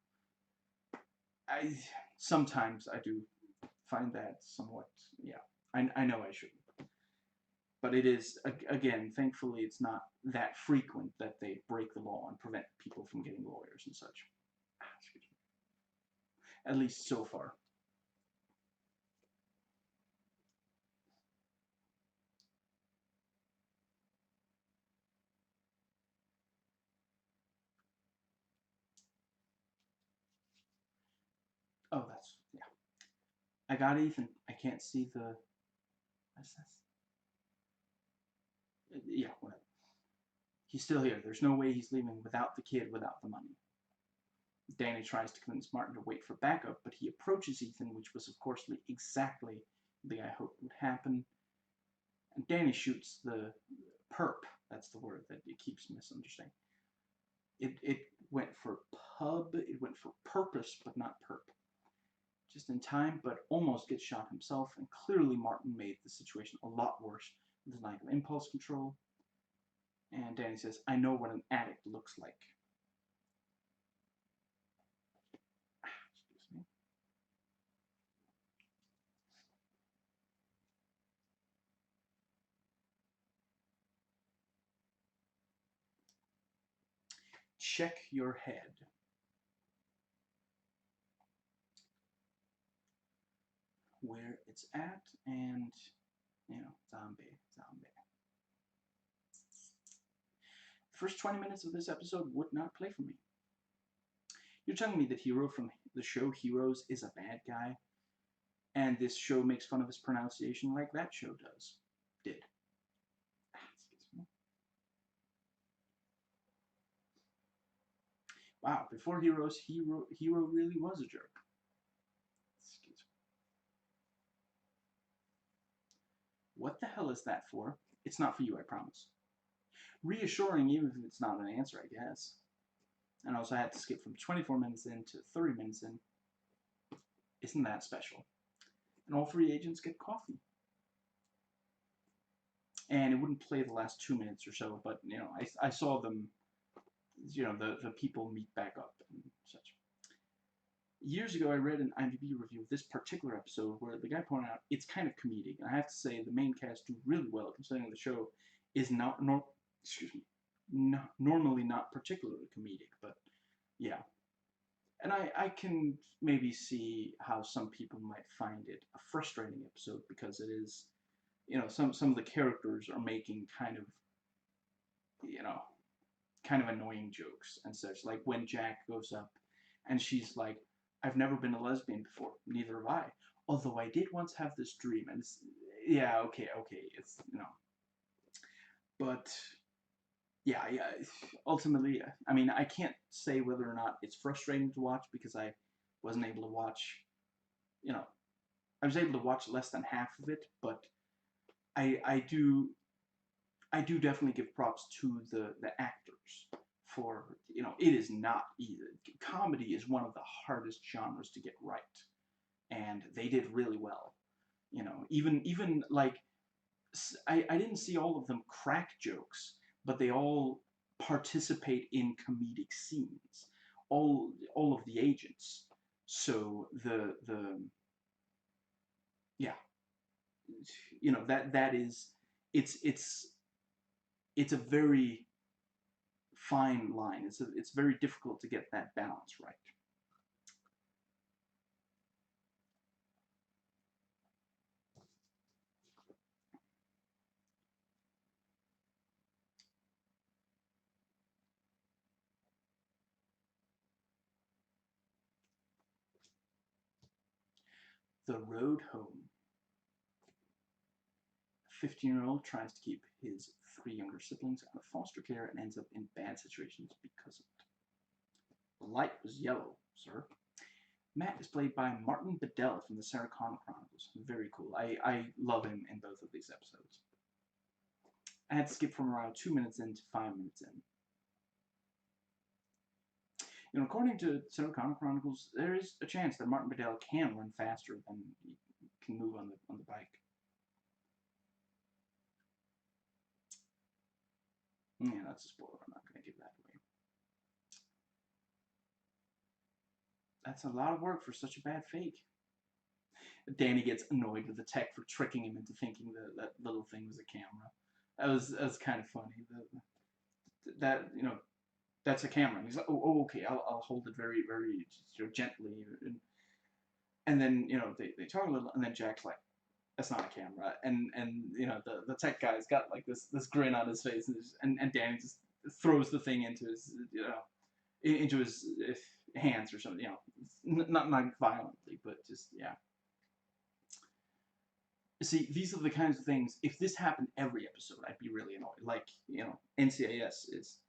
Sometimes I do find that somewhat, yeah, I know I shouldn't. But it is, again, thankfully it's not that frequent that they break the law and prevent people from getting lawyers and such. Excuse me. At least so far. Oh, that's, yeah. I got Ethan. I can't see the, what's this? Yeah, whatever. He's still here. There's no way he's leaving without the kid, without the money. Danny tries to convince Martin to wait for backup, but he approaches Ethan, which was, of course, exactly the I hoped would happen. And Danny shoots the perp. That's the word that he keeps misunderstanding. It went for pub, it went for purpose, but not perp. Just in time, but almost gets shot himself, and clearly Martin made the situation a lot worse with his lack of impulse control. And Danny says, I know what an addict looks like. Excuse me. Check your head. Where it's at, and, you know, zombie. The first 20 minutes of this episode would not play for me. You're telling me that Hero from the show Heroes is a bad guy, and this show makes fun of his pronunciation like that show did. Excuse me. Wow, before Heroes, Hero really was a jerk. Excuse me. What the hell is that for? It's not for you, I promise. Reassuring, even if it's not an answer, I guess. And also I had to skip from 24 minutes in to 30 minutes in. Isn't that special? And all three agents get coffee. And it wouldn't play the last 2 minutes or so, but, you know, I saw them, you know, the people meet back up and such. Years ago, I read an IMDb review of this particular episode where the guy pointed out it's kind of comedic. And I have to say, the main cast do really well, considering the show is normally not particularly comedic, but yeah. And I can maybe see how some people might find it a frustrating episode because it is, you know, some of the characters are making kind of, you know, kind of annoying jokes and such. Like when Jack goes up and she's like, I've never been a lesbian before, neither have I. Although I did once have this dream, and it's, yeah, okay, it's, you know. But, yeah, ultimately, I mean, I can't say whether or not it's frustrating to watch because I wasn't able to watch, you know, I was able to watch less than half of it, but I do definitely give props to the actors for, you know, it is not easy. Comedy is one of the hardest genres to get right, and they did really well. You know, even like, I didn't see all of them crack jokes, but they all participate in comedic scenes. All of the agents. So the yeah, you know, that is, it's it's a very fine line. It's very difficult to get that balance right. The road home. A 15-year-old tries to keep his three younger siblings out of foster care and ends up in bad situations because of it. The light was yellow, sir. Matt is played by Martin Bedell from the Sarah Connor Chronicles. Very cool. I love him in both of these episodes. I had to skip from around 2 minutes in to 5 minutes in. You know, according to Sarah Connor Chronicles, there is a chance that Martin Bedell can run faster than he can move on the bike. Yeah, that's a spoiler. I'm not going to give that away. That's a lot of work for such a bad fake. Danny gets annoyed with the tech for tricking him into thinking that little thing was a camera. That was kind of funny. That, you know, that's a camera. And he's like, oh, okay, I'll hold it very, very, you know, gently. And then, you know, they talk a little, and then Jack's like, that's not a camera. And you know, the tech guy's got like this grin on his face, and Danny just throws the thing into his, you know, into his hands or something, you know, not violently, but just, yeah. See, these are the kinds of things, if this happened every episode, I'd be really annoyed. Like, you know, NCIS is,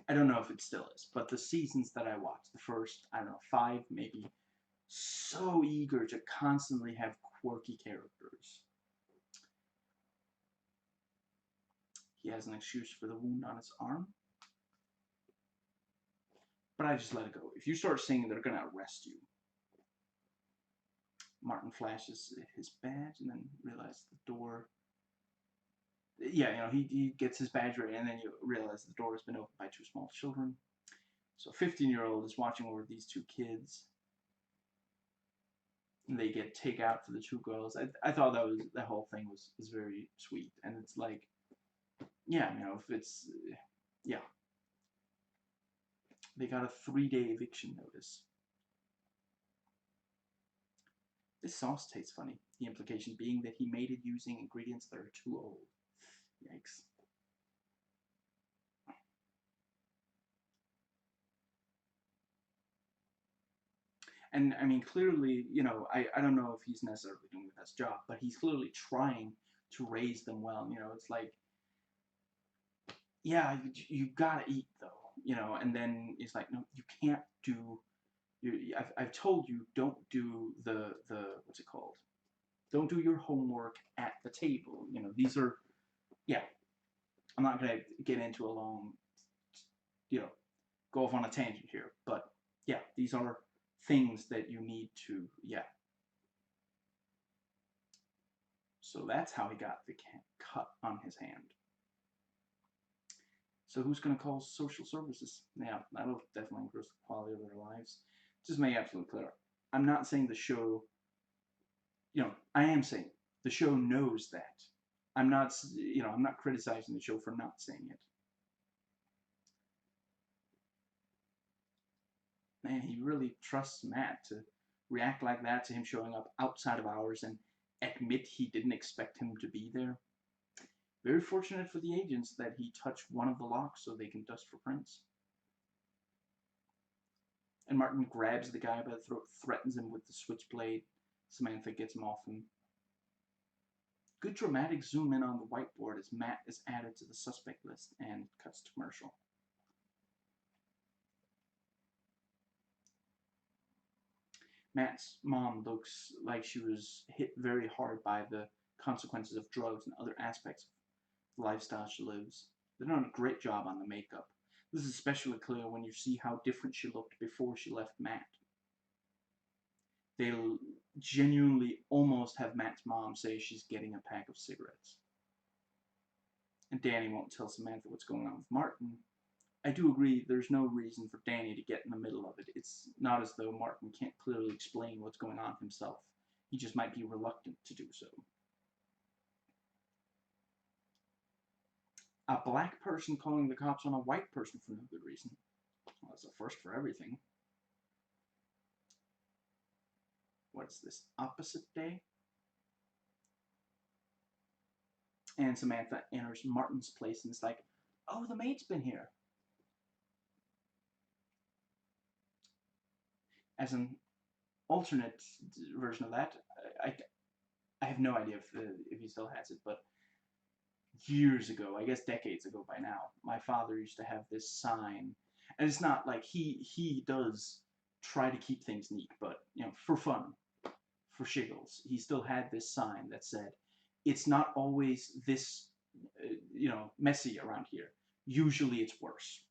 I don't know if it still is, but the seasons that I watched, the first, I don't know, 5 maybe, so eager to constantly have quirky characters. He has an excuse for the wound on his arm. But I just let it go. If you start singing, they're going to arrest you. Martin flashes his badge and then realizes the door. Yeah, you know, he gets his badge ready, and then you realize the door has been opened by 2 small children. So 15-year-old is watching over these 2 kids. And they get takeout for the 2 girls. I thought that whole thing was very sweet. And it's like, yeah, you know, if it's, yeah. They got a 3-day eviction notice. This sauce tastes funny. The implication being that he made it using ingredients that are too old. Yikes. And I mean, clearly, you know, I don't know if he's necessarily doing the best job, but he's clearly trying to raise them well. You know, it's like, yeah, you gotta eat though. you know, and then he's like, no, you can't do. I've told you, don't do the what's it called? Don't do your homework at the table. You know, these are, yeah. I'm not gonna get into a long, you know, go off on a tangent here, but yeah, these are things that you need to, yeah. So that's how he got the cut on his hand. So who's going to call social services? Yeah, that'll definitely improve the quality of their lives. Just make it absolutely clear. I'm not saying the show, you know, I am saying the show knows that. I'm not, you know, I'm not criticizing the show for not saying it. Man, he really trusts Matt to react like that to him showing up outside of hours and admit he didn't expect him to be there. Very fortunate for the agents that he touched one of the locks so they can dust for prints. And Martin grabs the guy by the throat, threatens him with the switchblade. Samantha gets him off him. Good dramatic zoom in on the whiteboard as Matt is added to the suspect list and cuts to commercial. Matt's mom looks like she was hit very hard by the consequences of drugs and other aspects of the lifestyle she lives. They've done a great job on the makeup. This is especially clear when you see how different she looked before she left Matt. They'll genuinely almost have Matt's mom say she's getting a pack of cigarettes. And Danny won't tell Samantha what's going on with Martin. I do agree there's no reason for Danny to get in the middle of it. It's not as though Martin can't clearly explain what's going on himself. He just might be reluctant to do so. A black person calling the cops on a white person for no good reason. Well, that's a first for everything. What is this, opposite day? And Samantha enters Martin's place and is like, oh, the maid's been here. As an alternate version of that, I have no idea if he still has it, but years ago, I guess decades ago by now, my father used to have this sign, and it's not like he does try to keep things neat, but you know, for fun, for shiggles, he still had this sign that said, "It's not always this, you know, messy around here. Usually, it's worse."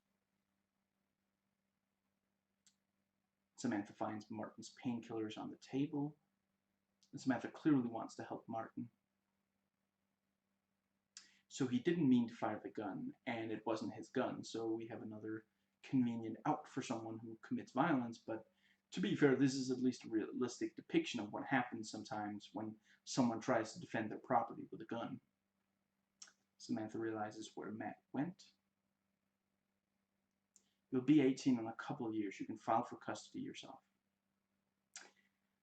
Samantha finds Martin's painkillers on the table. And Samantha clearly wants to help Martin. So he didn't mean to fire the gun, and it wasn't his gun, so we have another convenient out for someone who commits violence, but to be fair, this is at least a realistic depiction of what happens sometimes when someone tries to defend their property with a gun. Samantha realizes where Matt went. You'll be 18 in a couple of years. You can file for custody yourself.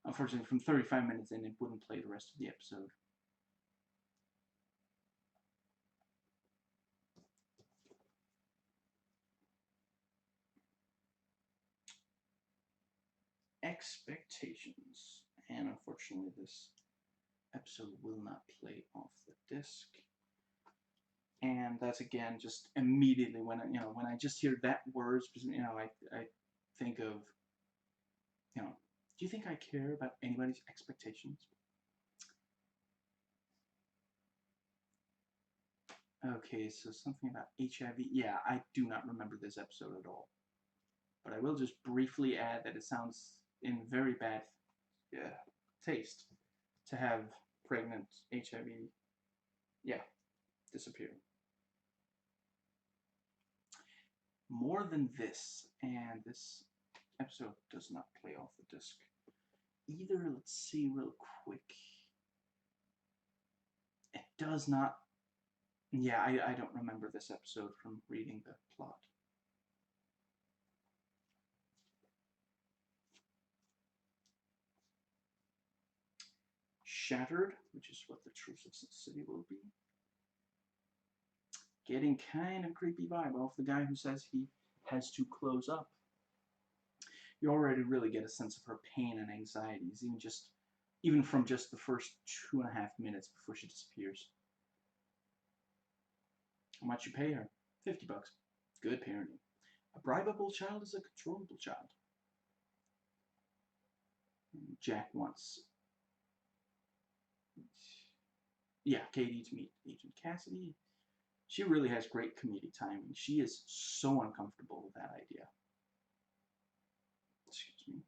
Unfortunately, from 35 minutes in, it wouldn't play the rest of the episode. Expectations. And unfortunately, this episode will not play off the disc. And that's again just immediately when I just hear that word, I think of, do you think I care about anybody's expectations? Okay, so something about HIV. Yeah, I do not remember this episode at all. But I will just briefly add that it sounds in very bad taste to have pregnant HIV, disappear. More than this, and this episode does not play off the disc either. Let's see real quick. It does not. Yeah, I don't remember this episode from reading the plot. Shattered, which is what the Truth of City will be. Getting kind of creepy vibe off the guy who says he has to close up. You already really get a sense of her pain and anxieties, even from just the first 2.5 minutes before she disappears. How much you pay her? $50. Good parenting. A bribable child is a controllable child. Jack wants, yeah, Katie to meet Agent Cassidy. She really has great comedic timing. She is so uncomfortable with that idea. Excuse me.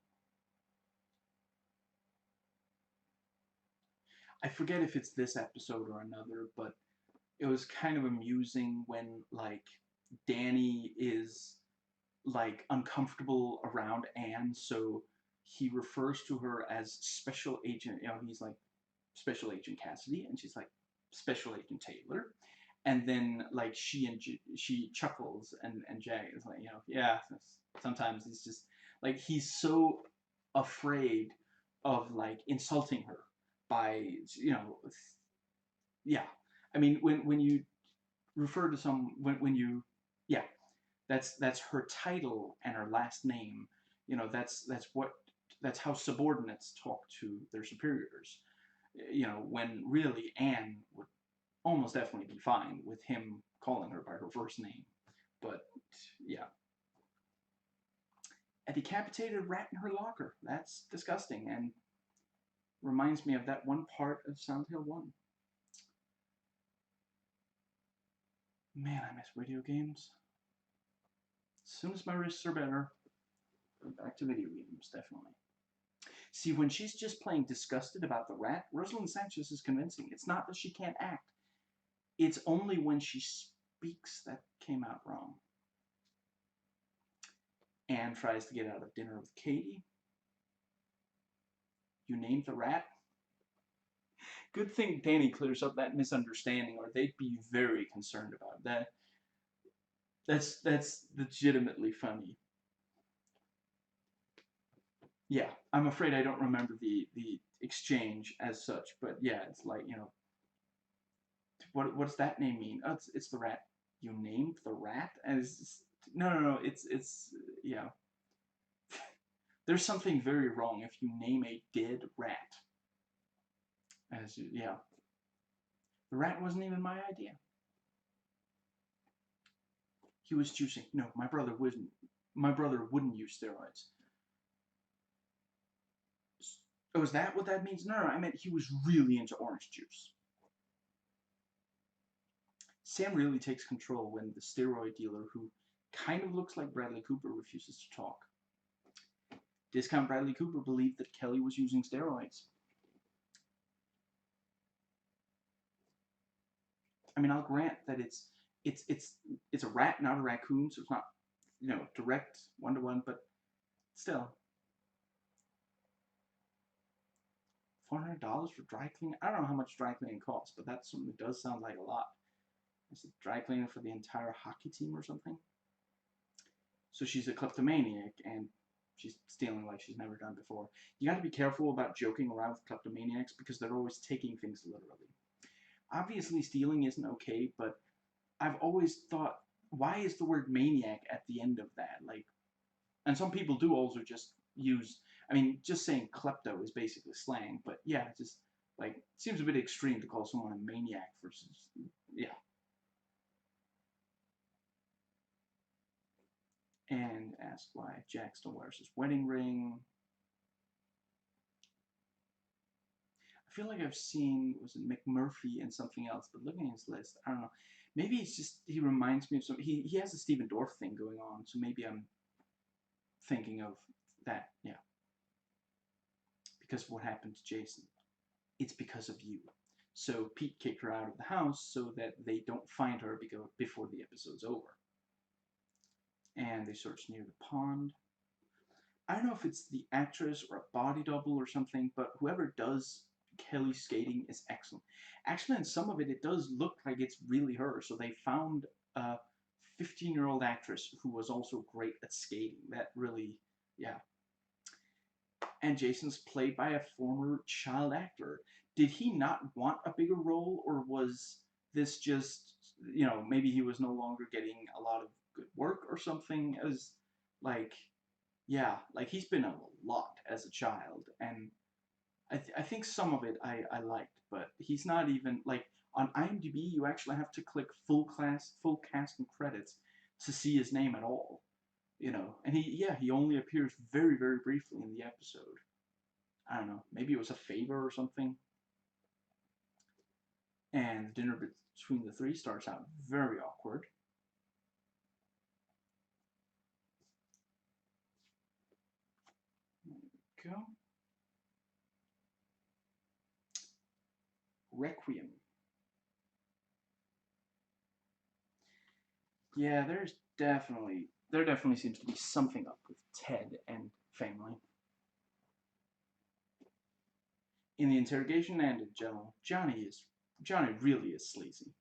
I forget if it's this episode or another, but it was kind of amusing when, like, Danny is, like, uncomfortable around Anne, so he refers to her as Special Agent, he's like, Special Agent Cassidy, and she's like, Special Agent Taylor. And then, like, she chuckles, and Jack is like, yeah, sometimes he's just, like, he's so afraid of, like, insulting her by, yeah. I mean, when you refer to when you, yeah, that's her title and her last name. That's how subordinates talk to their superiors. When really Anne would almost definitely be fine with him calling her by her first name. But yeah, a decapitated rat in her locker. That's disgusting and reminds me of that one part of Silent Hill 1. Man, I miss video games. As soon as my wrists are better, back to video games, definitely. See, when she's just playing disgusted about the rat, Rosalind Sanchez is convincing. It's not that she can't act. It's only when she speaks that came out wrong. Anne tries to get out of dinner with Katie. You named the rat? Good thing Danny clears up that misunderstanding, or they'd be very concerned about that. That's legitimately funny. Yeah, I'm afraid I don't remember the exchange as such, but yeah, it's like, what's that name mean? Oh, it's the rat. You named the rat? And it's just, no, it's yeah. There's something very wrong if you name a dead rat. Yeah. The rat wasn't even my idea. He was juicing. No, my brother wouldn't. My brother wouldn't use steroids. Oh, is that what that means? No, I meant he was really into orange juice. Sam really takes control when the steroid dealer, who kind of looks like Bradley Cooper, refuses to talk. Discount Bradley Cooper believed that Kelly was using steroids. I mean, I'll grant that it's a rat, not a raccoon, so it's not, direct one-to-one, but still. $400 for dry cleaning? I don't know how much dry cleaning costs, but that certainly does sound like a lot. Is it dry cleaning for the entire hockey team or something? So she's a kleptomaniac, and she's stealing like she's never done before. You gotta be careful about joking around with kleptomaniacs because they're always taking things literally. Obviously, stealing isn't okay, but I've always thought, why is the word maniac at the end of that? Like, and some people do also just use, I mean, just saying klepto is basically slang, but yeah, just, like, it seems a bit extreme to call someone a maniac versus, yeah. And ask why Jack still wears his wedding ring. I feel like I've seen, was it McMurphy and something else, but looking at his list, I don't know. Maybe it's just, he reminds me of something. He has a Stephen Dorff thing going on, so maybe I'm thinking of that, yeah. Because of what happened to Jason. It's because of you. So Pete kicked her out of the house so that they don't find her before the episode's over. And they search near the pond. I don't know if it's the actress or a body double or something, but whoever does Kelly skating is excellent. Actually, in some of it, it does look like it's really her. So they found a 15-year-old actress who was also great at skating. That really, yeah. And Jason's played by a former child actor. Did he not want a bigger role, or was this just, maybe he was no longer getting a lot of good work or something? It was like, yeah, like he's been a lot as a child, and I think some of it I liked, but he's not even, like, on IMDb, you actually have to click full cast and credits to see his name at all. You know, and he only appears very, very briefly in the episode. I don't know, maybe it was a favor or something. And the dinner between the three starts out very awkward. There we go. Requiem. Yeah, there definitely seems to be something up with Ted and family. In the interrogation and in general, Johnny really is sleazy.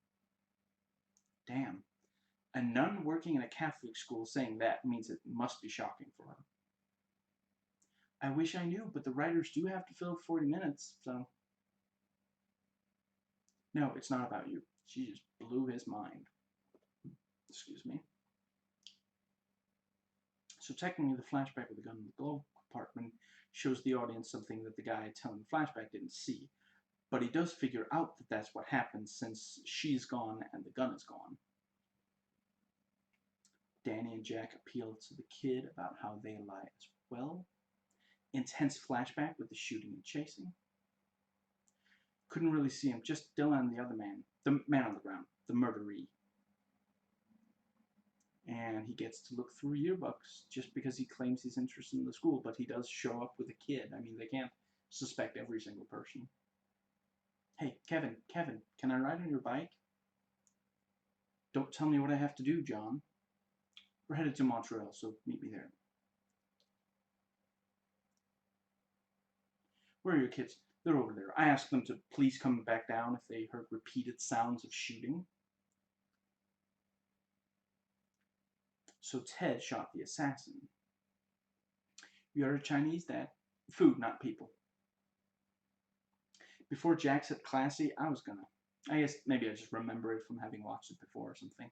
Damn. A nun working in a Catholic school saying that means it must be shocking for her. I wish I knew, but the writers do have to fill 40 minutes, so. No, it's not about you. She just blew his mind. Excuse me. So technically, the flashback of the gun in the glove compartment shows the audience something that the guy telling the flashback didn't see. But he does figure out that that's what happens since she's gone and the gun is gone. Danny and Jack appeal to the kid about how they lie as well. Intense flashback with the shooting and chasing. Couldn't really see him, just Dylan and the other man, the man on the ground, the murderee. And he gets to look through yearbooks just because he claims he's interested in the school, but he does show up with a kid. I mean, they can't suspect every single person. Hey, Kevin, can I ride on your bike? Don't tell me what I have to do, John. We're headed to Montreal, so meet me there. Where are your kids? They're over there. I asked them to please come back down if they heard repeated sounds of shooting. So Ted shot the assassin. You are a Chinese, Dad? Food, not people. Before Jack said classy, I was gonna. I guess maybe I just remember it from having watched it before or something.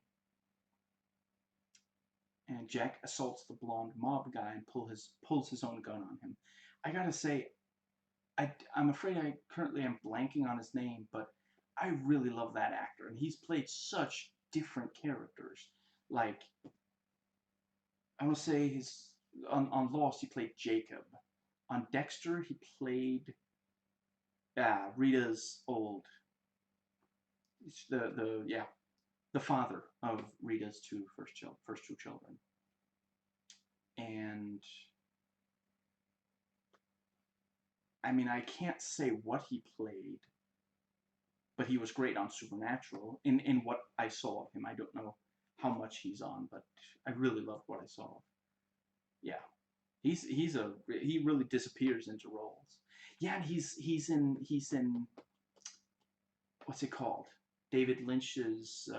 And Jack assaults the blonde mob guy and pulls his own gun on him. I gotta say, I'm afraid I currently am blanking on his name, but I really love that actor, and he's played such different characters. Like, I want to say on Lost he played Jacob. On Dexter he played Rita's old the father of Rita's first two children. And I mean, I can't say what he played, but he was great on Supernatural. In what I saw of him, I don't know how much he's on, but I really loved what I saw. Yeah, he really disappears into roles. Yeah, and he's in what's it called? David Lynch's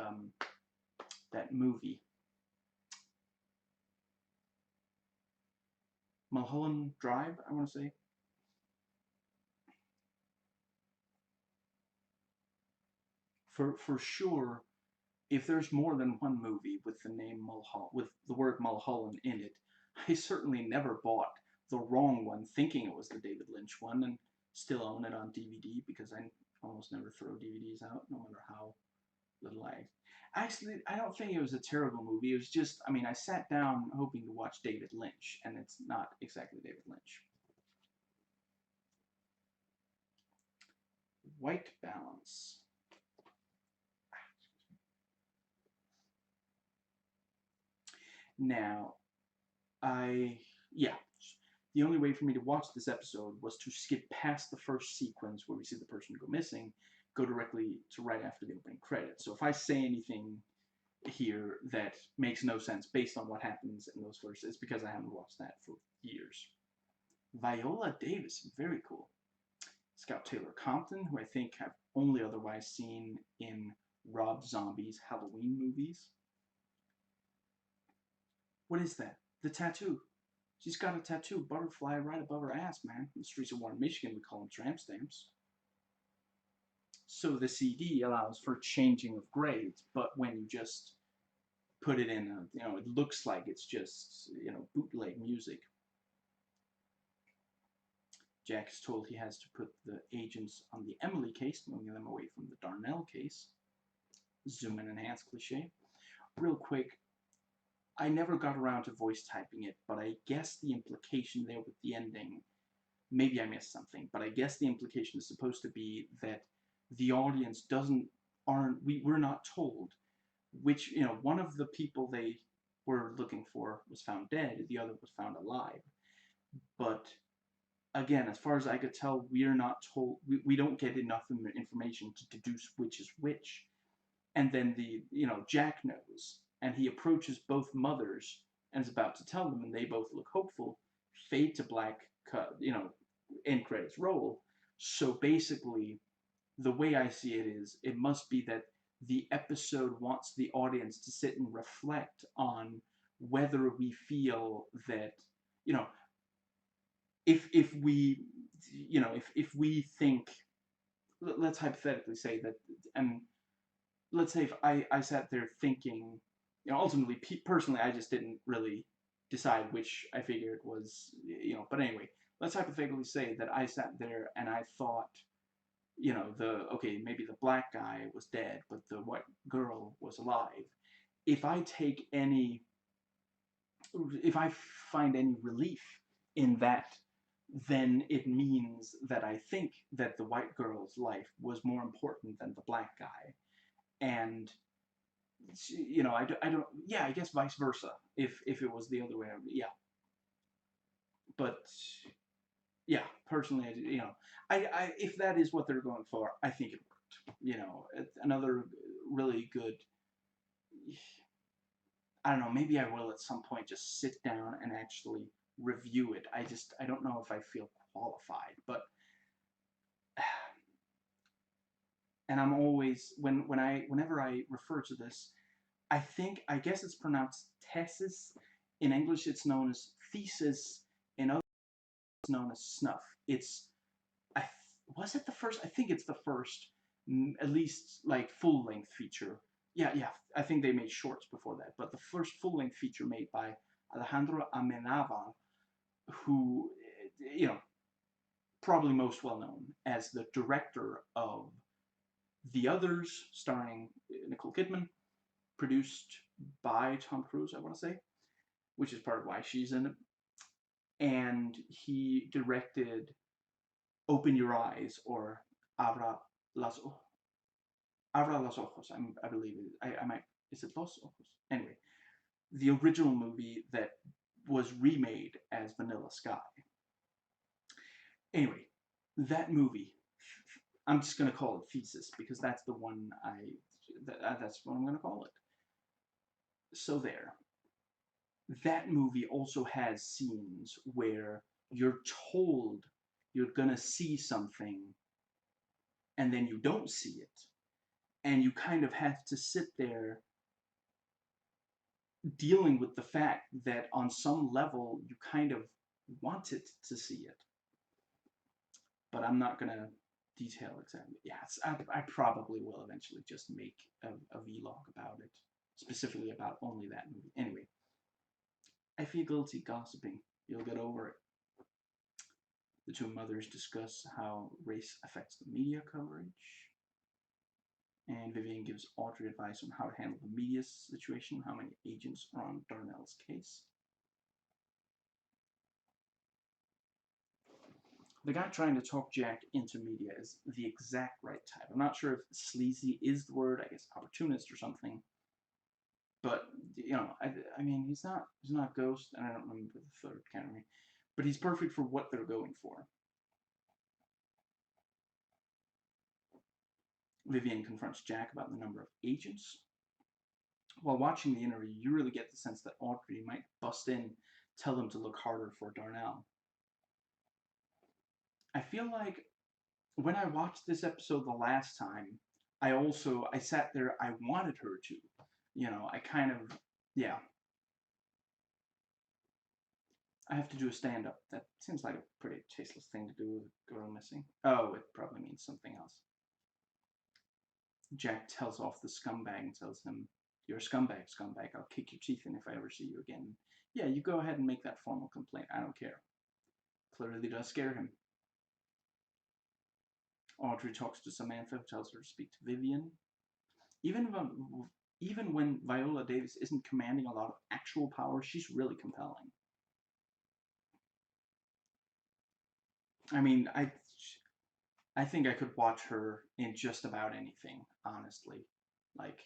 that movie, Mulholland Drive, I want to say. For sure, if there's more than one movie with the name with the word Mulholland in it, I certainly never bought the wrong one thinking it was the David Lynch one and still own it on DVD because I almost never throw DVDs out, no matter how little I. Actually, I don't think it was a terrible movie. It was just, I mean, I sat down hoping to watch David Lynch, and it's not exactly David Lynch. White balance. Now, yeah, the only way for me to watch this episode was to skip past the first sequence where we see the person go missing, go directly to right after the opening credits. So if I say anything here that makes no sense based on what happens in those first, it's because I haven't watched that for years. Viola Davis, very cool. Scout Taylor Compton, who I think I've only otherwise seen in Rob Zombie's Halloween movies. What is that? The tattoo. She's got a tattoo, butterfly, right above her ass, man. In the streets of Warren, Michigan, we call them tramp stamps. So the CD allows for changing of grades, but when you just put it in, it looks like it's just, bootleg music. Jack is told he has to put the agents on the Emily case, moving them away from the Darnell case. Zoom and enhance cliche. Real quick, I never got around to voice typing it, but I guess the implication there with the ending, maybe I missed something, but I guess the implication is supposed to be that the audience we're not told which, one of the people they were looking for was found dead, the other was found alive. But again, as far as I could tell, we're not told, we don't get enough information to deduce which is which. And then Jack knows, and he approaches both mothers and is about to tell them, and they both look hopeful. Fade to black, cut, end credits roll. So basically, the way I see it is, it must be that the episode wants the audience to sit and reflect on whether we feel that, you know, if we, if we think, let's hypothetically say that, and let's say if I sat there thinking, ultimately, personally, I just didn't really decide which I figured was, but anyway, let's hypothetically say that I sat there and I thought, okay, maybe the black guy was dead, but the white girl was alive. If I take any, if I find any relief in that, then it means that I think that the white girl's life was more important than the black guy. And I don't, yeah, I guess vice versa, if it was the other way around, yeah. But yeah, personally, if that is what they're going for, I think it worked. Another really good, I don't know, maybe I will at some point just sit down and actually review it. I don't know if I feel qualified, but, and I'm always, whenever I refer to this, I guess it's pronounced thesis. In English, it's known as thesis. In other, it's known as snuff. It's, was it the first? I think it's the first, at least like full-length feature. Yeah, I think they made shorts before that, but the first full-length feature made by Alejandro Amenabar, who, probably most well known as the director of The Others, starring Nicole Kidman, produced by Tom Cruise, I want to say, which is part of why she's in it. And he directed Open Your Eyes, or Abra las, Abra los Ojos, I believe I might, is it Los Ojos? Anyway, the original movie that was remade as Vanilla Sky. Anyway, that movie, I'm just going to call it Thesis, because that's the one that's what I'm going to call it. So there. That movie also has scenes where you're told you're going to see something, and then you don't see it. And you kind of have to sit there dealing with the fact that on some level you kind of wanted to see it. But I'm not going to detail exactly. Yes, I probably will eventually just make a vlog about it, specifically about only that movie. Anyway, I feel guilty gossiping. You'll get over it. The two mothers discuss how race affects the media coverage. And Vivian gives Audrey advice on how to handle the media situation, how many agents are on Darnell's case. The guy trying to talk Jack into media is the exact right type. I'm not sure if sleazy is the word, I guess opportunist or something. But, I mean, he's not Ghost, and I don't remember the third category. But he's perfect for what they're going for. Vivian confronts Jack about the number of agents. While watching the interview, you really get the sense that Audrey might bust in, tell him to look harder for Darnell. I feel like when I watched this episode the last time, I sat there, I wanted her to. I kind of, yeah. I have to do a stand-up. That seems like a pretty tasteless thing to do with a girl missing. Oh, it probably means something else. Jack tells off the scumbag and tells him, "You're a scumbag, scumbag. I'll kick your teeth in if I ever see you again. Yeah, you go ahead and make that formal complaint. I don't care." Clearly does scare him. Audrey talks to Samantha, who tells her to speak to Vivian. Even even when Viola Davis isn't commanding a lot of actual power, she's really compelling. I mean, I think I could watch her in just about anything, honestly. Like,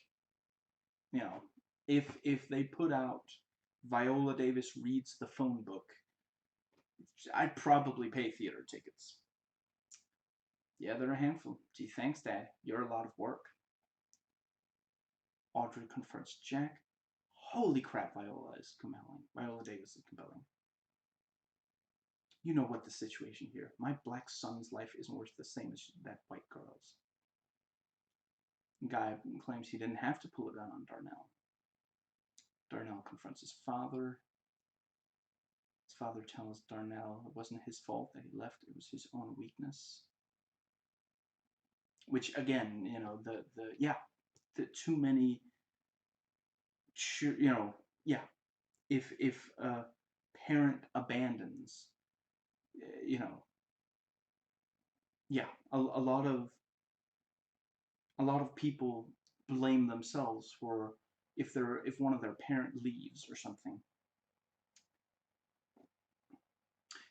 you know, if they put out Viola Davis reads the phone book, I'd probably pay theater tickets. Yeah, they're a handful. Gee, thanks, Dad. You're a lot of work. Audrey confronts Jack. Holy crap, Viola is compelling. Viola Davis is compelling. You know what the situation here. My black son's life isn't worth the same as that white girl's. Guy claims he didn't have to pull a gun on Darnell. Darnell confronts his father. His father tells Darnell it wasn't his fault that he left, it was his own weakness. Which again, you know, the too many, you know, yeah. If a parent abandons, you know, yeah, a lot of people blame themselves for if one of their parent leaves or something.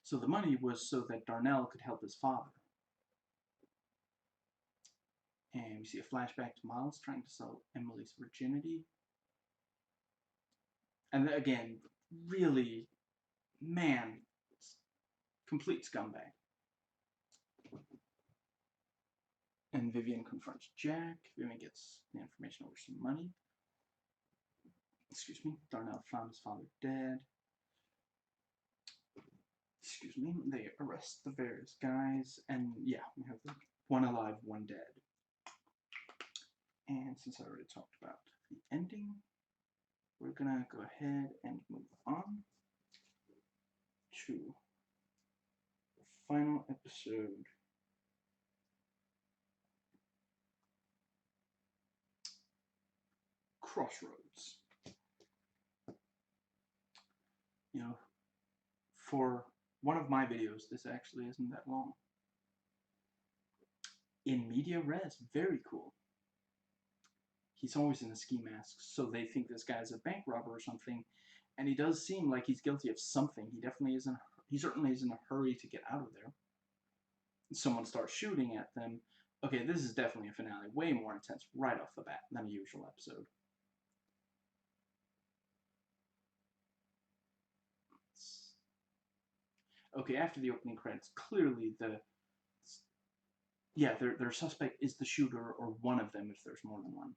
So the money was so that Darnell could help his father. And we see a flashback to Miles trying to sell Emily's virginity. And again, really, man, complete scumbag. And Vivian confronts Jack. Vivian gets the information over some money. Excuse me. Darnell found his father dead. Excuse me. They arrest the various guys. And yeah, we have the one alive, one dead. And since I already talked about the ending, we're gonna go ahead and move on to the final episode. Crossroads. You know, for one of my videos, this actually isn't that long. In media res, very cool. He's always in a ski mask, so they think this guy's a bank robber or something, and he does seem like he's guilty of something. He definitely isn't. He certainly is in a hurry to get out of there. Someone starts shooting at them. Okay, this is definitely a finale, way more intense right off the bat than a usual episode. Okay, after the opening credits, clearly their suspect is the shooter or one of them if there's more than one.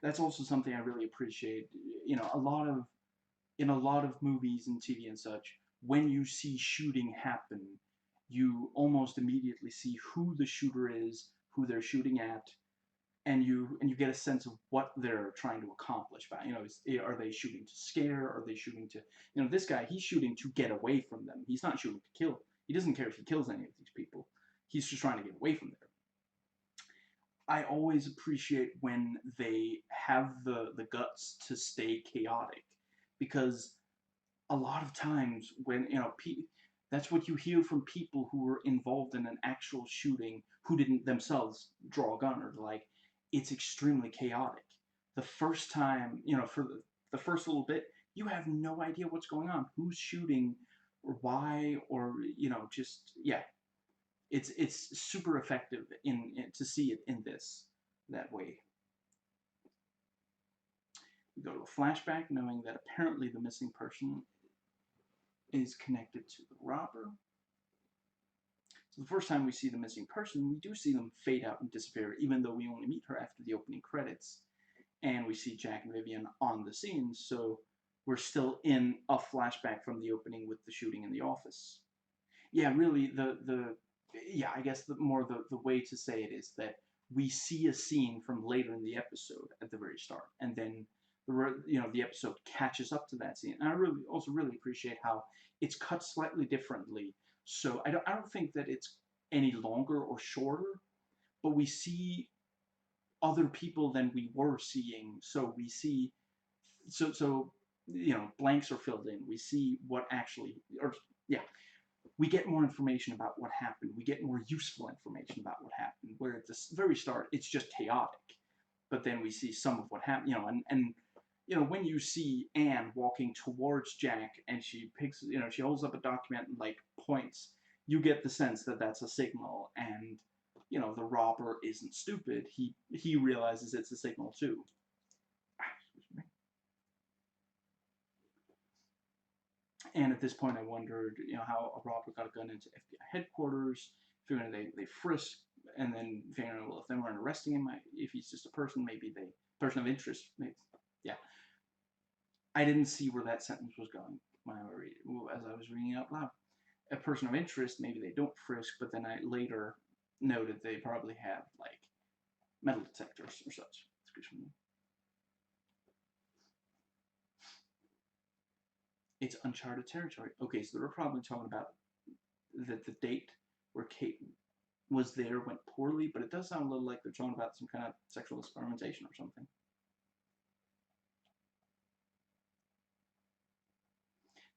That's also something I really appreciate. You know, in a lot of movies and TV and such, when you see shooting happen, you almost immediately see who the shooter is, who they're shooting at, and you get a sense of what they're trying to accomplish by, you know, are they shooting to scare, are they shooting to, you know, this guy, he's shooting to get away from them, he's not shooting to kill, he doesn't care if he kills any of these people, he's just trying to get away from there. I always appreciate when they have the guts to stay chaotic, because a lot of times when, you know, that's what you hear from people who were involved in an actual shooting who didn't themselves draw a gun, or like, it's extremely chaotic. The first time, you know, for the first little bit, you have no idea what's going on, who's shooting, or why, or, you know, just, yeah. It's super effective in to see it in this that way. We go to a flashback knowing that apparently the missing person is connected to the robber. So the first time we see the missing person, we do see them fade out and disappear, even though we only meet her after the opening credits. And we see Jack and Vivian on the scene, so we're still in a flashback from the opening with the shooting in the office. Yeah, really, I guess the way to say it is that we see a scene from later in the episode at the very start, and then the episode catches up to that scene. And I really appreciate how it's cut slightly differently. So I don't think that it's any longer or shorter, but we see other people than we were seeing. So we see you know, blanks are filled in. We see what actually, or yeah, we get more information about what happened. We get more useful information about what happened. Where at the very start, it's just chaotic. but then we see some of what happened, and when you see Anne walking towards Jack and she picks, she holds up a document and like points, you get the sense that that's a signal, and the robber isn't stupid. He realizes it's a signal too. And at this point, I wondered, how a robber got a gun into FBI headquarters, figuring they frisk, and then figuring, well, if they weren't arresting him, if he's just a person, maybe person of interest, maybe, yeah. I didn't see where that sentence was going when as I was reading it out loud. A person of interest, maybe they don't frisk, but then I later noted they probably have, like, metal detectors or such. Excuse me. It's uncharted territory. Okay, so they're probably talking about that the date where Kate was there went poorly, but it does sound a little like they're talking about some kind of sexual experimentation or something.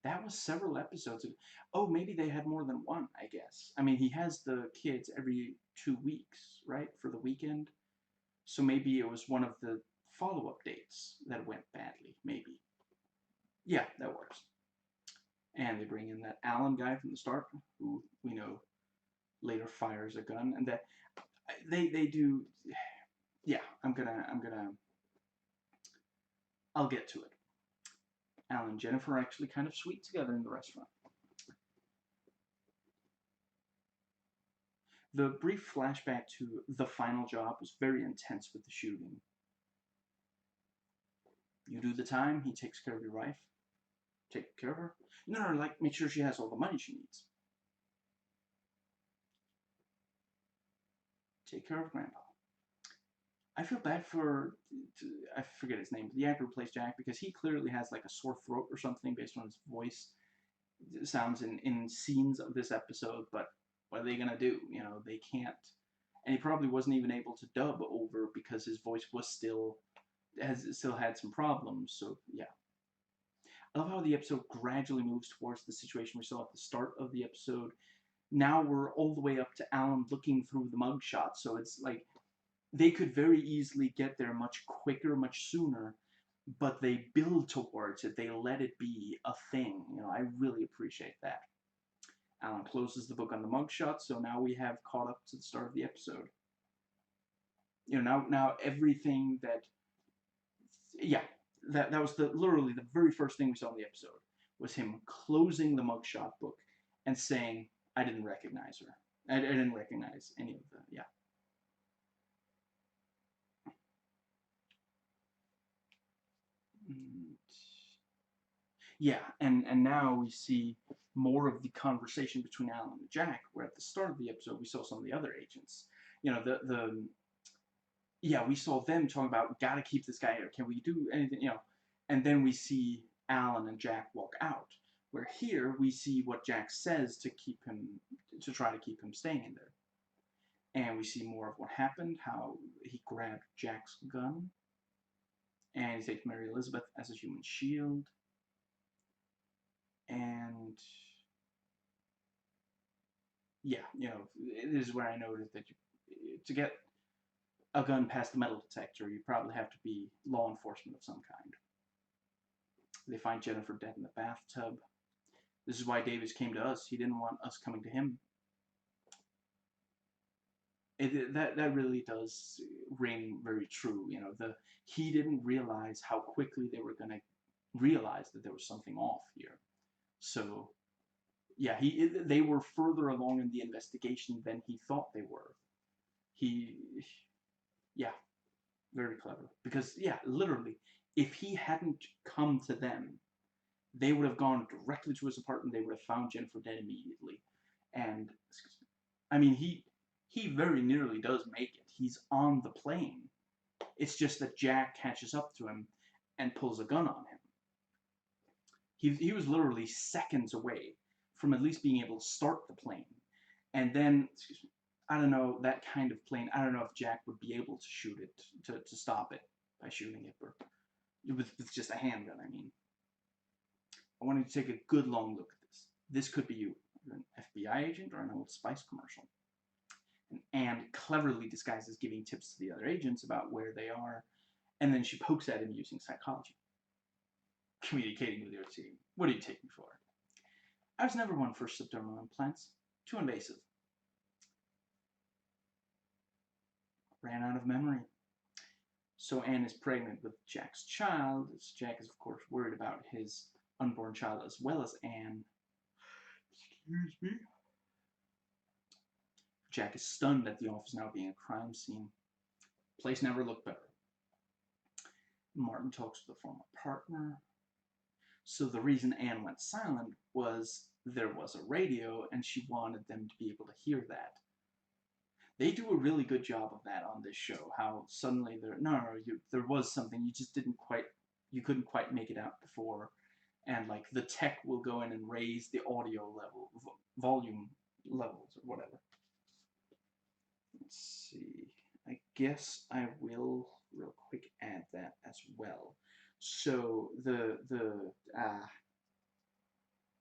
That was several episodes ago. Oh, maybe they had more than one, I guess. I mean, he has the kids every 2 weeks, right, for the weekend. So maybe it was one of the follow-up dates that went badly, maybe. Yeah, that works. And they bring in that Alan guy from the start, who we know later fires a gun, and that they do. Yeah, I'll get to it. Alan and Jennifer are actually kind of sweet together in the restaurant. The brief flashback to the final job was very intense with the shooting. You do the time, he takes care of your wife. Take care of her? No, like, make sure she has all the money she needs. Take care of Grandpa. I feel bad I forget his name, the actor who plays Jack, because he clearly has like a sore throat or something based on his voice sounds in scenes of this episode, but what are they going to do? They can't. And he probably wasn't even able to dub over because his voice was still had some problems, so yeah. I love how the episode gradually moves towards the situation we saw at the start of the episode. Now we're all the way up to Alan looking through the mugshot, so it's like they could very easily get there much quicker, much sooner, but they build towards it. They let it be a thing. I really appreciate that. Alan closes the book on the mugshot, so now we have caught up to the start of the episode. Now everything that, yeah, that was literally the very first thing we saw in the episode was him closing the mugshot book and saying, "I didn't recognize her. I didn't recognize any of the, yeah." Yeah, and now we see more of the conversation between Alan and Jack, where at the start of the episode we saw some of the other agents. Yeah, we saw them talking about, gotta keep this guy here. Can we do anything? And then we see Alan and Jack walk out. Where here we see what Jack says to try to keep him staying in there. And we see more of what happened, how he grabbed Jack's gun, and he takes Mary Elizabeth as a human shield. And yeah, this is where I noticed that to get a gun past the metal detector, you probably have to be law enforcement of some kind. They find Jennifer dead in the bathtub. This is why Davis came to us. He didn't want us coming to him. That really does ring very true. He didn't realize how quickly they were going to realize that there was something off here. So yeah, they were further along in the investigation than he thought they were. Yeah, very clever. Because, yeah, literally, if he hadn't come to them, they would have gone directly to his apartment. They would have found Jennifer dead immediately. And, I mean, he very nearly does make it. He's on the plane. It's just that Jack catches up to him and pulls a gun on him. He was literally seconds away from at least being able to start the plane. And then, I don't know, that kind of plane, I don't know if Jack would be able to shoot it, to stop it by shooting it, or with just a handgun, I mean. I wanted to take a good long look at this. This could be you. You're an FBI agent or an Old Spice commercial. And Anne cleverly disguises giving tips to the other agents about where they are, and then she pokes at him using psychology. Communicating with your team. What do you take me for? I was never one for subdermal implants. Too invasive. Ran out of memory. So Anne is pregnant with Jack's child. Jack is, of course, worried about his unborn child as well as Anne. Excuse me. Jack is stunned at the office now being a crime scene. Place never looked better. Martin talks to the former partner. So the reason Anne went silent was there was a radio and she wanted them to be able to hear that. They do a really good job of that on this show, how suddenly there was something you just you couldn't quite make it out before, and like the tech will go in and raise the audio level, volume levels or whatever. Let's see, I guess I will real quick add that as well. So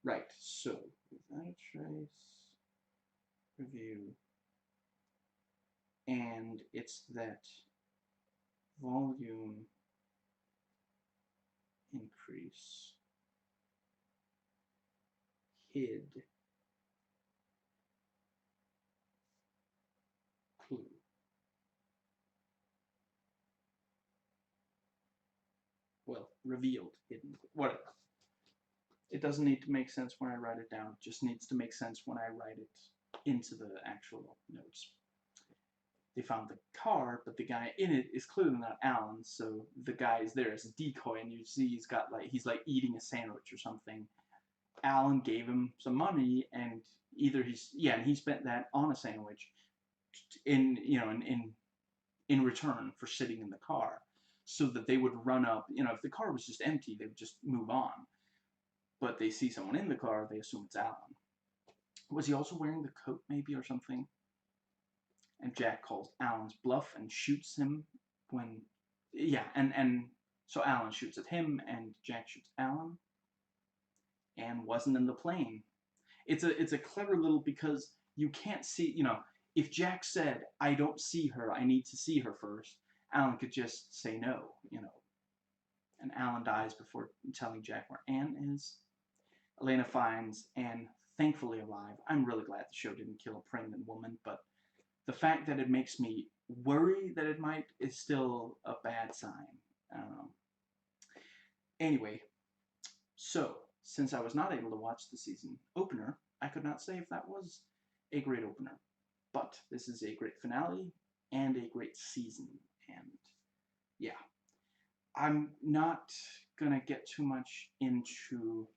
right, so without a trace, review, and it's that volume increase hid clue. Well, revealed, hidden, whatever. It doesn't need to make sense when I write it down. It just needs to make sense when I write it into the actual notes. They found the car, but the guy in it is clearly not Alan, so the guy is there as a decoy, and you see he's like eating a sandwich or something. Alan gave him some money, and and he spent that on a sandwich in return for sitting in the car, so that they would run up. If the car was just empty, they would just move on. But they see someone in the car, they assume it's Alan. Was he also wearing the coat, maybe, or something? And Jack calls Alan's bluff and shoots him when, and so Alan shoots at him, and Jack shoots Alan. Anne wasn't in the plane. It's a clever little, because you can't see, if Jack said, I don't see her, I need to see her first, Alan could just say no, and Alan dies before telling Jack where Anne is. Elena finds Anne thankfully alive. I'm really glad the show didn't kill a pregnant woman, but the fact that it makes me worry that it might is still a bad sign. I don't know. Anyway, so since I was not able to watch the season opener, I could not say if that was a great opener. But this is a great finale and a great season. And yeah, I'm not gonna get too much into.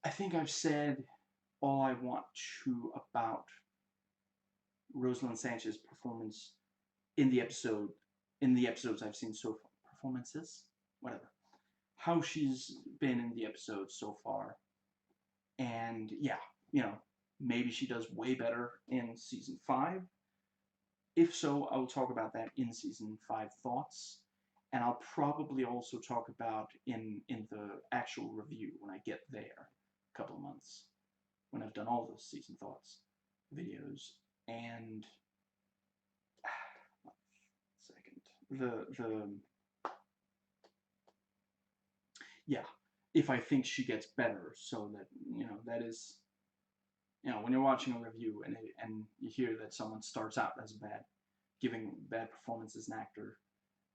I think I've said all I want to about Rosalind Sanchez's performance in the episodes I've seen so far. Performances? Whatever. How she's been in the episodes so far. And yeah, maybe she does way better in season 5. If so, I will talk about that in season 5 thoughts. And I'll probably also talk about in the actual review when I get there, a couple of months, when I've done all the season thoughts videos. And if I think she gets better, so that that is, when you're watching a review and you hear that someone starts out as giving bad performance as an actor,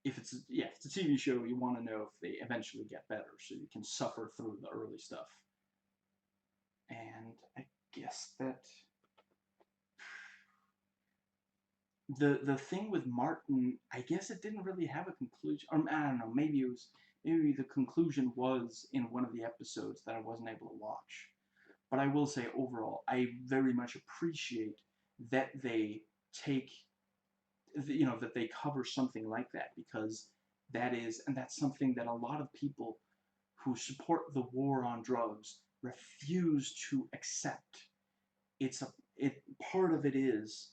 if it's a TV show, you want to know if they eventually get better, so you can suffer through the early stuff. And I guess that the thing with Martin, I guess it didn't really have a conclusion. Or I don't know, maybe the conclusion was in one of the episodes that I wasn't able to watch. But I will say overall, I very much appreciate that they take, that they cover something like that, because that's something that a lot of people who support the war on drugs refuse to accept. Part of it is,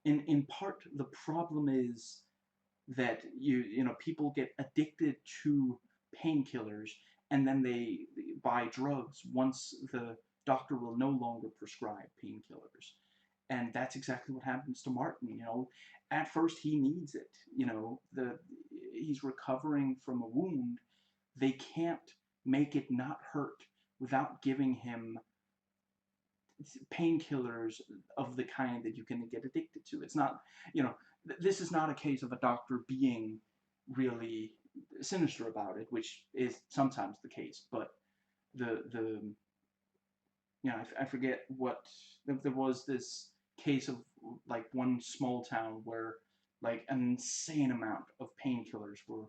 in part, the problem is that people get addicted to painkillers, and then they buy drugs once the doctor will no longer prescribe painkillers. And that's exactly what happens to Martin. You know, at first he needs it. You know, he's recovering from a wound. They can't make it not hurt without giving him painkillers of the kind that you can get addicted to. It's not, you know, this is not a case of a doctor being really sinister about it, which is sometimes the case. But the you know, I forget what, there was this case of like one small town where like an insane amount of painkillers were,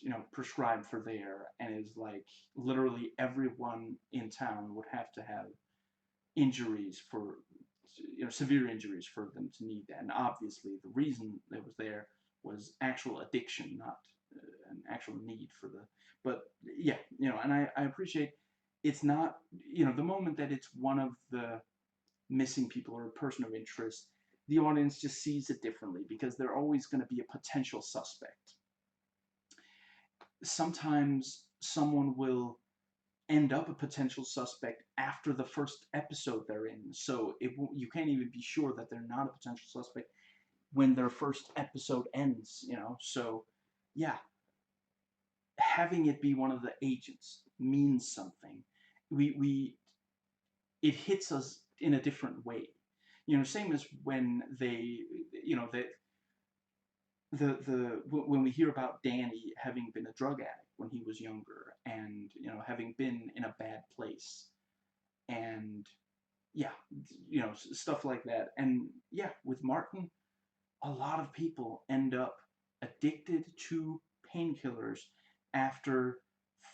you know, prescribed for there, and is like literally everyone in town would have to have injuries for, you know, severe injuries for them to need that. And obviously the reason that was there was actual addiction, not an actual need for the, but yeah, you know, and I appreciate it's not, you know, the moment that it's one of the missing people or a person of interest, the audience just sees it differently because they're always going to be a potential suspect. Sometimes someone will end up a potential suspect after the first episode they're in. So you can't even be sure that they're not a potential suspect when their first episode ends, you know? So, yeah, having it be one of the agents means something. We it hits us in a different way. You know, same as when they, you know, when we hear about Danny having been a drug addict when he was younger, and you know, having been in a bad place, and yeah, you know, stuff like that. And yeah, with Martin, a lot of people end up addicted to painkillers after,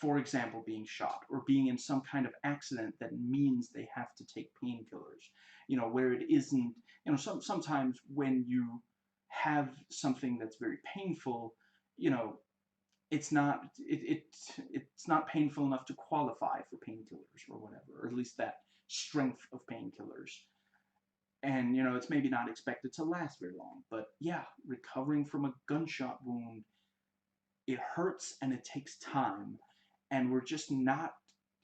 for example, being shot or being in some kind of accident that means they have to take painkillers. You know, where it isn't, you know, sometimes when you have something that's very painful, you know, it's not painful enough to qualify for painkillers or whatever, or at least that strength of painkillers. And you know, it's maybe not expected to last very long, but yeah, recovering from a gunshot wound, it hurts and it takes time, and we're just not,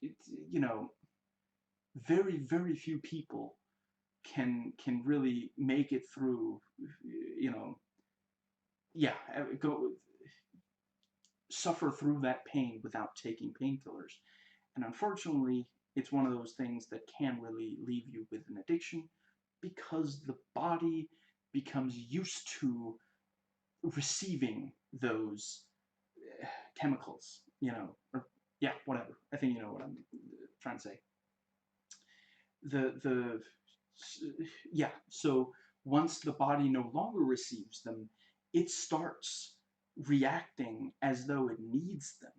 you know, very few people can really make it through, you know, yeah, go suffer through that pain without taking painkillers. And unfortunately, it's one of those things that can really leave you with an addiction because the body becomes used to receiving those chemicals, you know, or yeah, whatever. I think you know what I'm trying to say. The yeah, so once the body no longer receives them, it starts reacting as though it needs them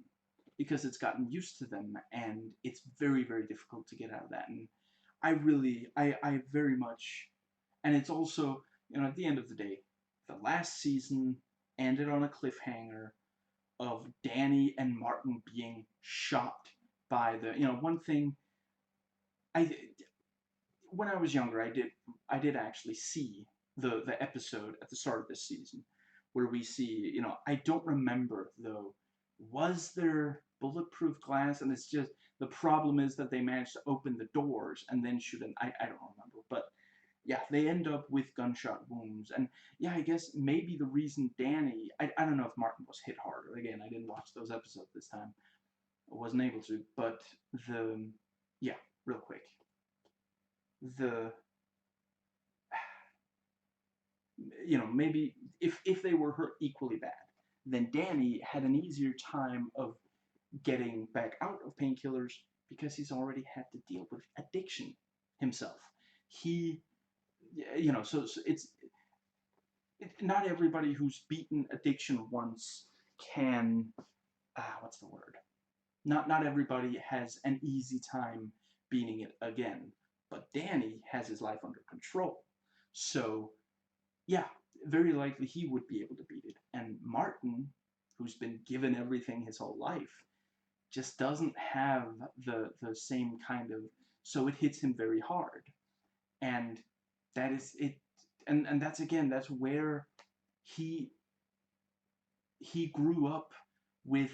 because it's gotten used to them, and it's very difficult to get out of that. And I very much, and it's also, you know, at the end of the day, the last season ended on a cliffhanger of Danny and Martin being shot by the, you know, one thing I, when I was younger, I did actually see the episode at the start of this season where we see, you know, I don't remember though, was there bulletproof glass? And it's just, the problem is that they managed to open the doors and then shoot an, I don't remember, but yeah, they end up with gunshot wounds. And yeah, I guess maybe the reason Danny, I don't know if Martin was hit harder. Again, I didn't watch those episodes this time. I wasn't able to, but yeah, real quick. The, you know, maybe if they were hurt equally bad, then Danny had an easier time of getting back out of painkillers because he's already had to deal with addiction himself. He, you know, so not everybody who's beaten addiction once can, what's the word? Not everybody has an easy time beating it again. But Danny has his life under control. So yeah, very likely he would be able to beat it. And Martin, who's been given everything his whole life, just doesn't have the same kind of, so it hits him very hard. And that is it, and that's, again, that's where he he grew up with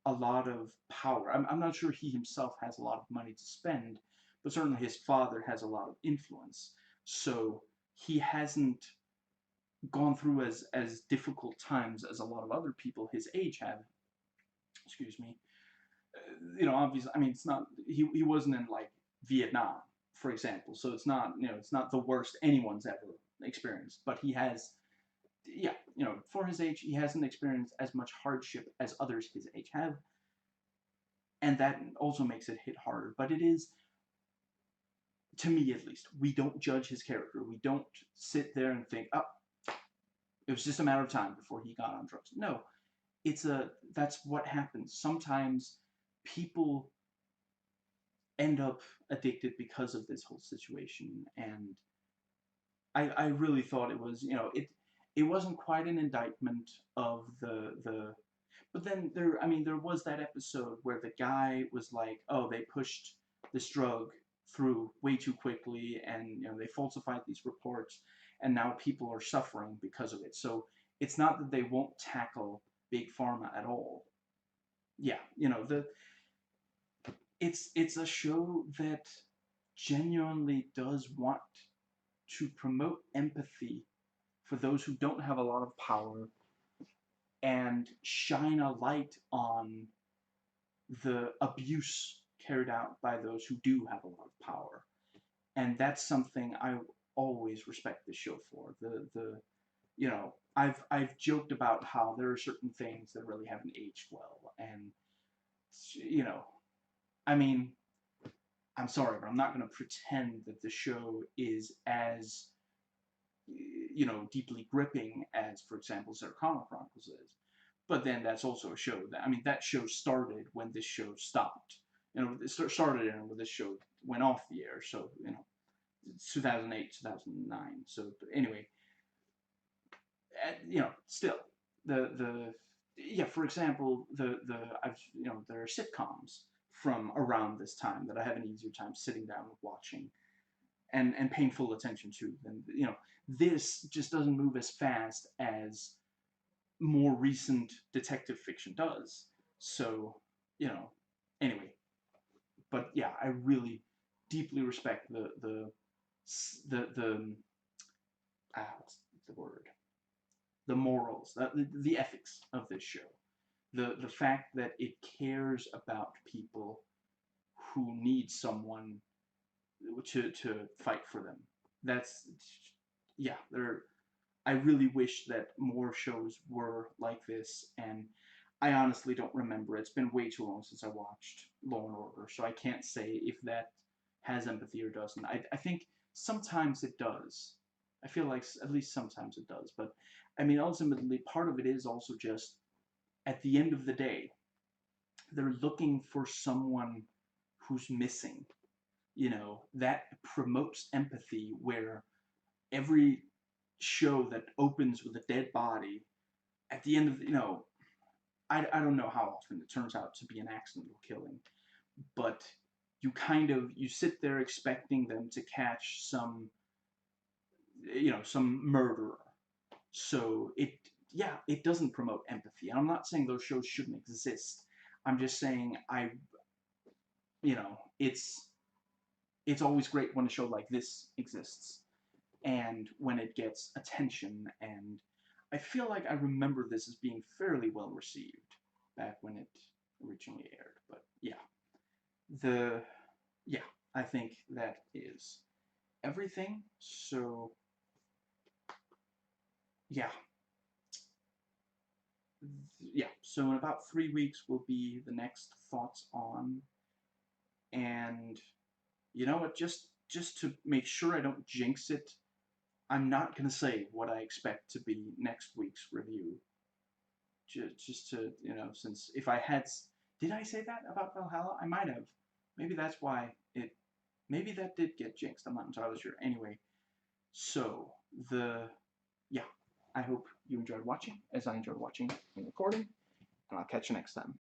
a lot of power. I'm not sure he himself has a lot of money to spend, but certainly his father has a lot of influence. so he hasn't gone through as difficult times as a lot of other people his age have. Excuse me. Obviously, I mean, it's not he wasn't in like Vietnam, for example, so it's not it's not the worst anyone's ever experienced, but he has, yeah, for his age, he hasn't experienced as much hardship as others his age have, and that also makes it hit harder. But it is, to me at least, we don't judge his character. We don't sit there and think, oh, it was just a matter of time before he got on drugs. No, that's what happens. Sometimes people end up addicted because of this whole situation, and I really thought it was, it wasn't quite an indictment of the but then there was that episode where the guy was like, oh, they pushed this drug through way too quickly, and they falsified these reports, and now people are suffering because of it. So it's not that they won't tackle big pharma at all. Yeah, it's a show that genuinely does want to promote empathy for those who don't have a lot of power, and shine a light on the abuse carried out by those who do have a lot of power. And that's something I always respect this show for. I've joked about how there are certain things that really haven't aged well, and you know, I mean, I'm sorry, but I'm not going to pretend that the show is as deeply gripping as, for example, Zerkana Chronicles is. But then that's also a show that, I mean, that show started when this show stopped. It started when this show went off the air. So 2008, 2009. So anyway, still the yeah. For example, there are sitcoms from around this time that I have an easier time sitting down and watching and paying full attention to. And this just doesn't move as fast as more recent detective fiction does. So anyway, but yeah, I really deeply respect the what's the word, the morals, the ethics of this show, the fact that it cares about people who need someone to fight for them. That's, yeah, they're I really wish that more shows were like this, and I honestly don't remember. It's been way too long since I watched Law and Order, so I can't say if that has empathy or doesn't. I think sometimes it does. I feel like at least sometimes it does, but I mean, ultimately, part of it is also just, at the end of the day, they're looking for someone who's missing. That promotes empathy, where every show that opens with a dead body, at the end of I don't know how often it turns out to be an accidental killing, but you sit there expecting them to catch some murderer. So it doesn't promote empathy. And I'm not saying those shows shouldn't exist. I'm just saying it's always great when a show like this exists, and when it gets attention. And I feel like I remember this as being fairly well received back when it originally aired. But yeah, the yeah, I think that is everything. So yeah, yeah. So in about 3 weeks will be the next thoughts on, and you know what? Just to make sure I don't jinx it, I'm not gonna say what I expect to be next week's review. Just to, since if I had, did I say that about Valhalla? I might have. Maybe that's why maybe that did get jinxed. I'm not entirely sure. Anyway, so yeah, I hope you enjoyed watching, as I enjoyed watching and recording, and I'll catch you next time.